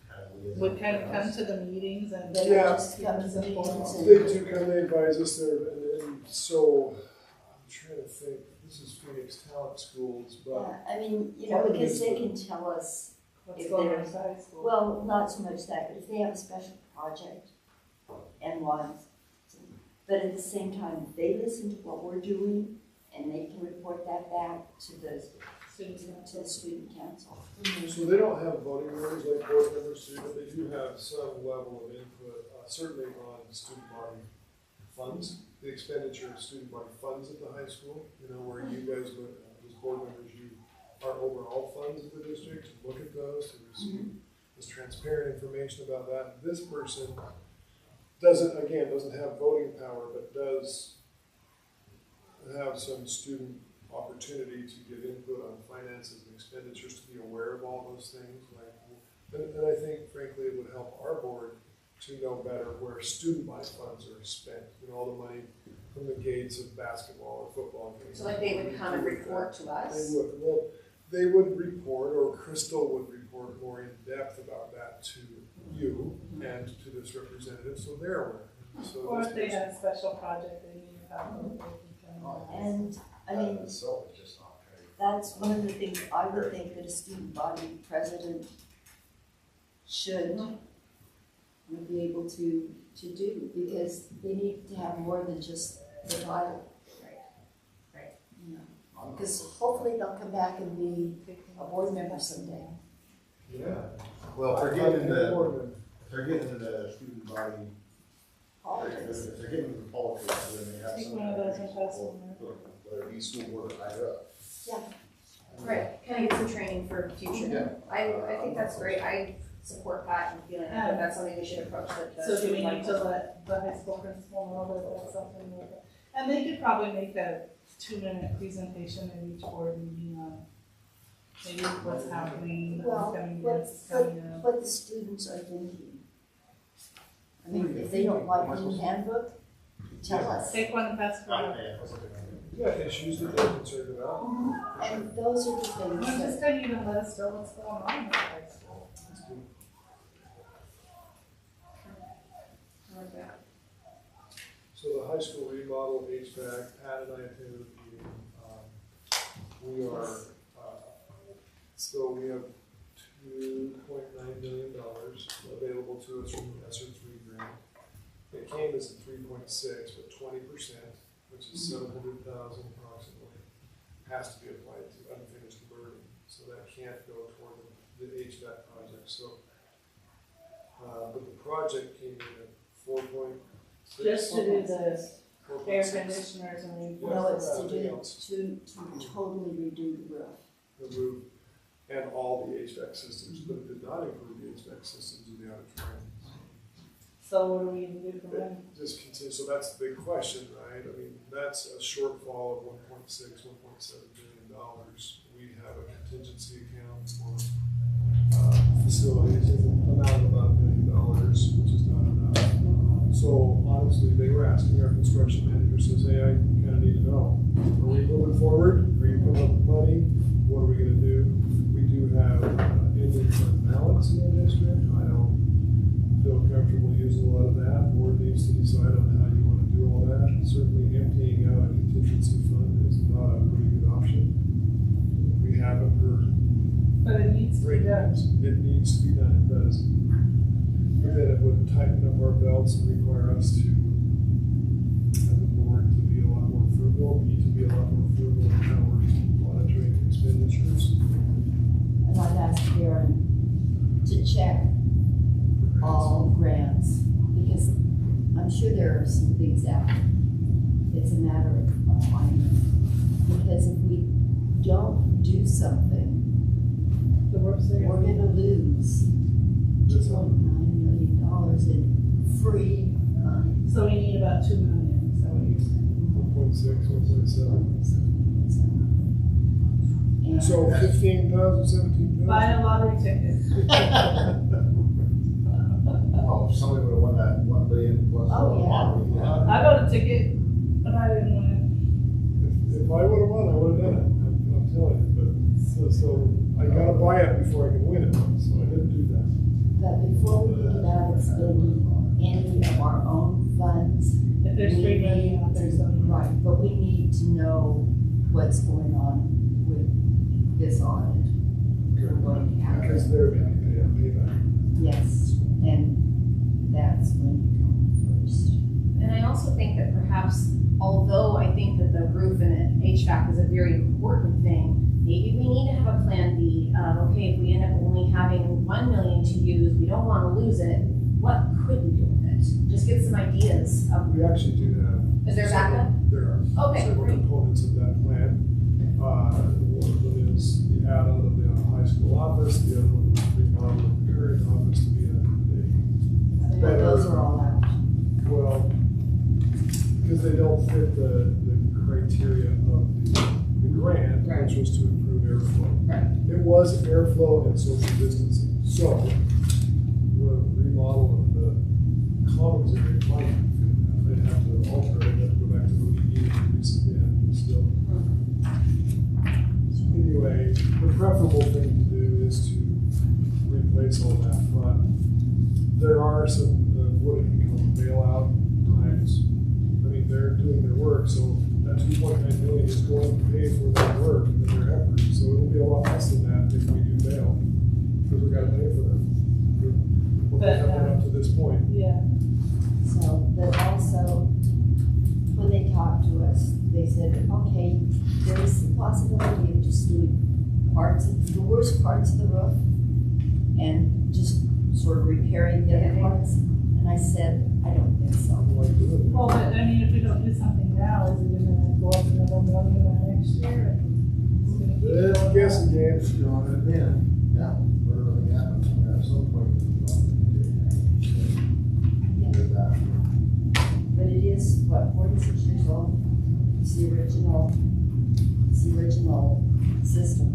kind of liaison Would kind of with come us. to the meetings and. They Yeah. just come to the meetings and. They do come, they advise us there, and so, I'm trying to think, this is Phoenix Talent Schools, but Yeah, I mean, you know, because they can tell us, What's if going they're- on in high school. well, not so much that, but if they have a special project and want, but at the same time, they listen to what we're doing and they can report that back to the student council. So they don't have voting members like board members do, but they do have some level of input, certainly on student body funds, the expenditure of student body funds at the high school, you know, where you guys, as board members, you our overall funds of the district, to look at those, to receive as transparent information about that. This person doesn't have voting power, but does have some student opportunity to give input on finances and expenditures, to be aware of all those things. And I think frankly it would help our board to know better where student body funds are spent, all the money from the gates of basketball or football games. So like they would come and report to us? They would report, or Crystal would report more in depth about that to you and to this representative, so they're aware. So Or this if they person- had a special project they needed help with, they can come. And, I That in mean, itself is just not very. that's one of the things I would think that a student body president would be able to do, because they need to have more than just the title. Right. Because hopefully they'll come back and be a board member someday. Yeah. Well, if they're getting into the student body, Politics. if they're getting into politics, then they have Take some. one of those and pass them Whether it be school board or higher up. Right, kind of get some training for future. Yeah. I think that's great. I support that and feeling that that's something we should approach the. So do we need to let the high school principal know that that's something like that? And they could probably make a 2-minute presentation at each board meeting on maybe what's happening, Well, upcoming what- events coming up. What the students are thinking. I mean, if they don't like the new handbook, tell us. Take one and pass it around. Yeah, issues that they're concerned about. And those are the I'm things just that, gonna even let us know what's going on in the high school. That's good. So the high school remodel, HVAC, Pat and I attended the meeting. We are, so we have $2.9 million available to us from the ESSER 3 grant. It came as a 3.6, but 20%, which is 700,000 approximately, has to be applied to unfinished learning. So that can't go toward the HVAC project. So, but the project came in at 4.6. Just to do the 4.6. air conditioners and everything. no, it's to Everything do, else. to totally redo the roof. The roof and all the HVAC systems, but it did not include the HVAC systems in the auditorium. So what are we gonna do for them? Just continue, so that's the big question, right? I mean, that's a shortfall of $1.7 billion. We have a contingency account for facilities in the amount of about $1 million, which is not enough. So honestly, they were asking, our construction manager says, hey, I kind of need to know, are we moving forward? Are you putting up money? What are we gonna do? We do have Indian fund balance in our district. I don't feel comfortable using a lot of that. Board needs to decide on how you want to do all that. Certainly emptying out a contingency fund is not a really good option. We haven't heard But it needs to be great done. things. It needs to be done, it does. But then it would tighten up our belts and require us to, as a board, to be a lot more frugal. We need to be a lot more frugal in how we're monitoring expenditures. And I'd ask Karen to check all grants, because I'm sure there are some things out there. It's a matter of alignment. Because if we don't do something, The work's there. we're gonna lose $2.9 million in free money. So we need about 2 million, is that what you're saying? 1.6, 1.7. And So 15,000, 17,000. Buy a lottery ticket. Oh, if somebody would have won that 1 billion plus. Oh, yeah. lottery, I bought a ticket, but I didn't win If I would have won, I would have done it. I'm telling you, but so I gotta buy it before I can win it, so I didn't do that. But before we think about expending any of our own funds, it. If there's we 3 million out there, need- something. right, but we need to know what's going on with this audit. We're going to have Because they're gonna pay a payback. Yes, and that's when you come first. And I also think that perhaps, although I think that the roof and the HVAC is a very important thing, maybe we need to have a plan B of, okay, if we end up only having 1 million to use, we don't want to lose it, what could we do with it? Just get some ideas of, We actually do have. is there backup? There are Okay, several great. components of that plan. One of them is the add-on of the high school office, the other one was the remodel of the current they don't fit the criteria of the grant, which was to improve airflow. Right. It was airflow and social distancing. So the remodel of the commons area might fit that. They'd have to alter it, they'd have to go back to ODE and resubmit, but still. So anyway, the preferable thing to do is to replace all that front. There are some, what do you call them, bailout times. I mean, they're doing their work, so that 2.9 million is going to pay for their work and their effort. So it'll be a lot less than that if we do bail, because we gotta pay for them. What they have done up to this point. Yeah. So, but also, when they talked to us, they said, okay, there is the possibility of just doing parts of, the worst parts of the roof and just sort of repairing the other parts. And I said, I don't think so. Like doing that. Well, but I mean, if we don't do something now, is it gonna go up another million next year? It's gonna keep Well, going guessing up? game. You know, and then, yeah, whatever happens, at some point, do that. But it is, what, 46 years old? It's the original system.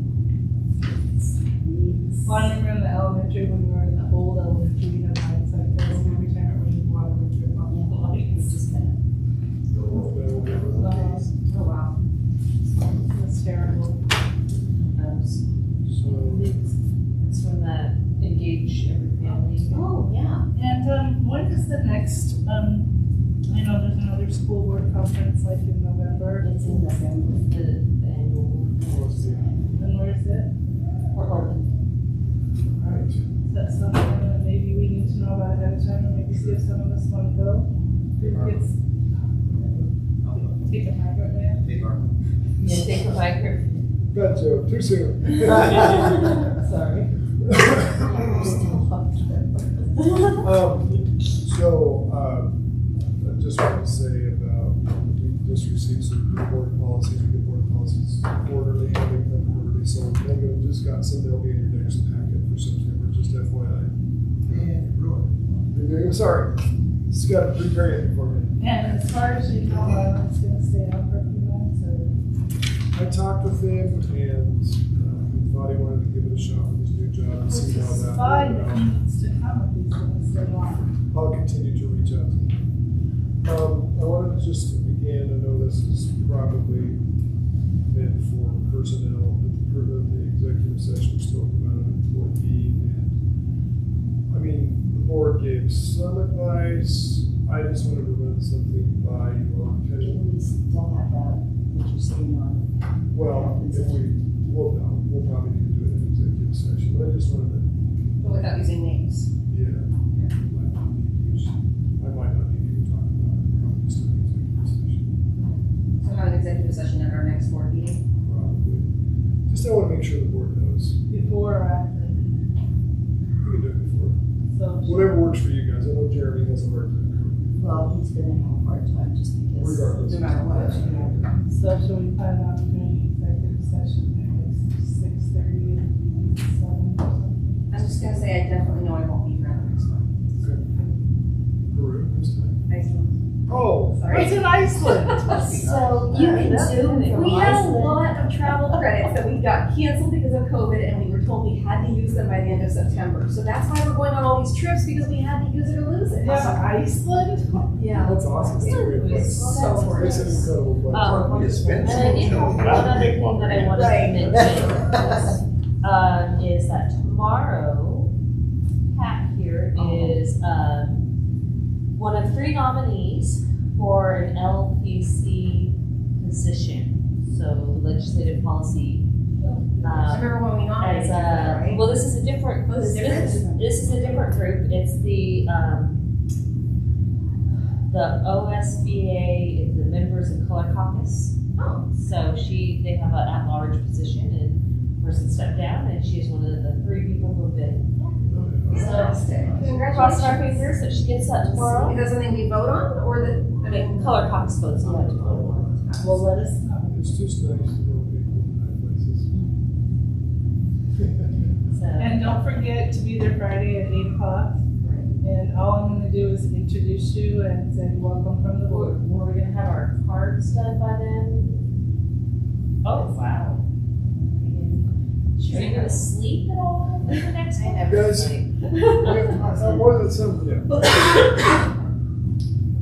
Well, I remember in the elementary, when we were in the old elementary, we had lights like this, and every time it rained, water would drip off the It's lights. just kind of, Oh, wow. It's terrible. So, It's from the Engage Every Family. oh, yeah. And, when is the next, I know there's another school board conference like in November, It's in November. The annual. and where is it? Portland. right. Is that something that maybe we need to know about ahead of time, and maybe see if some of us wanna go? It's, take a migrant man. Take our, Yeah, take a migrant. Bad joke, too soon. Sorry. I just want to say about, we just received some board policies, we get board policies quarterly, and they come quarterly, so Megan just got some, they'll be in your next packet for September, just FYI. Man, you ruined I'm sorry, just got to prepare it for me. And as far as you know, it's gonna stay out for a few months, or? I talked with him, and he thought he wanted to give it a shot with his new job and Which see how is that fine, worked but out. he needs to come if he's gonna stay on. I'll continue to reach out to him. I wanted to just begin, I know this is probably meant for personnel, but the executive session spoke about an employee, and I mean, the board gave some advice. I just wanted to run something by you all, Can okay? we still have that, what you're saying on? Well, if we'll probably need to do it in executive session, but I just wanted to, But without using names. yeah. I might not need to even talk about it, probably just an executive session. So have an executive session at our next board meeting. Probably. Just I want to make sure the board knows. Before or after, We can do it before. so. Whatever works for you guys. I know Jeremy has a hard time. Well, he's gonna have a hard time just because. Regardless. No matter what. So should we plan on doing executive session at like 6:30 and 7 or something? I'm just gonna say, I definitely know I won't be here on the next one. Peru this time. Iceland. Oh, Sorry. It's in Iceland. So you can Zoom from We had a Iceland. lot of travel credits that we got canceled because of COVID, and we were told we had to use them by the end of September. So that's why we're going on all these trips, because we had to use it or lose it. Yeah, Iceland? Yeah. that's awesome. That's a great place. It's so It's gorgeous. an incredible place. Um, It's been And I did have one other thing that I wanted Right. to mention, is that tomorrow, Pat here is, one of 3 nominees for an LPC position, so legislative policy. I remember when we nominated As you for that, right? well, this is a different, Oh, it's different? this is a different group, it's the OSBA, the members of Color Caucus. Oh. So they have an at-large position, and person stepped down, and she is one of the 3 people who have been. Fantastic. Crossing our Congratulations. fingers that she gets that tomorrow. Is that something we vote on, or that, I mean? Color Caucus votes on it tomorrow. Well, let us know. It's just nice to know people in high places. So, And don't forget to be there Friday at 8 o'clock. And all I'm gonna do is introduce you and say welcome from the Were board. we gonna have our cards done by then? Oh, wow. Are you gonna sleep at all in the next one? Guys, more than some, yeah.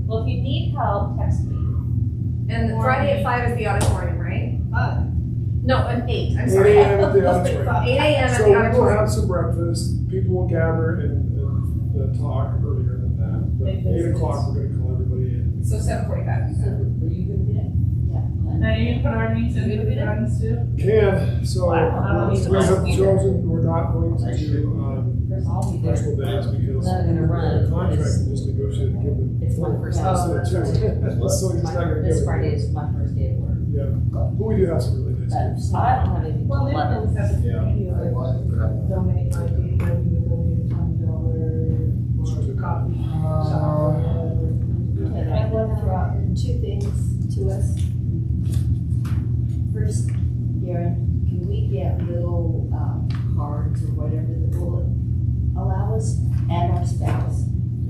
Well, if you need help, text me. And Friday at 5 is the auditorium, right? No, at 8, I'm 8 sorry. a.m. at the auditorium. 8 a.m. at So the we will auditorium. have some breakfast, people will gather and talk earlier than that. But Make 8 visits. o'clock, we're gonna call everybody in. So 7:45. So, are you gonna be there? Now you can put our names in You gonna be the there? runs too. Can, so Wow. we have chosen, we're not going to do, I'll be there. personal days because Not gonna run. the contract we just negotiated to give them. It's my first Oh, So that's two. right. So he's not gonna give This it. Friday is my first day at work. Yeah, but we do have some really nice games. I don't have anything Well, till they 11. always have a Yeah. committee like Well, I think we're having- donate, like we would donate $20 or coffee shop or whatever. And I want to throw out two things to us. First, Darren, can we get little cards or whatever that will allow us and our spouse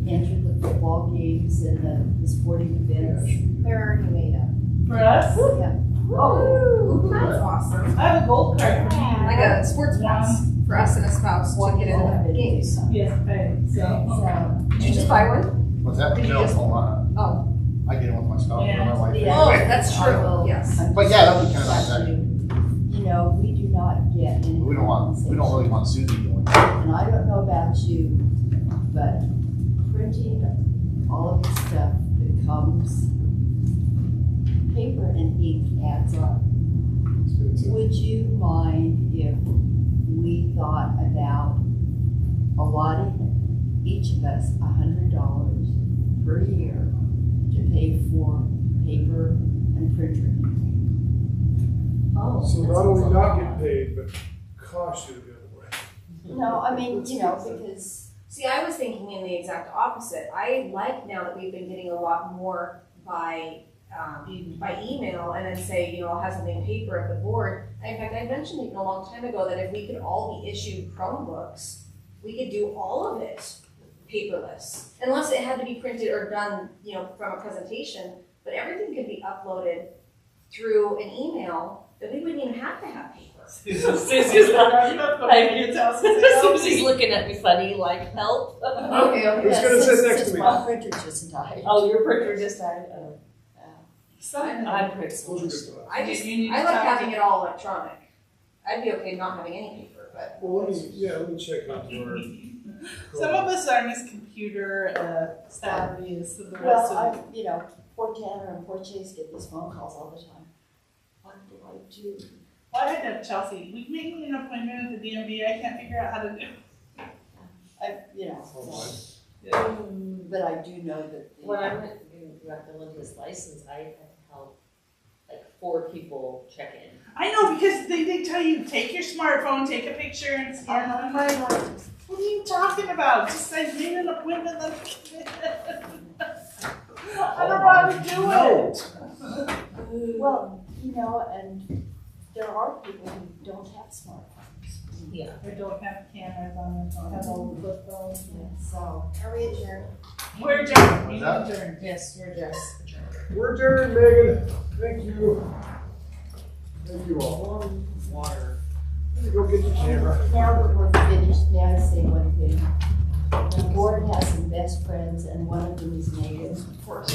enter the football games and the sporting events? They're already made up. For us, Yeah. Oh, that's awesome. I have a gold card for me. Like a sports pass for us and a spouse to get into the games. Yes, I, so. So, Did you just buy one? What's that? Did you No, just- hold on. Oh. I get it with my spouse, Yeah. or my wife. Yeah. Oh, that's I true, will- yes. But yeah, that'd be kind of nice, You know, we do not get any. We don't really want Susie doing that. And I don't know about you, but printing all of the stuff that comes, paper and ink adds up. Would you mind if we thought about allotting each of us $100 per year to pay for paper and printer? Oh. So that not sounds only like not a get lot. paid, but cost you to be on the way. No, I mean, you know, because, See, I was thinking in the exact opposite. I like now that we've been getting a lot more by email and then say, you know, I'll have something in paper at the board. In fact, I mentioned even a long time ago that if we could all be issued Chromebooks, we could do all of it paperless. Unless it had to be printed or done, you know, from a presentation, but everything could be uploaded through an email that we wouldn't even have to have paper. Susie's looking at me funny, like, help. Okay, Who's gonna sit next to since me? my printer just died. Oh, your printer just died? Oh. Some- I print so Those are much. good stuff. I just, You need to I like talk having to- it all electronic. I'd be okay not having any paper, but. Well, let me check into our. Some of us aren't as computer savvy as the rest Well, of I, you know, poor Tanner and poor Chase get these phone calls all the time. What do I do? Well, I had to have Chelsea. We make me an appointment at the DMV. I can't figure out how to do it. You know, Oh, so, Yeah. but I do know that. When I went to renew his license, I had to help like 4 people check in. I know because they tell you take your smartphone, take a picture, and scan it. I'm like, what are you talking about? Just say made an appointment. Let me come in. I don't know how to do it. Well, you know, and there are people who don't have smartphones. Yeah. They don't have cameras on their phone, have old flip phones. So, Are we adjourned? We're adjourned. What's Meeting that? adjourned. Yes, you're just. We're adjourned, Megan. Thank you. Thank you all. Water. Let me go get the camera. now that we're finished, may I say one thing? The board has some best friends and one of them is Megan.